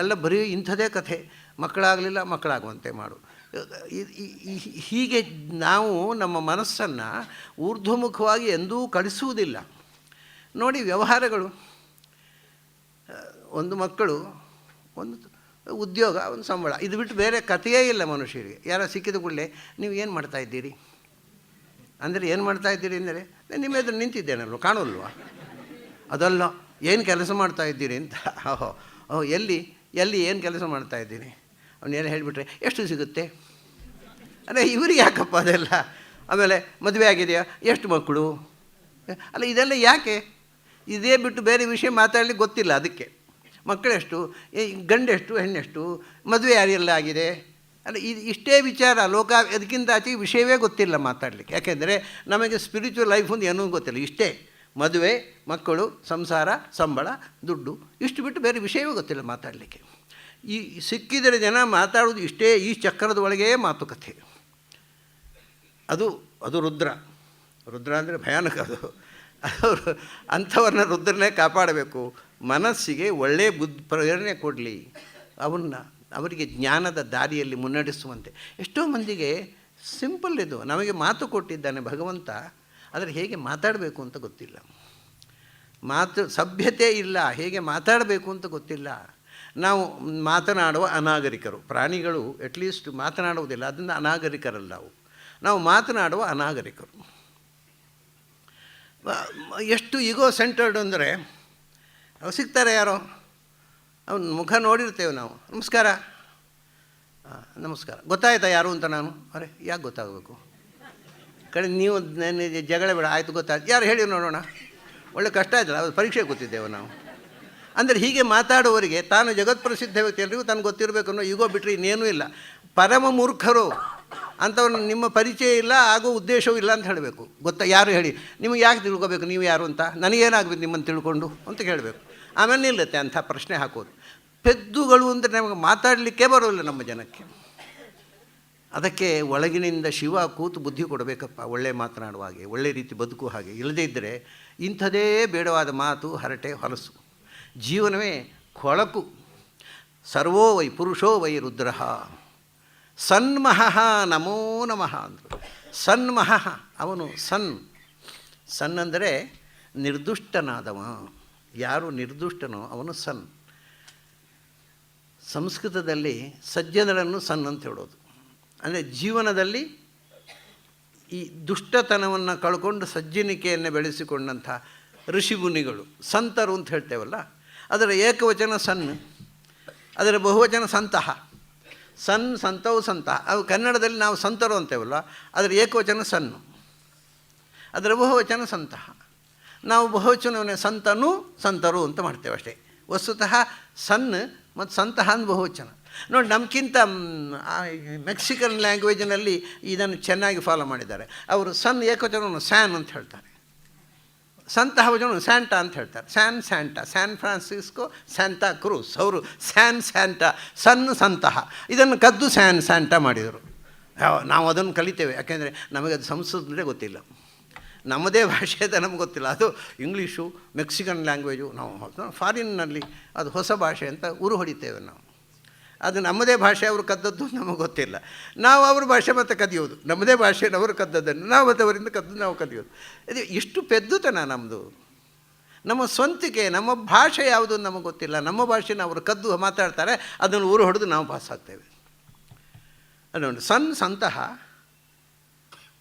ಎಲ್ಲ ಬರೀ ಇಂಥದೇ ಕಥೆ. ಮಕ್ಕಳಾಗಲಿಲ್ಲ, ಮಕ್ಕಳಾಗುವಂತೆ ಮಾಡು. ಹೀಗೆ ನಾವು ನಮ್ಮ ಮನಸ್ಸನ್ನು ಊರ್ಧ್ವಮುಖವಾಗಿ ಎಂದೂ ಕಳಿಸುವುದಿಲ್ಲ. ನೋಡಿ, ವ್ಯವಹಾರಗಳು, ಒಂದು ಮಕ್ಕಳು, ಒಂದು ಉದ್ಯೋಗ, ಒಂದು ಸಂಬಳ, ಇದು ಬಿಟ್ಟು ಬೇರೆ ಕಥೆಯೇ ಇಲ್ಲ ಮನುಷ್ಯರಿಗೆ. ಯಾರೋ ಸಿಕ್ಕಿದ ಕೂಡಲೇ ನೀವು ಏನು ಮಾಡ್ತಾಯಿದ್ದೀರಿ ಅಂದರೆ, ಏನು ಮಾಡ್ತಾಯಿದ್ದೀರಿ ಅಂದರೆ ನಿಮ್ಮ ಎದುರು ನಿಂತಿದ್ದೇನಲ್ವ, ಕಾಣೋಲ್ವ? ಅದಲ್ಲ, ಏನು ಕೆಲಸ ಮಾಡ್ತಾಯಿದ್ದೀರಿ ಅಂತ. ಓಹೋ ಎಲ್ಲಿ ಏನು ಕೆಲಸ ಮಾಡ್ತಾಯಿದ್ದೀನಿ ಅವನ್ನೆಲ್ಲ ಹೇಳಿಬಿಟ್ರೆ ಎಷ್ಟು ಸಿಗುತ್ತೆ ಅಂದರೆ ಇವ್ರಿಗೆ ಯಾಕಪ್ಪ ಅದೆಲ್ಲ. ಆಮೇಲೆ ಮದುವೆ ಆಗಿದೆಯಾ, ಎಷ್ಟು ಮಕ್ಕಳು, ಅಲ್ಲ ಇದೆಲ್ಲ ಯಾಕೆ? ಇದೇ ಬಿಟ್ಟು ಬೇರೆ ವಿಷಯ ಮಾತಾಡಲಿಕ್ಕೆ ಗೊತ್ತಿಲ್ಲ. ಅದಕ್ಕೆ ಮಕ್ಕಳೆಷ್ಟು, ಗಂಡೆಷ್ಟು, ಹೆಣ್ಣೆಷ್ಟು, ಮದುವೆ ಯಾರೆಲ್ಲ ಆಗಿದೆ, ಅಲ್ಲ ಇಷ್ಟೇ ವಿಚಾರ. ಲೋಕ ಅದಕ್ಕಿಂತ ಆಚೆಗೆ ವಿಷಯವೇ ಗೊತ್ತಿಲ್ಲ ಮಾತಾಡಲಿಕ್ಕೆ. ಯಾಕೆಂದರೆ ನಮಗೆ ಸ್ಪಿರಿಚುವಲ್ ಲೈಫ್ ಒಂದು ಏನೂ ಗೊತ್ತಿಲ್ಲ. ಇಷ್ಟೇ ಮದುವೆ, ಮಕ್ಕಳು, ಸಂಸಾರ, ಸಂಬಳ, ದುಡ್ಡು, ಇಷ್ಟು ಬಿಟ್ಟು ಬೇರೆ ವಿಷಯವೇ ಗೊತ್ತಿಲ್ಲ ಮಾತಾಡಲಿಕ್ಕೆ. ಈ ಸಿಕ್ಕಿದರೆ ಜನ ಮಾತಾಡೋದು ಇಷ್ಟೇ, ಈ ಚಕ್ರದ ಒಳಗೇ ಮಾತುಕತೆ. ಅದು ರುದ್ರ ಅಂದರೆ ಭಯಾನಕ. ಅದು ಅಂಥವ್ರನ್ನ ರುದ್ರನೇ ಕಾಪಾಡಬೇಕು. ಮನಸ್ಸಿಗೆ ಒಳ್ಳೆಯ ಪ್ರೇರಣೆ ಕೊಡಲಿ, ಅವರಿಗೆ ಜ್ಞಾನದ ದಾರಿಯಲ್ಲಿ ಮುನ್ನಡೆಸುವಂತೆ. ಎಷ್ಟೋ ಮಂದಿಗೆ ಸಿಂಪಲ್ ಇದು, ನಮಗೆ ಮಾತು ಕೊಟ್ಟಿದ್ದಾನೆ ಭಗವಂತ, ಆದರೆ ಹೇಗೆ ಮಾತಾಡಬೇಕು ಅಂತ ಗೊತ್ತಿಲ್ಲ. ಸಭ್ಯತೆ ಇಲ್ಲ, ಹೇಗೆ ಮಾತಾಡಬೇಕು ಅಂತ ಗೊತ್ತಿಲ್ಲ. ನಾವು ಮಾತನಾಡುವ ಅನಾಗರಿಕರು. ಪ್ರಾಣಿಗಳು ಅಟ್ಲೀಸ್ಟ್ ಮಾತನಾಡುವುದಿಲ್ಲ, ಅದರಿಂದ ಅನಾಗರಿಕರಲ್ಲ ನಾವು ಮಾತನಾಡುವ ಅನಾಗರಿಕರು. ಎಷ್ಟು ಈಗೋ ಸೆಂಟರ್ಡ್ ಅಂದರೆ, ಸಿಗ್ತಾರೆ ಯಾರೋ, ಅವನ ಮುಖ ನೋಡಿರ್ತೇವೆ ನಾವು, ನಮಸ್ಕಾರ ಗೊತ್ತಾಯ್ತಾ ಯಾರು ಅಂತ. ನಾನು ಅರೆ ಯಾಕೆ ಗೊತ್ತಾಗಬೇಕು, ಕಡೆ ನೀವು ನನಗೆ ಜಗಳ ಬೇಡ, ಆಯಿತು ಗೊತ್ತಾಯ್ತು, ಯಾರು ಹೇಳಿ ನೋಡೋಣ, ಒಳ್ಳೆ ಕಷ್ಟ ಆಯ್ತಲ್ಲ, ಅದು ಪರೀಕ್ಷೆ ಕೂತಿದ್ದೇವೆ ನಾವು. ಅಂದರೆ ಹೀಗೆ ಮಾತಾಡುವವರಿಗೆ ತಾನು ಜಗತ್ಪ್ರಸಿದ್ಧ ವ್ಯಕ್ತಿ, ಎಲ್ರಿಗೂ ತಾನು ಗೊತ್ತಿರಬೇಕು ಅನ್ನೋ ಈಗೋ ಬಿಟ್ಟರೆ ಇನ್ನೇನೂ ಇಲ್ಲ. ಪರಮ ಮೂರ್ಖರು ಅಂಥವ್ರು, ನಿಮ್ಮ ಪರಿಚಯ ಇಲ್ಲ, ಆಗೋ ಉದ್ದೇಶವೂ ಇಲ್ಲ ಅಂತ ಹೇಳಬೇಕು. ಯಾರು ಹೇಳಿ, ನಿಮಗೆ ಯಾಕೆ ತಿಳ್ಕೊಬೇಕು ನೀವು ಯಾರು ಅಂತ, ನನಗೇನಾಗಬೇಕು ನಿಮ್ಮನ್ನು ತಿಳ್ಕೊಂಡು ಅಂತ ಕೇಳಬೇಕು. ಆಮೇಲೆ ನಿಲ್ಲತ್ತೆ ಅಂಥ ಪ್ರಶ್ನೆ ಹಾಕೋದು. ಪೆದ್ದುಗಳು ಅಂದರೆ ನಮಗೆ ಮಾತಾಡಲಿಕ್ಕೆ ಬರೋಲ್ಲ ನಮ್ಮ ಜನಕ್ಕೆ. ಅದಕ್ಕೆ ಒಳಗಿನಿಂದ ಶಿವ ಕೂತು ಬುದ್ಧಿ ಕೊಡಬೇಕಪ್ಪ, ಒಳ್ಳೆ ಮಾತನಾಡುವ ಹಾಗೆ, ಒಳ್ಳೆ ರೀತಿ ಬದುಕುವ ಹಾಗೆ. ಇಲ್ಲದೇ ಇದ್ದರೆ ಇಂಥದೇ ಬೇಡವಾದ ಮಾತು, ಹರಟೆ, ಹೊಲಸು, ಜೀವನವೇ ಕೊಳಕು. ಸರ್ವೋ ವೈ ಪುರುಷೋ ವೈ ರುದ್ರ ಸನ್ಮಹಃ ನಮೋ ನಮಃ ಅಂದರು. ಸನ್ಮಹಃ, ಅವನು ಸನ್ ಅಂದರೆ ನಿರ್ದುಷ್ಟನಾದವ. ಯಾರು ನಿರ್ದುಷ್ಟನೋ ಅವನು ಸನ್. ಸಂಸ್ಕೃತದಲ್ಲಿ ಸಜ್ಜನರನ್ನು ಸನ್ ಅಂತ ಹೇಳೋದು. ಅಂದರೆ ಜೀವನದಲ್ಲಿ ಈ ದುಷ್ಟತನವನ್ನು ಕಳ್ಕೊಂಡು ಸಜ್ಜನಿಕೆಯನ್ನು ಬೆಳೆಸಿಕೊಂಡಂಥ ಋಷಿಮುನಿಗಳು ಸಂತರು ಅಂತ ಹೇಳ್ತೇವಲ್ಲ, ಅದರ ಏಕವಚನ ಸನ್, ಅದರ ಬಹುವಚನ ಸಂತಹ. ಸಂತವು ಸಂತಹ. ಅವು ಕನ್ನಡದಲ್ಲಿ ನಾವು ಸಂತರು ಅಂತೇವಲ್ಲ, ಅದರ ಏಕವಚನ ಸನ್ನು, ಅದರ ಬಹುವಚನ ಸಂತಹ. ನಾವು ಬಹುವಚನವನ್ನೇ ಸಂತರು ಅಂತ ಮಾಡ್ತೇವೆ ಅಷ್ಟೇ. ವಸ್ತುತಃ ಸನ್ ಮತ್ತು ಸಂತಹ ಅಂತ ಬಹುವಚನ. ನೋಡಿ, ನಮಗಿಂತ ಮೆಕ್ಸಿಕನ್ ಲ್ಯಾಂಗ್ವೇಜಿನಲ್ಲಿ ಇದನ್ನು ಚೆನ್ನಾಗಿ ಫಾಲೋ ಮಾಡಿದ್ದಾರೆ. ಅವರು ಸನ್ ಏಕವಚನವನ್ನು ಸ್ಯಾನ್ ಅಂತ ಹೇಳ್ತಾರೆ, ಸಂತಹ ವಚನವನ್ನು ಸ್ಯಾಂಟಾ ಅಂತ ಹೇಳ್ತಾರೆ. ಸ್ಯಾಂಟಾ, ಸ್ಯಾನ್ ಫ್ರಾನ್ಸಿಸ್ಕೋ, ಸ್ಯಾಂತಾ ಕ್ರೂಸ್, ಅವರು ಸ್ಯಾಂಟಾ, ಸಂತಹ. ಇದನ್ನು ಕದ್ದು ಸ್ಯಾಂಟಾ ಮಾಡಿದರು. ನಾವು ಅದನ್ನು ಕಲಿತೇವೆ, ಯಾಕೆಂದರೆ ನಮಗೆ ಅದು ಸಂಸ್ಕೃತದಲ್ಲೇ ಗೊತ್ತಿಲ್ಲ, ನಮ್ಮದೇ ಭಾಷೆದ ನಮ್ಗೆ ಗೊತ್ತಿಲ್ಲ. ಅದು ಇಂಗ್ಲೀಷು, ಮೆಕ್ಸಿಕನ್ ಲ್ಯಾಂಗ್ವೇಜು, ನಾವು ಫಾರಿನ್ನಲ್ಲಿ ಅದು ಹೊಸ ಭಾಷೆ ಅಂತ ಉರು ಹೊಡಿತೇವೆ ನಾವು. ಅದು ನಮ್ಮದೇ ಭಾಷೆ ಅವರು ಕದ್ದದ್ದು ನಮಗೆ ಗೊತ್ತಿಲ್ಲ. ನಾವು ಅವ್ರ ಭಾಷೆ ಮತ್ತು ಕದಿಯೋದು, ನಮ್ಮದೇ ಭಾಷೆಯನ್ನು ಅವರು ಕದ್ದದ್ದನ್ನು ನಾವು ಮತ್ತು ಅವರಿಂದ ಕದ್ದು ನಾವು ಕದಿಯೋದು. ಇದು ಇಷ್ಟು ಪೆದ್ದುತನ ನಮ್ಮದು. ನಮ್ಮ ಸ್ವಂತಿಕೆ, ನಮ್ಮ ಭಾಷೆ ಯಾವುದು ನಮಗೆ ಗೊತ್ತಿಲ್ಲ. ನಮ್ಮ ಭಾಷೆನ ಅವರು ಕದ್ದು ಮಾತಾಡ್ತಾರೆ, ಅದನ್ನು ಊರು ಹೊಡೆದು ನಾವು ಪಾಸ್ ಆಗ್ತೇವೆ. ಅದೊಂದು ಸಂತಹ,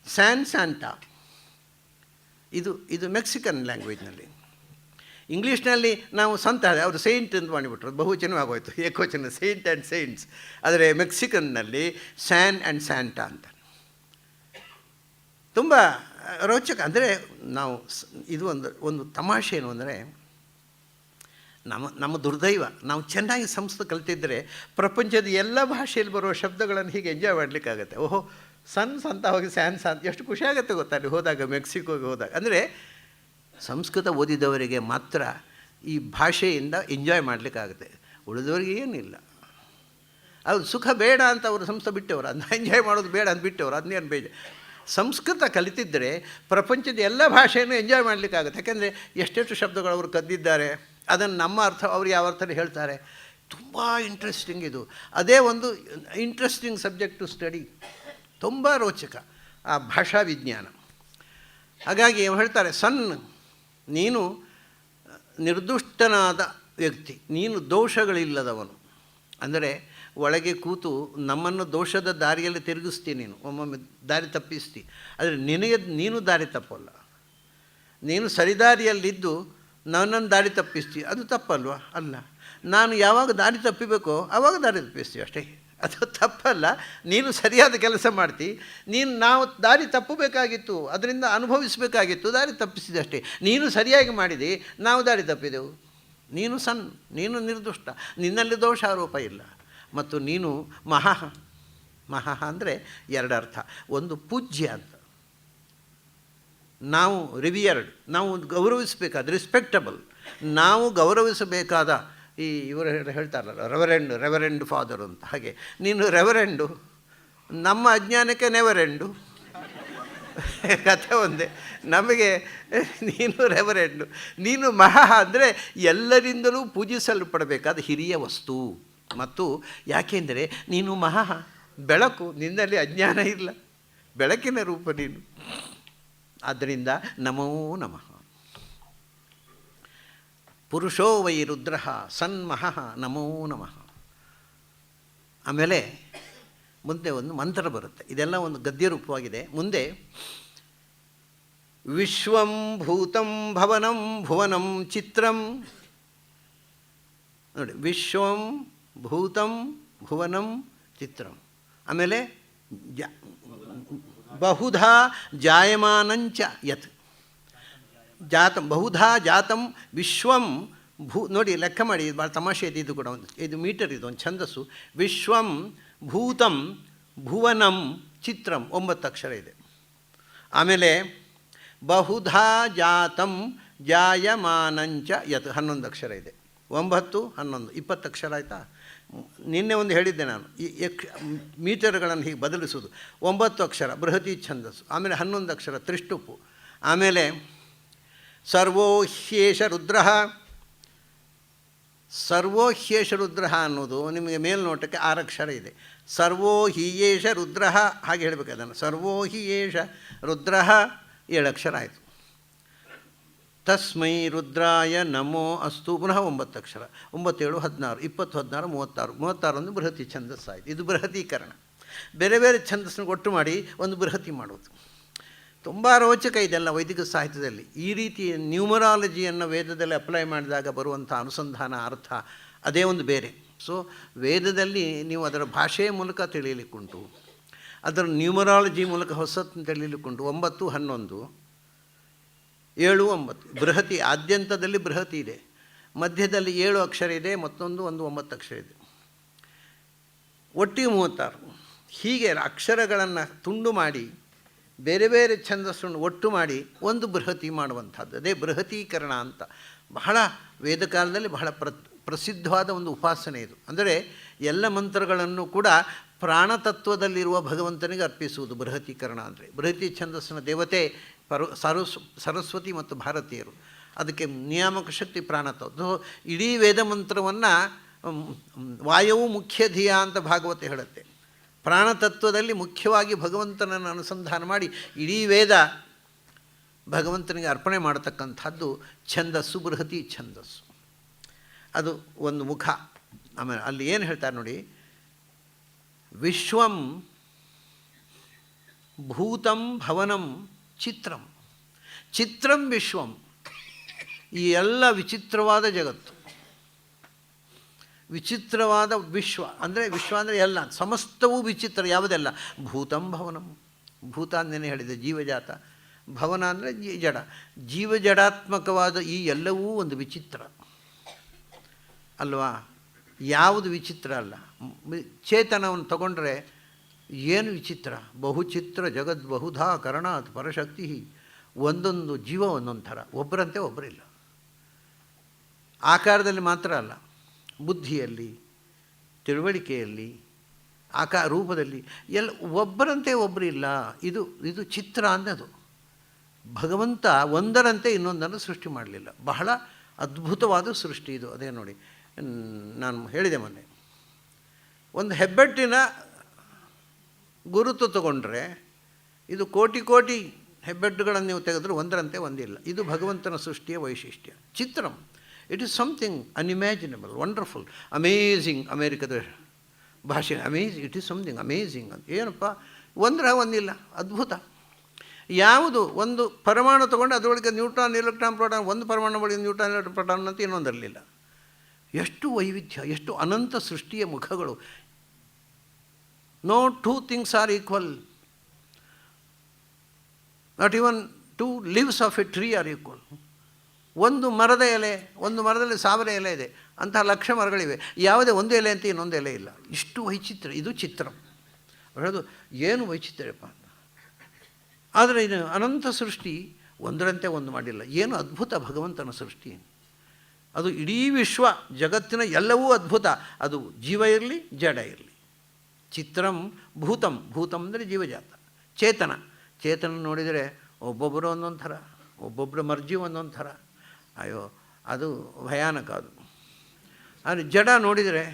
ಸ್ಯಾಂಟಾ, ಇದು ಮೆಕ್ಸಿಕನ್ ಲ್ಯಾಂಗ್ವೇಜ್ನಲ್ಲಿ. ಇಂಗ್ಲೀಷ್ನಲ್ಲಿ ನಾವು ಸಂತ, ಅವರು ಸೈಂಟ್ ಅಂತ ಮಾಡಿಬಿಟ್ರು, ಬಹುವಚನವಾಗೋಯ್ತು, ಏಕವಚನ, ಸೈಂಟ್ ಆ್ಯಂಡ್ ಸೈಂಟ್ಸ್. ಆದರೆ ಮೆಕ್ಸಿಕನ್ನಲ್ಲಿ ಸ್ಯಾನ್ ಆ್ಯಂಡ್ ಸ್ಯಾಂಟಾ ಅಂತ. ತುಂಬ ರೋಚಕ. ಅಂದರೆ ನಾವು ಇದು ಒಂದು ತಮಾಷೆ ಏನು ಅಂದರೆ, ನಮ್ಮ ದುರ್ದೈವ, ನಾವು ಚೆನ್ನಾಗಿ ಸಂಸ್ಕೃತ ಕಲಿತಿದ್ದರೆ ಪ್ರಪಂಚದ ಎಲ್ಲ ಭಾಷೆಯಲ್ಲಿ ಬರುವ ಶಬ್ದಗಳನ್ನು ಹೀಗೆ ಎಂಜಾಯ್ ಮಾಡಲಿಕ್ಕಾಗತ್ತೆ. ಓಹೋ, ಸಂತ ಹೋಗಿ ಸ್ಯಾನ್ ಎಷ್ಟು ಖುಷಿಯಾಗುತ್ತೆ ಗೊತ್ತಾ ಅಲ್ಲಿ ಹೋದಾಗ, ಮೆಕ್ಸಿಕೋಗೆ ಹೋದಾಗ. ಅಂದರೆ ಸಂಸ್ಕೃತ ಓದಿದವರಿಗೆ ಮಾತ್ರ ಈ ಭಾಷೆಯಿಂದ ಎಂಜಾಯ್ ಮಾಡಲಿಕ್ಕಾಗುತ್ತೆ, ಉಳಿದವರಿಗೆ ಏನಿಲ್ಲ. ಅದು ಸುಖ ಬೇಡ ಅಂತ ಅವರು ಸಂಸ್ಕೃತ ಬಿಟ್ಟವರು, ಅದನ್ನ ಎಂಜಾಯ್ ಮಾಡೋದು ಬೇಡ ಅಂತ ಬಿಟ್ಟವರು, ಅದನ್ನೇನು ಸಂಸ್ಕೃತ ಕಲಿತಿದ್ದರೆ ಪ್ರಪಂಚದ ಎಲ್ಲ ಭಾಷೆಯನ್ನು ಎಂಜಾಯ್ ಮಾಡಲಿಕ್ಕಾಗುತ್ತೆ. ಯಾಕೆಂದರೆ ಎಷ್ಟೆಷ್ಟು ಶಬ್ದಗಳು ಅವರು ಕದ್ದಿದ್ದಾರೆ, ಅದನ್ನು ನಮ್ಮ ಅರ್ಥ ಅವ್ರು ಯಾವ ಅರ್ಥದಲ್ಲಿ ಹೇಳ್ತಾರೆ. ತುಂಬ ಇಂಟ್ರೆಸ್ಟಿಂಗ್ ಇದು. ಅದೇ ಒಂದು ಇಂಟ್ರೆಸ್ಟಿಂಗ್ ಸಬ್ಜೆಕ್ಟ್ ಟು ಸ್ಟಡಿ, ತುಂಬ ರೋಚಕ ಆ ಭಾಷಾ ವಿಜ್ಞಾನ. ಹಾಗಾಗಿ ಹೇಳ್ತಾರೆ, ನೀನು ನಿರ್ದುಷ್ಟನಾದ ವ್ಯಕ್ತಿ, ನೀನು ದೋಷಗಳಿಲ್ಲದವನು. ಅಂದರೆ ಒಳಗೆ ಕೂತು ನಮ್ಮನ್ನು ದೋಷದ ದಾರಿಯಲ್ಲಿ ತಿರುಗಿಸ್ತೀನಿ, ನೀನು ಒಮ್ಮೊಮ್ಮೆ ದಾರಿ ತಪ್ಪಿಸ್ತಿ. ಆದರೆ ನೀನು ದಾರಿ ತಪ್ಪಲ್ಲ. ನೀನು ಸರಿದಾರಿಯಲ್ಲಿದ್ದು ನನ್ನನ್ನು ದಾರಿ ತಪ್ಪಿಸ್ತಿ, ಅದು ತಪ್ಪಲ್ವ? ಅಲ್ಲ. ನಾನು ಯಾವಾಗ ದಾರಿ ತಪ್ಪಿಬೇಕೋ ಆವಾಗ ದಾರಿ ತಪ್ಪಿಸ್ತೀವಿ ಅಷ್ಟೇ, ಅದು ತಪ್ಪಲ್ಲ. ನೀನು ಸರಿಯಾದ ಕೆಲಸ ಮಾಡ್ತಿ, ನಾವು ದಾರಿ ತಪ್ಪಬೇಕಾಗಿತ್ತು, ಅದರಿಂದ ಅನುಭವಿಸಬೇಕಾಗಿತ್ತು, ದಾರಿ ತಪ್ಪಿಸಿದೆ ಅಷ್ಟೇ. ನೀನು ಸರಿಯಾಗಿ ಮಾಡಿದಿ, ನಾವು ದಾರಿ ತಪ್ಪಿದೆವು. ನೀನು ನಿರ್ದುಷ್ಟ, ನಿನ್ನಲ್ಲಿ ದೋಷ ಆರೋಪ ಇಲ್ಲ. ಮತ್ತು ನೀನು ಮಹಾ ಅಂದರೆ ಎರಡು ಅರ್ಥ. ಒಂದು ಪೂಜ್ಯ ಅಂತ, ನಾವು ರಿವಿಯರ್ಡ್, ನಾವು ಗೌರವಿಸಬೇಕಾದ, ರೆಸ್ಪೆಕ್ಟಬಲ್, ನಾವು ಗೌರವಿಸಬೇಕಾದ. ಇವರು ಹೇಳ್ತಾರಲ್ಲ ರೆವರೆಂಡ್ ಫಾದರ್ ಅಂತ, ಹಾಗೆ ನೀನು ರೆವರೆಂಡು, ನಮ್ಮ ಅಜ್ಞಾನಕ್ಕೆ ನೆವರೆಂಡು. ಕಥೆ ಒಂದೇ. ನಮಗೆ ನೀನು ರೆವರೆಂಡು, ನೀನು ಅಂದರೆ ಎಲ್ಲರಿಂದಲೂ ಪೂಜಿಸಲ್ಪಡಬೇಕಾದ ಹಿರಿಯ ವಸ್ತು. ಮತ್ತು ಯಾಕೆಂದರೆ ನೀನು ಬೆಳಕು, ನಿನ್ನಲ್ಲಿ ಅಜ್ಞಾನ ಇಲ್ಲ, ಬೆಳಕಿನ ರೂಪ ನೀನು. ಆದ್ದರಿಂದ ನಮೋ ನಮಃ. ಪುರುಷೋ ವೈ ರುದ್ರ ನಮೋ ನಮಃ. ಆಮೇಲೆ ಮುಂದೆ ಒಂದು ಮಂತ್ರ ಬರುತ್ತೆ, ಇದೆಲ್ಲ ಒಂದು ಗದ್ಯ ರೂಪವಾಗಿದೆ. ಮುಂದೆ ವಿಶ್ವಂ ಭೂತಂ ಭವನಂ ಭುವನಂ ಚಿತ್ರಂ. ನೋಡಿ, ವಿಶ್ವಂ ಭೂತಂ ಭುವನಂ ಚಿತ್ರಂ. ಆಮೇಲೆ ಬಹುಧಾ ಜಾಯಮಾನಂಚ ಯತ್ ಜಾತಂ, ಬಹುಧಾ ಜಾತಂ ವಿಶ್ವಂ ನೋಡಿ ಲೆಕ್ಕ ಮಾಡಿ, ಇದು ಭಾಳ ತಮಾಷೆ ಇದೆ. ಇದು ಕೂಡ ಇದು ಮೀಟರ್, ಇದು ಒಂದು ಛಂದಸ್ಸು. ವಿಶ್ವಂ ಭೂತಂ ಭುವನಂ ಚಿತ್ರಂ, 9 ಅಕ್ಷರ ಇದೆ. ಆಮೇಲೆ ಬಹುಧಾ ಜಾತಂ ಜಾಯಮಾನಂಚ ಯತ್, 11 ಅಕ್ಷರ ಇದೆ. 9, 11, 20 ಅಕ್ಷರ ಆಯಿತಾ? ನಿನ್ನೆ ಒಂದು ಹೇಳಿದ್ದೆ ನಾನು, ಈ ಮೀಟರ್ಗಳನ್ನು ಹೀಗೆ ಬದಲಿಸೋದು. 9 ಅಕ್ಷರ ಬೃಹತಿ ಛಂದಸ್ಸು, ಆಮೇಲೆ 11 ಅಕ್ಷರ ತ್ರಿಷ್ಟುಪು. ಆಮೇಲೆ ಸರ್ವೋ ಹ್ಯೇಷ ರುದ್ರ, ಸರ್ವೋ ಹ್ಯೇಷ ರುದ್ರ ಅನ್ನೋದು ನಿಮಗೆ ಮೇಲ್ನೋಟಕ್ಕೆ 6 ಅಕ್ಷರ ಇದೆ. ಸರ್ವೋ ಹೀಯೇಷ ರುದ್ರ, ಹಾಗೆ ಹೇಳಬೇಕು ಅದನ್ನು. ಸರ್ವೋ ಹೀಯೇಷ ರುದ್ರ 7 ಅಕ್ಷರ ಆಯಿತು. ತಸ್ಮೈ ರುದ್ರಾಯ ನಮೋ ಅಸ್ತು, ಪುನಃ 9 ಅಕ್ಷರ. 9, 7, 16, 20, 16, 36, 36 ಒಂದು ಬೃಹತಿ ಛಂದಸ್ಸಾಯಿತು. ಇದು ಬೃಹತೀಕರಣ. ಬೇರೆ ಬೇರೆ ಛಂದಸ್ಸನ್ನು ಒಟ್ಟು ಮಾಡಿ ಒಂದು ಬೃಹತಿ ಮಾಡೋದು. ತುಂಬ ರೋಚಕ ಇದೆಲ್ಲ ವೈದಿಕ ಸಾಹಿತ್ಯದಲ್ಲಿ. ಈ ರೀತಿ ನ್ಯೂಮರಾಲಜಿಯನ್ನು ವೇದದಲ್ಲಿ ಅಪ್ಲೈ ಮಾಡಿದಾಗ ಬರುವಂಥ ಅನುಸಂಧಾನ ಅರ್ಥ ಅದೇ ಒಂದು ಬೇರೆ. ಸೊ ವೇದದಲ್ಲಿ ನೀವು ಅದರ ಭಾಷೆಯ ಮೂಲಕ ತಿಳಿಯಲಿಕ್ಕುಂಟು, ಅದರ ನ್ಯೂಮರಾಲಜಿ ಮೂಲಕ ಹೊಸತನ್ನು ತಿಳಿಯಲಿಕ್ಕುಂಟು. 9, 11, 7, 9 ಬೃಹತಿ. ಆದ್ಯಂತದಲ್ಲಿ ಬೃಹತಿ ಇದೆ, ಮಧ್ಯದಲ್ಲಿ 7 ಅಕ್ಷರ ಇದೆ, ಮತ್ತೊಂದು 9 ಅಕ್ಷರ ಇದೆ, ಒಟ್ಟಿಗೆ 36. ಹೀಗೆ ಅಕ್ಷರಗಳನ್ನು ತುಂಡು ಮಾಡಿ ಬೇರೆ ಬೇರೆ ಛಂದಸ್ಸನ್ನು ಒಟ್ಟು ಮಾಡಿ ಒಂದು ಬೃಹತಿ ಮಾಡುವಂಥದ್ದು, ಅದೇ ಬೃಹತೀಕರಣ ಅಂತ. ಬಹಳ ವೇದಕಾಲದಲ್ಲಿ ಬಹಳ ಪ್ರಸಿದ್ಧವಾದ ಒಂದು ಉಪಾಸನೆ ಇದು. ಅಂದರೆ ಎಲ್ಲ ಮಂತ್ರಗಳನ್ನು ಕೂಡ ಪ್ರಾಣತತ್ವದಲ್ಲಿರುವ ಭಗವಂತನಿಗೆ ಅರ್ಪಿಸುವುದು ಬೃಹತೀಕರಣ ಅಂದರೆ. ಬೃಹತಿ ಛಂದಸ್ಸಿನ ದೇವತೆ ಸರಸ್ವತಿ ಮತ್ತು ಭಾರತೀಯರು, ಅದಕ್ಕೆ ನಿಯಾಮಕ ಶಕ್ತಿ ಪ್ರಾಣತತ್ವ. ಇಡೀ ವೇದ ಮಂತ್ರವನ್ನು ವಾಯವು ಮುಖ್ಯ ಧಿಯ ಅಂತ ಭಾಗವತ ಹೇಳುತ್ತೆ. ಪ್ರಾಣತತ್ವದಲ್ಲಿ ಮುಖ್ಯವಾಗಿ ಭಗವಂತನನ್ನು ಅನುಸಂಧಾನ ಮಾಡಿ ಇಡೀ ವೇದ ಭಗವಂತನಿಗೆ ಅರ್ಪಣೆ ಮಾಡತಕ್ಕಂಥದ್ದು ಛಂದಸ್ಸು, ಬೃಹತಿ ಛಂದಸ್ಸು. ಅದು ಒಂದು ಮುಖ. ಆಮೇಲೆ ಅಲ್ಲಿ ಏನು ಹೇಳ್ತಾರೆ ನೋಡಿ, ವಿಶ್ವಂ ಭೂತಂ ಭವನಂ ಚಿತ್ರಂ. ಚಿತ್ರಂ ವಿಶ್ವಂ, ಈ ಎಲ್ಲ ವಿಚಿತ್ರವಾದ ಜಗತ್ತು, ವಿಚಿತ್ರವಾದ ವಿಶ್ವ ಅಂದರೆ ವಿಶ್ವ ಅಂದರೆ ಎಲ್ಲ ಸಮಸ್ತವೂ ವಿಚಿತ್ರ. ಯಾವುದೆಲ್ಲ? ಭೂತಂ ಭವನಂ, ಭೂತ ಅಂದೇನೆ ಹೇಳಿದೆ, ಜೀವಜಾತ. ಭವನ ಅಂದರೆ ಜಡ, ಜೀವಜಡಾತ್ಮಕವಾದ ಈ ಎಲ್ಲವೂ ಒಂದು ವಿಚಿತ್ರ ಅಲ್ವಾ? ಯಾವುದು ವಿಚಿತ್ರ ಅಲ್ಲ. ಚೇತನವನ್ನು ತಗೊಂಡ್ರೆ ಏನು ವಿಚಿತ್ರ? ಬಹುಚಿತ್ರ ಜಗದ್ ಬಹುಧಾ ಕರಣಾತ್ ಪರಶಕ್ತಿ. ಒಂದೊಂದು ಜೀವ ಒಂದೊಂದು ಥರ, ಒಬ್ಬರಂತೆ ಒಬ್ಬರಿಲ್ಲ. ಆಕಾರದಲ್ಲಿ ಮಾತ್ರ ಅಲ್ಲ, ಬುದ್ಧಿಯಲ್ಲಿ, ತಿಳುವಳಿಕೆಯಲ್ಲಿ, ರೂಪದಲ್ಲಿ ಎಲ್ಲ ಒಬ್ಬರಂತೆ ಒಬ್ಬರಿಲ್ಲ. ಇದು ಚಿತ್ರ ಅನ್ನೋದು. ಭಗವಂತ ಒಂದರಂತೆ ಇನ್ನೊಂದನ್ನು ಸೃಷ್ಟಿ ಮಾಡಲಿಲ್ಲ. ಬಹಳ ಅದ್ಭುತವಾದ ಸೃಷ್ಟಿ ಇದು. ಅದೇ ನೋಡಿ, ನಾನು ಹೇಳಿದೆ ಮೊನ್ನೆ, ಒಂದು ಹೆಬ್ಬೆಟ್ಟಿನ ಗುರುತು ತಗೊಂಡ್ರೆ ಇದು ಕೋಟಿ ಕೋಟಿ ಹೆಬ್ಬೆಟ್ಟುಗಳನ್ನು ನೀವು ತೆಗೆದ್ರೆ ಒಂದರಂತೆ ಒಂದಿಲ್ಲ. ಇದು ಭಗವಂತನ ಸೃಷ್ಟಿಯ ವೈಶಿಷ್ಟ್ಯ. ಚಿತ್ರಂ, it is something unimaginable, wonderful, amazing. ಅಮೇರಿಕದ ಭಾಷೆ amazing, it is something amazing ಅಂತ. ಏನಪ್ಪ, ಒಂದಿಲ್ಲ, ಅದ್ಭುತ. ಯಾವುದು ಒಂದು ಪರಮಾಣು ತೊಗೊಂಡು ಅದರೊಳಗೆ ನ್ಯೂಟ್ರಾನ್, ಎಲೆಕ್ಟ್ರಾನ್, ಪ್ರೋಟಾನ್, ಒಂದು ಪರಮಾಣು ಒಳಗೆ ನ್ಯೂಟ್ರಾನ್, ಎಲೆಕ್ಟ್ರಾನ್, ಪ್ರೋಟಾನ್ ಅಂತ ಇನ್ನೊಂದರಲಿಲ್ಲ. ಎಷ್ಟು ವೈವಿಧ್ಯ, ಎಷ್ಟು ಅನಂತ ಸೃಷ್ಟಿಯ ಮುಖಗಳು. No two things are equal. Not even two leaves of a tree are equal. ಒಂದು ಮರದ ಎಲೆ, ಒಂದು ಮರದಲ್ಲಿ 1000 ಎಲೆ ಇದೆ, ಅಂತಹ ಲಕ್ಷ ಮರಗಳಿವೆ. ಯಾವುದೇ ಒಂದು ಎಲೆ ಅಂತ ಇನ್ನೊಂದು ಎಲೆ ಇಲ್ಲ. ಇಷ್ಟು ವೈಚಿತ್ರ. ಇದು ಚಿತ್ರ. ಹೇಳೋದು ಏನು ವೈಚಿತ್ರ್ಯಪ್ಪ ಅಂತ. ಆದರೆ ಇದು ಅನಂತ ಸೃಷ್ಟಿ ಒಂದರಂತೆ ಒಂದು ಮಾಡಿಲ್ಲ. ಏನು ಅದ್ಭುತ ಭಗವಂತನ ಸೃಷ್ಟಿ. ಅದು ಇಡೀ ವಿಶ್ವ ಜಗತ್ತಿನ ಎಲ್ಲವೂ ಅದ್ಭುತ. ಅದು ಜೀವ ಇರಲಿ, ಜಡ ಇರಲಿ. ಚಿತ್ರಂ ಭೂತಂ, ಭೂತಂ ಅಂದರೆ ಜೀವಜಾತ. ಚೇತನ ನೋಡಿದರೆ ಒಬ್ಬೊಬ್ಬರು ಒಂದೊಂದು ಥರ, ಒಬ್ಬೊಬ್ಬರ ಮರ್ಜಿ ಒಂದೊಂದು ಥರ. ಅಯ್ಯೋ, ಅದು ಭಯಾನಕ. ಅದು ಆದರೆ ಜಡ ನೋಡಿದರೆ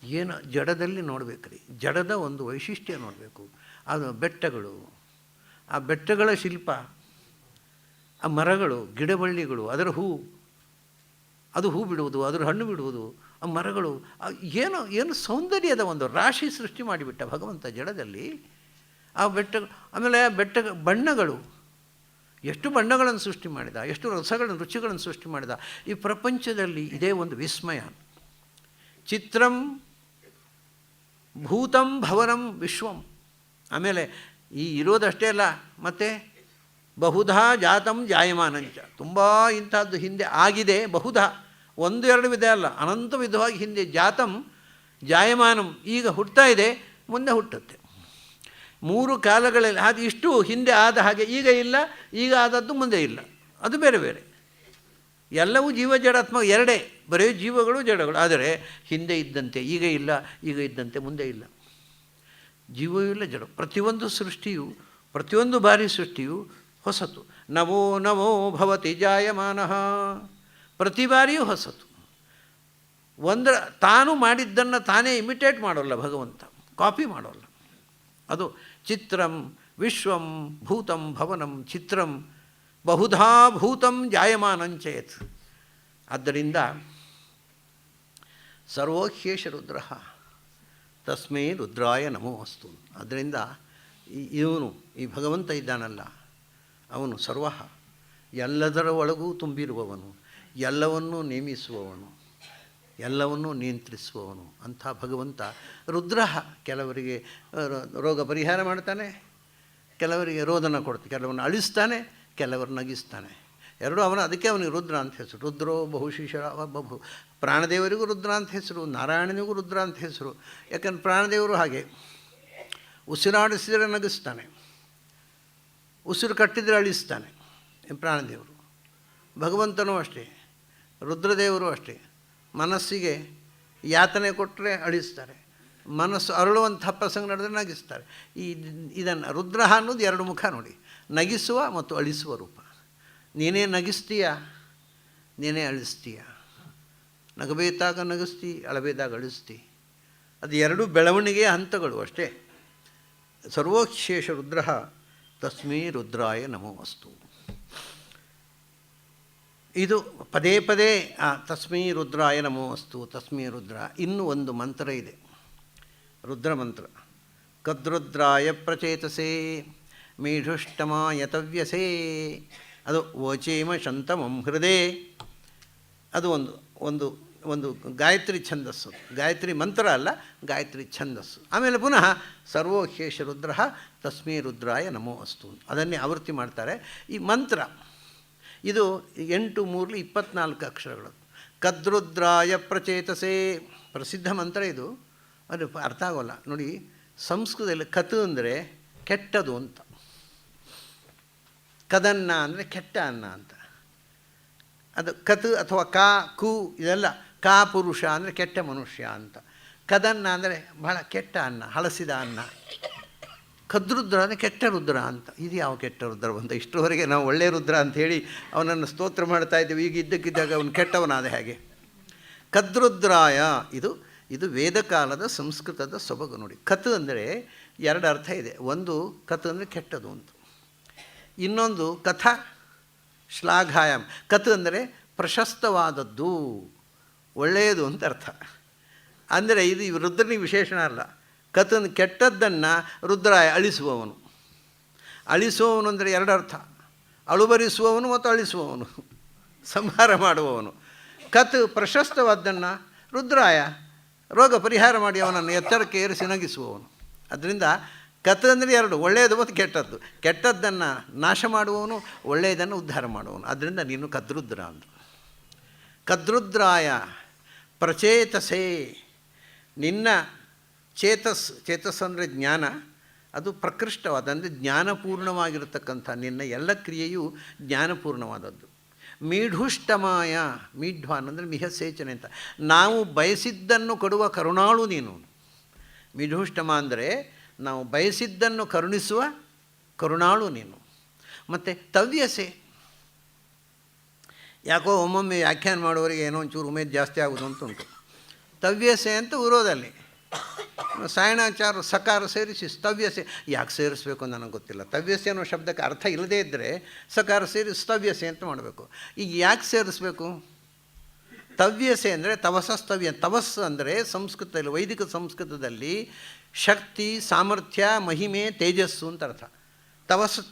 ಏನು, ಜಡದಲ್ಲಿ ನೋಡಬೇಕ್ರಿ. ಜಡದ ಒಂದು ವೈಶಿಷ್ಟ್ಯ ನೋಡಬೇಕು. ಅದು ಬೆಟ್ಟಗಳು, ಆ ಬೆಟ್ಟಗಳ ಶಿಲ್ಪ, ಆ ಮರಗಳು, ಗಿಡಬಳ್ಳಿಗಳು, ಅದರ ಅದು ಹೂ ಬಿಡುವುದು, ಅದರ ಹಣ್ಣು ಬಿಡುವುದು, ಆ ಮರಗಳು, ಏನು ಸೌಂದರ್ಯದ ಒಂದು ರಾಶಿ ಸೃಷ್ಟಿ ಮಾಡಿಬಿಟ್ಟ ಭಗವಂತ ಜಡದಲ್ಲಿ. ಆ ಆಮೇಲೆ ಬಣ್ಣಗಳು, ಎಷ್ಟು ಬಣ್ಣಗಳನ್ನು ಸೃಷ್ಟಿ ಮಾಡಿದ, ಎಷ್ಟು ರುಚಿಗಳನ್ನು ಸೃಷ್ಟಿ ಮಾಡಿದ. ಈ ಪ್ರಪಂಚದಲ್ಲಿ ಇದೇ ಒಂದು ವಿಸ್ಮಯ. ಚಿತ್ರಂ ಭೂತಂ ಭವನಂ ವಿಶ್ವಂ. ಆಮೇಲೆ ಈ ಇರೋದಷ್ಟೇ ಅಲ್ಲ, ಮತ್ತು ಬಹುಧಾ ಜಾತಂ ಜಾಯಮಾನಂಚ. ತುಂಬ ಇಂಥದ್ದು ಹಿಂದೆ ಆಗಿದೆ. ಬಹುಧಾ, 1-2 ವಿಧ ಅಲ್ಲ, ಅನಂತ ವಿಧವಾಗಿ ಹಿಂದೆ. ಜಾತಂ ಜಾಯಮಾನಂ, ಈಗ ಹುಟ್ಟುತ್ತಾ ಇದೆ, ಮುಂದೆ ಹುಟ್ಟುತ್ತೆ. 3 ಕಾಲಗಳಲ್ಲಿ. ಅದು ಇಷ್ಟು ಹಿಂದೆ ಆದ ಹಾಗೆ ಈಗ ಇಲ್ಲ, ಈಗ ಆದದ್ದು ಮುಂದೆ ಇಲ್ಲ. ಅದು ಬೇರೆ ಬೇರೆ. ಎಲ್ಲವೂ ಜೀವ ಜಡಾತ್ಮಕ ಎರಡೇ, ಬರೀ ಜೀವಗಳು ಜಡಗಳು. ಆದರೆ ಹಿಂದೆ ಇದ್ದಂತೆ ಈಗ ಇಲ್ಲ, ಈಗ ಇದ್ದಂತೆ ಮುಂದೆ ಇಲ್ಲ. ಜೀವವೂ ಇಲ್ಲ, ಜಡ. ಪ್ರತಿಯೊಂದು ಸೃಷ್ಟಿಯು, ಪ್ರತಿಯೊಂದು ಬಾರಿ ಸೃಷ್ಟಿಯು ಹೊಸತು. ನವೋ ನವೋ ಭವತಿ ಜಾಯಮಾನಃ. ಪ್ರತಿ ಬಾರಿಯೂ ಹೊಸತು. ತಾನು ಮಾಡಿದ್ದನ್ನು ತಾನೇ ಇಮಿಟೇಟ್ ಮಾಡೋಲ್ಲ ಭಗವಂತ, ಕಾಪಿ ಮಾಡೋಲ್ಲ. ಅದು ಚಿತ್ರಂ ವಿಶ್ವಂ ಭೂತಂ ಭವನಂ ಚಿತ್ರಂ ಬಹುಧಾ ಭೂತಂ ಜಾಯಮಾನಂಚಯತ್. ಆದ್ದರಿಂದ ಸರ್ವೋಹ್ಯೇಷ ರುದ್ರ ತಸ್ಮೈ ರುದ್ರಾಯ ನಮೋ ಅಸ್ತು. ಆದ್ದರಿಂದ ಈ ಭಗವಂತ ಇದ್ದಾನಲ್ಲ, ಅವನು ಸರ್ವ, ಎಲ್ಲದರ ಒಳಗೂ ತುಂಬಿರುವವನು, ಎಲ್ಲವನ್ನೂ ನೇಮಿಸುವವನು, ಎಲ್ಲವನ್ನೂ ನಿಯಂತ್ರಿಸುವವನು. ಅಂಥ ಭಗವಂತ ರುದ್ರ. ಕೆಲವರಿಗೆ ರೋಗ ಪರಿಹಾರ ಮಾಡ್ತಾನೆ, ಕೆಲವರಿಗೆ ರೋದನ ಕೊಡ್ತಾನೆ, ಕೆಲವರನ್ನು ಅಳಿಸ್ತಾನೆ, ಕೆಲವರು ನಗಿಸ್ತಾನೆ. ಎರಡೂ ಅದಕ್ಕೆ ಅವನಿಗೆ ರುದ್ರ ಅಂತ ಹೆಸರು. ರುದ್ರೋ ಬಹುಶಿಷ ಬಹು. ಪ್ರಾಣದೇವರಿಗೂ ರುದ್ರ ಅಂತ ಹೆಸರು, ನಾರಾಯಣನಿಗೂ ರುದ್ರ ಅಂತ ಹೆಸರು. ಯಾಕಂದ್ರೆ ಪ್ರಾಣದೇವರು ಹಾಗೆ ಉಸಿರಾಡಿಸಿದರೆ ನಗಿಸ್ತಾನೆ, ಉಸಿರು ಕಟ್ಟಿದರೆ ಅಳಿಸ್ತಾನೆ ಪ್ರಾಣದೇವರು. ಭಗವಂತನೂ ಅಷ್ಟೇ, ರುದ್ರದೇವರು ಅಷ್ಟೇ. ಮನಸ್ಸಿಗೆ ಯಾತನೆ ಕೊಟ್ಟರೆ ಅಳಿಸ್ತಾರೆ, ಮನಸ್ಸು ಅರಳುವಂಥ ಪ್ರಸಂಗ ನಡೆದರೆ ನಗಿಸ್ತಾರೆ. ಇದನ್ನು ರುದ್ರ ಅನ್ನೋದು 2 ಮುಖ ನೋಡಿ, ನಗಿಸುವ ಮತ್ತು ಅಳಿಸುವ ರೂಪ. ನೀನೇ ನಗಿಸ್ತೀಯ, ನೀನೇ ಅಳಿಸ್ತೀಯ. ನಗಬೇಕಾಗ ನಗಿಸ್ತಿ, ಅಳಬೇದಾಗ ಅಳಿಸ್ತಿ. ಅದು ಎರಡೂ ಬೆಳವಣಿಗೆಯ ಹಂತಗಳು ಅಷ್ಟೇ. ಸರ್ವೋಶೇಷ ರುದ್ರ ತಸ್ಮೈ ರುದ್ರಾಯ ನಮೋಸ್ತು. ಇದು ಪದೇ ಪದೇ ತಸ್ಮೈ ರುದ್ರಾಯ ನಮೋಸ್ತು, ತಸ್ಮೈ ರುದ್ರ. ಇನ್ನೂ ಒಂದು ಮಂತ್ರ ಇದೆ, ರುದ್ರ ಮಂತ್ರ. ಕದ್ರುದ್ರಾಯ ಪ್ರಚೇತಸೇ ಮೇಢುಷ್ಟಮಾಯ ತವ್ಯಸೇ. ಅದು ವೋಚೇಮ ಶಂತಮಂ ಹೃದಯ. ಅದು ಒಂದು ಒಂದು ಗಾಯತ್ರಿ ಛಂದಸ್ಸು, ಗಾಯತ್ರಿ ಮಂತ್ರ ಅಲ್ಲ, ಗಾಯತ್ರಿ ಛಂದಸ್ಸು. ಆಮೇಲೆ ಪುನಃ ಸರ್ವೋಶೇಷ ರುದ್ರ ತಸ್ಮೈ ರುದ್ರಾಯ ನಮೋ ಅಸ್ತು, ಅದನ್ನೇ ಆವೃತ್ತಿ ಮಾಡ್ತಾರೆ. ಈ ಮಂತ್ರ ಇದು 8 3 24 ಅಕ್ಷರಗಳು. ಕದ್ರುದ್ರಾಯ ಪ್ರಚೇತಸೇ ಪ್ರಸಿದ್ಧ ಮಂತ್ರ ಇದು. ಅದು ಅರ್ಥ ಆಗೋಲ್ಲ ನೋಡಿ. ಸಂಸ್ಕೃತದಲ್ಲಿ ಕತ್ ಅಂದರೆ ಕೆಟ್ಟದು ಅಂತ, ಕದನ್ನ ಅಂದರೆ ಕೆಟ್ಟ ಅನ್ನ ಅಂತ. ಅದು ಕತ್ ಅಥವಾ ಕಾ ಕು ಇದೆಲ್ಲ. ಕಾ ಪುರುಷ ಅಂದರೆ ಕೆಟ್ಟ ಮನುಷ್ಯ ಅಂತ. ಕದನ್ನ ಅಂದರೆ ಬಹಳ ಕೆಟ್ಟ ಅನ್ನ, ಹಳಸಿದ ಅನ್ನ. ಕದ್ರುದ್ರ ಅಂದರೆ ಕೆಟ್ಟ ರುದ್ರ ಅಂತ. ಇದು ಯಾವ ಕೆಟ್ಟ ರುದ್ರ ಅಂತ? ಇಷ್ಟರವರೆಗೆ ನಾವು ಒಳ್ಳೆಯ ರುದ್ರ ಅಂಥೇಳಿ ಅವನನ್ನು ಸ್ತೋತ್ರ ಮಾಡ್ತಾ ಇದ್ದೀವಿ. ಈಗ ಇದ್ದಕ್ಕಿದ್ದಾಗ ಅವನು ಕೆಟ್ಟವನಾದ ಹೇಗೆ? ಕದ್ರುದ್ರಾಯ ಇದು ವೇದಕಾಲದ ಸಂಸ್ಕೃತದ ಸೊಬಗು ನೋಡಿ. ಕತ್ ಅಂದರೆ 2 ಅರ್ಥ ಇದೆ. ಒಂದು ಕತ್ ಅಂದರೆ ಕೆಟ್ಟದು ಅಂತ, ಇನ್ನೊಂದು ಕಥಾ ಶ್ಲಾಘಾಯಂ. ಕತ್ ಅಂದರೆ ಪ್ರಶಸ್ತವಾದದ್ದು, ಒಳ್ಳೆಯದು ಅಂತ ಅರ್ಥ. ಅಂದರೆ ಇದು ರುದ್ರನಿಗೆ ವಿಶೇಷಣ ಅಲ್ಲ. ಕಥನ್ ಕೆಟ್ಟದ್ದನ್ನು ರುದ್ರಾಯ ಅಳಿಸುವವನು. ಅಳಿಸುವವನು ಅಂದರೆ 2 ಅರ್ಥ, ಅಳುಬರಿಸುವವನು ಮತ್ತು ಅಳಿಸುವವನು, ಸಂಹಾರ ಮಾಡುವವನು. ಕತ್ ಪ್ರಶಸ್ತವಾದ್ದನ್ನು ರುದ್ರಾಯ ರೋಗ ಪರಿಹಾರ ಮಾಡಿ ಅವನನ್ನು ಎತ್ತರಕ್ಕೆ ಏರಿಸಿ ನಗಿಸುವವನು. ಅದರಿಂದ ಕತ್ ಅಂದರೆ 2, ಒಳ್ಳೆಯದು ಮತ್ತು ಕೆಟ್ಟದ್ದು. ಕೆಟ್ಟದ್ದನ್ನು ನಾಶ ಮಾಡುವವನು, ಒಳ್ಳೆಯದನ್ನು ಉದ್ಧಾರ ಮಾಡುವವನು. ಆದ್ದರಿಂದ ನೀನು ಕದ್ರುದ್ರ ಅಂತ. ಕದ್ರುದ್ರಾಯ ಪ್ರಚೇತಸೇ, ನಿನ್ನ ಚೇತಸ್ ಅಂದರೆ ಜ್ಞಾನ, ಅದು ಪ್ರಕೃಷ್ಟವಾದ ಅಂದರೆ ಜ್ಞಾನಪೂರ್ಣವಾಗಿರತಕ್ಕಂಥ ನಿನ್ನ ಎಲ್ಲ ಕ್ರಿಯೆಯು ಜ್ಞಾನಪೂರ್ಣವಾದದ್ದು. ಮೀಢುಷ್ಟಮಾಯ, ಮೀಢ್ವ ಅಂದರೆ ಮಿಹಸೇಚನೆ ಅಂತ. ನಾವು ಬಯಸಿದ್ದನ್ನು ಕೊಡುವ ಕರುಣಾಳು ನೀನು. ಮೀಢುಷ್ಟಮ ಅಂದರೆ ನಾವು ಬಯಸಿದ್ದನ್ನು ಕರುಣಿಸುವ ಕರುಣಾಳು ನೀನು. ಮತ್ತು ತವ್ಯಸೆ, ಯಾಕೋ ಒಮ್ಮೊಮ್ಮೆ ವ್ಯಾಖ್ಯಾನ ಮಾಡುವವರಿಗೆ ಏನೋ ಒಂಚೂರು ಉಮೇದು ಜಾಸ್ತಿ ಆಗೋದು ಅಂತ ಉಂಟು. ತವ್ಯಸೆ ಅಂತ ಊರೋದಲ್ಲಿ ಸಾಯಣಾಚಾರ ಸಕಾರ ಸೇರಿಸಿ ಸ್ತವ್ಯಸೆ. ಯಾಕೆ ಸೇರಿಸ್ಬೇಕು ಅಂತ ನನಗೆ ಗೊತ್ತಿಲ್ಲ. ತವ್ಯಸೆ ಅನ್ನೋ ಶಬ್ದಕ್ಕೆ ಅರ್ಥ ಇಲ್ಲದೇ ಇದ್ದರೆ ಸಕಾರ ಸೇರಿ ಸ್ತವ್ಯಸೆ ಅಂತ ಮಾಡಬೇಕು. ಈಗ ಯಾಕೆ ಸೇರಿಸ್ಬೇಕು? ತವ್ಯಸೆ ಅಂದರೆ ತವಸಸ್ತವ್ಯ. ತವಸ್ ಅಂದರೆ ಸಂಸ್ಕೃತದಲ್ಲಿ, ವೈದಿಕ ಸಂಸ್ಕೃತದಲ್ಲಿ ಶಕ್ತಿ, ಸಾಮರ್ಥ್ಯ, ಮಹಿಮೆ, ತೇಜಸ್ಸು ಅಂತ ಅರ್ಥ.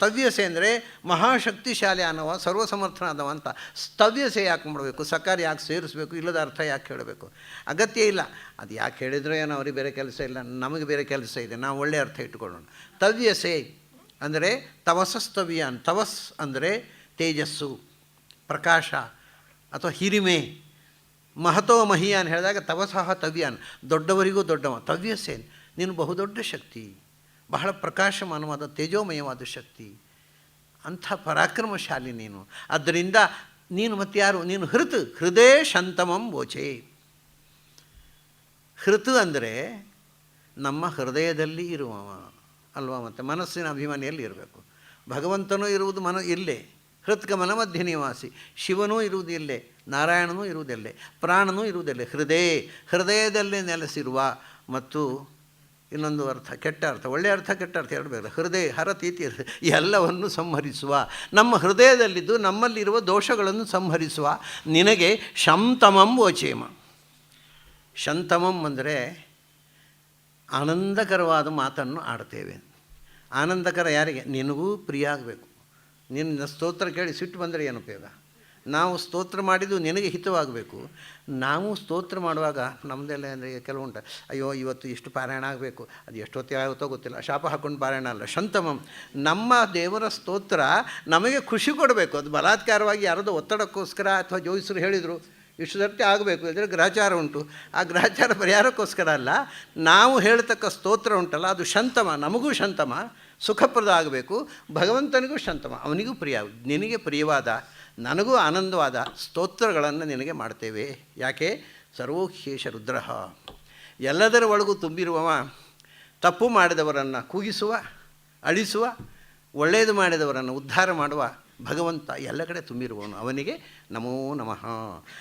ತವ್ಯಸೆ ಅಂದರೆ ಮಹಾಶಕ್ತಿಶಾಲಿ ಅನ್ನವ, ಸರ್ವಸಮರ್ಥನಾದವ ಅಂತ. ಸ್ತವ್ಯಸೆ ಯಾಕೆ ಮಾಡಬೇಕು? ಸಕಾರ ಯಾಕೆ ಸೇರಿಸಬೇಕು? ಇಲ್ಲದ ಅರ್ಥ ಯಾಕೆ ಹೇಳಬೇಕು? ಅಗತ್ಯ ಇಲ್ಲ. ಅದು ಯಾಕೆ ಹೇಳಿದ್ರೋ ಏನೋ, ಅವ್ರಿಗೆ ಬೇರೆ ಕೆಲಸ ಇಲ್ಲ, ನಮಗೆ ಬೇರೆ ಕೆಲಸ ಇದೆ, ನಾವು ಒಳ್ಳೆಯ ಅರ್ಥ ಇಟ್ಟುಕೊಳ್ಳೋಣ. ತವ್ಯಸೆ ಅಂದರೆ ತವಸಸ್ತವ್ಯಾನ್. ತವಸ್ ಅಂದರೆ ತೇಜಸ್ಸು, ಪ್ರಕಾಶ ಅಥವಾ ಹಿರಿಮೆ. ಮಹತೋ ಮಹಿಯಾನ್ ಹೇಳಿದಾಗ ತವಸಃ ತವ್ಯಾನ್, ದೊಡ್ಡವರಿಗೂ ದೊಡ್ಡವ. ತವ್ಯಸೆ ನೀನು ಬಹುದೊಡ್ಡ ಶಕ್ತಿ, ಬಹಳ ಪ್ರಕಾಶಮಾನವಾದ ತೇಜೋಮಯವಾದ ಶಕ್ತಿ, ಅಂಥ ಪರಾಕ್ರಮಶಾಲಿ ನೀನು. ಆದ್ದರಿಂದ ನೀನು ಮತ್ತು ಯಾರು? ನೀನು ಹೃದಯ ಶಂತಮಂ ವೋಚೆ. ಹೃತ್ ಅಂದರೆ ನಮ್ಮ ಹೃದಯದಲ್ಲಿ ಇರುವವ ಅಲ್ವಾ? ಮತ್ತು ಮನಸ್ಸಿನ ಅಭಿಮಾನಿಯಲ್ಲಿ ಇರಬೇಕು. ಭಗವಂತನೂ ಇರುವುದು ಇಲ್ಲೇ, ಹೃತ್ಕಮಲ ಮಧ್ಯ ನಿವಾಸಿ. ಶಿವನೂ ಇರುವುದು ಇಲ್ಲೇ, ನಾರಾಯಣನೂ ಇರುವುದಿಲ್ಲೇ, ಪ್ರಾಣನೂ ಇರುವುದಿಲ್ಲೇ. ಹೃದಯದಲ್ಲೇ ನೆಲೆಸಿರುವ. ಮತ್ತು ಇನ್ನೊಂದು ಅರ್ಥ, ಕೆಟ್ಟ ಅರ್ಥ, ಒಳ್ಳೆಯ ಅರ್ಥ, ಕೆಟ್ಟ ಅರ್ಥ ಎರಡು ಬೇರೆ. ಹೃದಯ ಹರತೀತಿ ಎಲ್ಲವನ್ನು ಸಂಹರಿಸುವ, ನಮ್ಮ ಹೃದಯದಲ್ಲಿದ್ದು ನಮ್ಮಲ್ಲಿರುವ ದೋಷಗಳನ್ನು ಸಂಹರಿಸುವ ನಿನಗೆ ಶಂತಮಂ ವೋಚೇಮ. ಶಂತಮಂ ಅಂದರೆ ಆನಂದಕರವಾದ ಮಾತನ್ನು ಆಡ್ತೇವೆ. ಆನಂದಕರ ಯಾರಿಗೆ? ನಿನಗೂ ಪ್ರಿಯ ಆಗಬೇಕು. ನಿನ್ನ ಸ್ತೋತ್ರ ಕೇಳಿ ಸಿಟ್ಟು ಬಂದರೆ ಏನು ಉಪಯೋಗ? ನಾವು ಸ್ತೋತ್ರ ಮಾಡಿದ್ದು ನಿನಗೆ ಹಿತವಾಗಬೇಕು. ನಾವು ಸ್ತೋತ್ರ ಮಾಡುವಾಗ ನಮ್ಮದೆಲ್ಲ ಅಂದರೆ ಕೆಲವುಂಟು, ಅಯ್ಯೋ ಇವತ್ತು ಇಷ್ಟು ಪಾರಾಯಣ ಆಗಬೇಕು, ಅದು ಎಷ್ಟೊತ್ತಿಗೆ ಆಗುತ್ತೋ ಗೊತ್ತಿಲ್ಲ, ಶಾಪ ಹಾಕ್ಕೊಂಡು ಪಾರಾಯಣ ಅಲ್ಲ. ಶಂತಮಂ, ನಮ್ಮ ದೇವರ ಸ್ತೋತ್ರ ನಮಗೆ ಖುಷಿ ಕೊಡಬೇಕು. ಅದು ಬಲಾತ್ಕಾರವಾಗಿ ಯಾರದೋ ಒತ್ತಡಕ್ಕೋಸ್ಕರ ಅಥವಾ ಜೋಯಿಸರು ಹೇಳಿದರು ಇಷ್ಟು ಸರ್ತಿ ಆಗಬೇಕು ಇದ್ದರೆ ಗ್ರಹಚಾರ ಉಂಟು, ಆ ಗ್ರಹಚಾರ ಪರಿಹಾರಕ್ಕೋಸ್ಕರ ಅಲ್ಲ. ನಾವು ಹೇಳ್ತಕ್ಕ ಸ್ತೋತ್ರ ಉಂಟಲ್ಲ ಅದು ಶಂತಮ, ನಮಗೂ ಶಂತಮ, ಸುಖಪ್ರದ ಆಗಬೇಕು, ಭಗವಂತನಿಗೂ ಶಂತಮ, ಅವನಿಗೂ ಪ್ರಿಯ, ನಿನಗೆ ಪ್ರಿಯವಾದ, ನನಗೂ ಆನಂದವಾದ ಸ್ತೋತ್ರಗಳನ್ನು ನಿನಗೆ ಮಾಡ್ತೇವೆ. ಯಾಕೆ? ಸರ್ವೋಶೇಷ ರುದ್ರ, ಎಲ್ಲದರ ಒಳಗೂ ತುಂಬಿರುವವ, ತಪ್ಪು ಮಾಡಿದವರನ್ನು ಕೂಗಿಸುವ, ಅಳಿಸುವ, ಒಳ್ಳೆಯದು ಮಾಡಿದವರನ್ನು ಉದ್ಧಾರ ಮಾಡುವ ಭಗವಂತ ಎಲ್ಲ ಕಡೆ ತುಂಬಿರುವವನು, ಅವನಿಗೆ ನಮೋ ನಮಃ.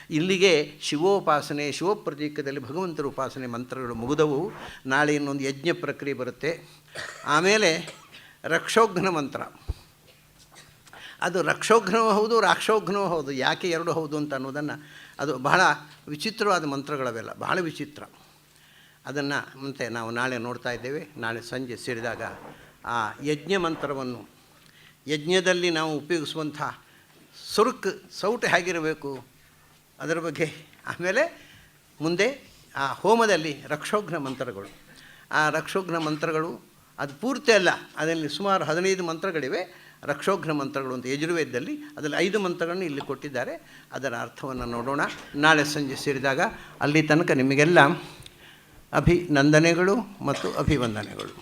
ಇಲ್ಲಿಗೆ ಶಿವೋಪಾಸನೆ, ಶಿವಪ್ರತೀಕದಲ್ಲಿ ಭಗವಂತರ ಉಪಾಸನೆ ಮಂತ್ರಗಳು ಮುಗಿದವು. ನಾಳೆ ಇನ್ನೊಂದು ಯಜ್ಞ ಪ್ರಕ್ರಿಯೆ ಬರುತ್ತೆ. ಆಮೇಲೆ ರಕ್ಷೋಘ್ನ ಮಂತ್ರ. ಅದು ರಕ್ಷೋಘ್ನವೂ ಹೌದು, ರಾಕ್ಷೋಘ್ನವೂ ಹೌದು. ಯಾಕೆ ಎರಡು ಹೌದು ಅಂತ ಅನ್ನೋದನ್ನು, ಅದು ಬಹಳ ವಿಚಿತ್ರವಾದ ಮಂತ್ರಗಳವೆಲ್ಲ, ಬಹಳ ವಿಚಿತ್ರ. ಅದನ್ನು ಮತ್ತೆ ನಾವು ನಾಳೆ ನೋಡ್ತಾ ಇದ್ದೇವೆ. ನಾಳೆ ಸಂಜೆ ಸೇರಿದಾಗ ಆ ಯಜ್ಞ ಮಂತ್ರವನ್ನು, ಯಜ್ಞದಲ್ಲಿ ನಾವು ಉಪಯೋಗಿಸುವಂಥ ಸೌಟು ಹೇಗಿರಬೇಕು ಅದರ ಬಗ್ಗೆ, ಆಮೇಲೆ ಮುಂದೆ ಆ ಹೋಮದಲ್ಲಿ ರಕ್ಷೋಘ್ನ ಮಂತ್ರಗಳು. ಆ ರಕ್ಷೋಘ್ನ ಮಂತ್ರಗಳು ಅದು ಪೂರ್ತಿ ಅಲ್ಲ, ಅದರಲ್ಲಿ ಸುಮಾರು 15 ಮಂತ್ರಗಳಿವೆ ರಕ್ಷೋಘ್ನ ಮಂತ್ರಗಳು ಅಂತ ಯಜುರ್ವೇದದಲ್ಲಿ. ಅದರಲ್ಲಿ 5 ಮಂತ್ರಗಳನ್ನು ಇಲ್ಲಿ ಕೊಟ್ಟಿದ್ದಾರೆ. ಅದರ ಅರ್ಥವನ್ನು ನೋಡೋಣ ನಾಳೆ ಸಂಜೆ ಸೇರಿದಾಗ. ಅಲ್ಲಿ ತನಕ ನಿಮಗೆಲ್ಲ ಅಭಿನಂದನೆಗಳು ಮತ್ತು ಅಭಿವಂದನೆಗಳು.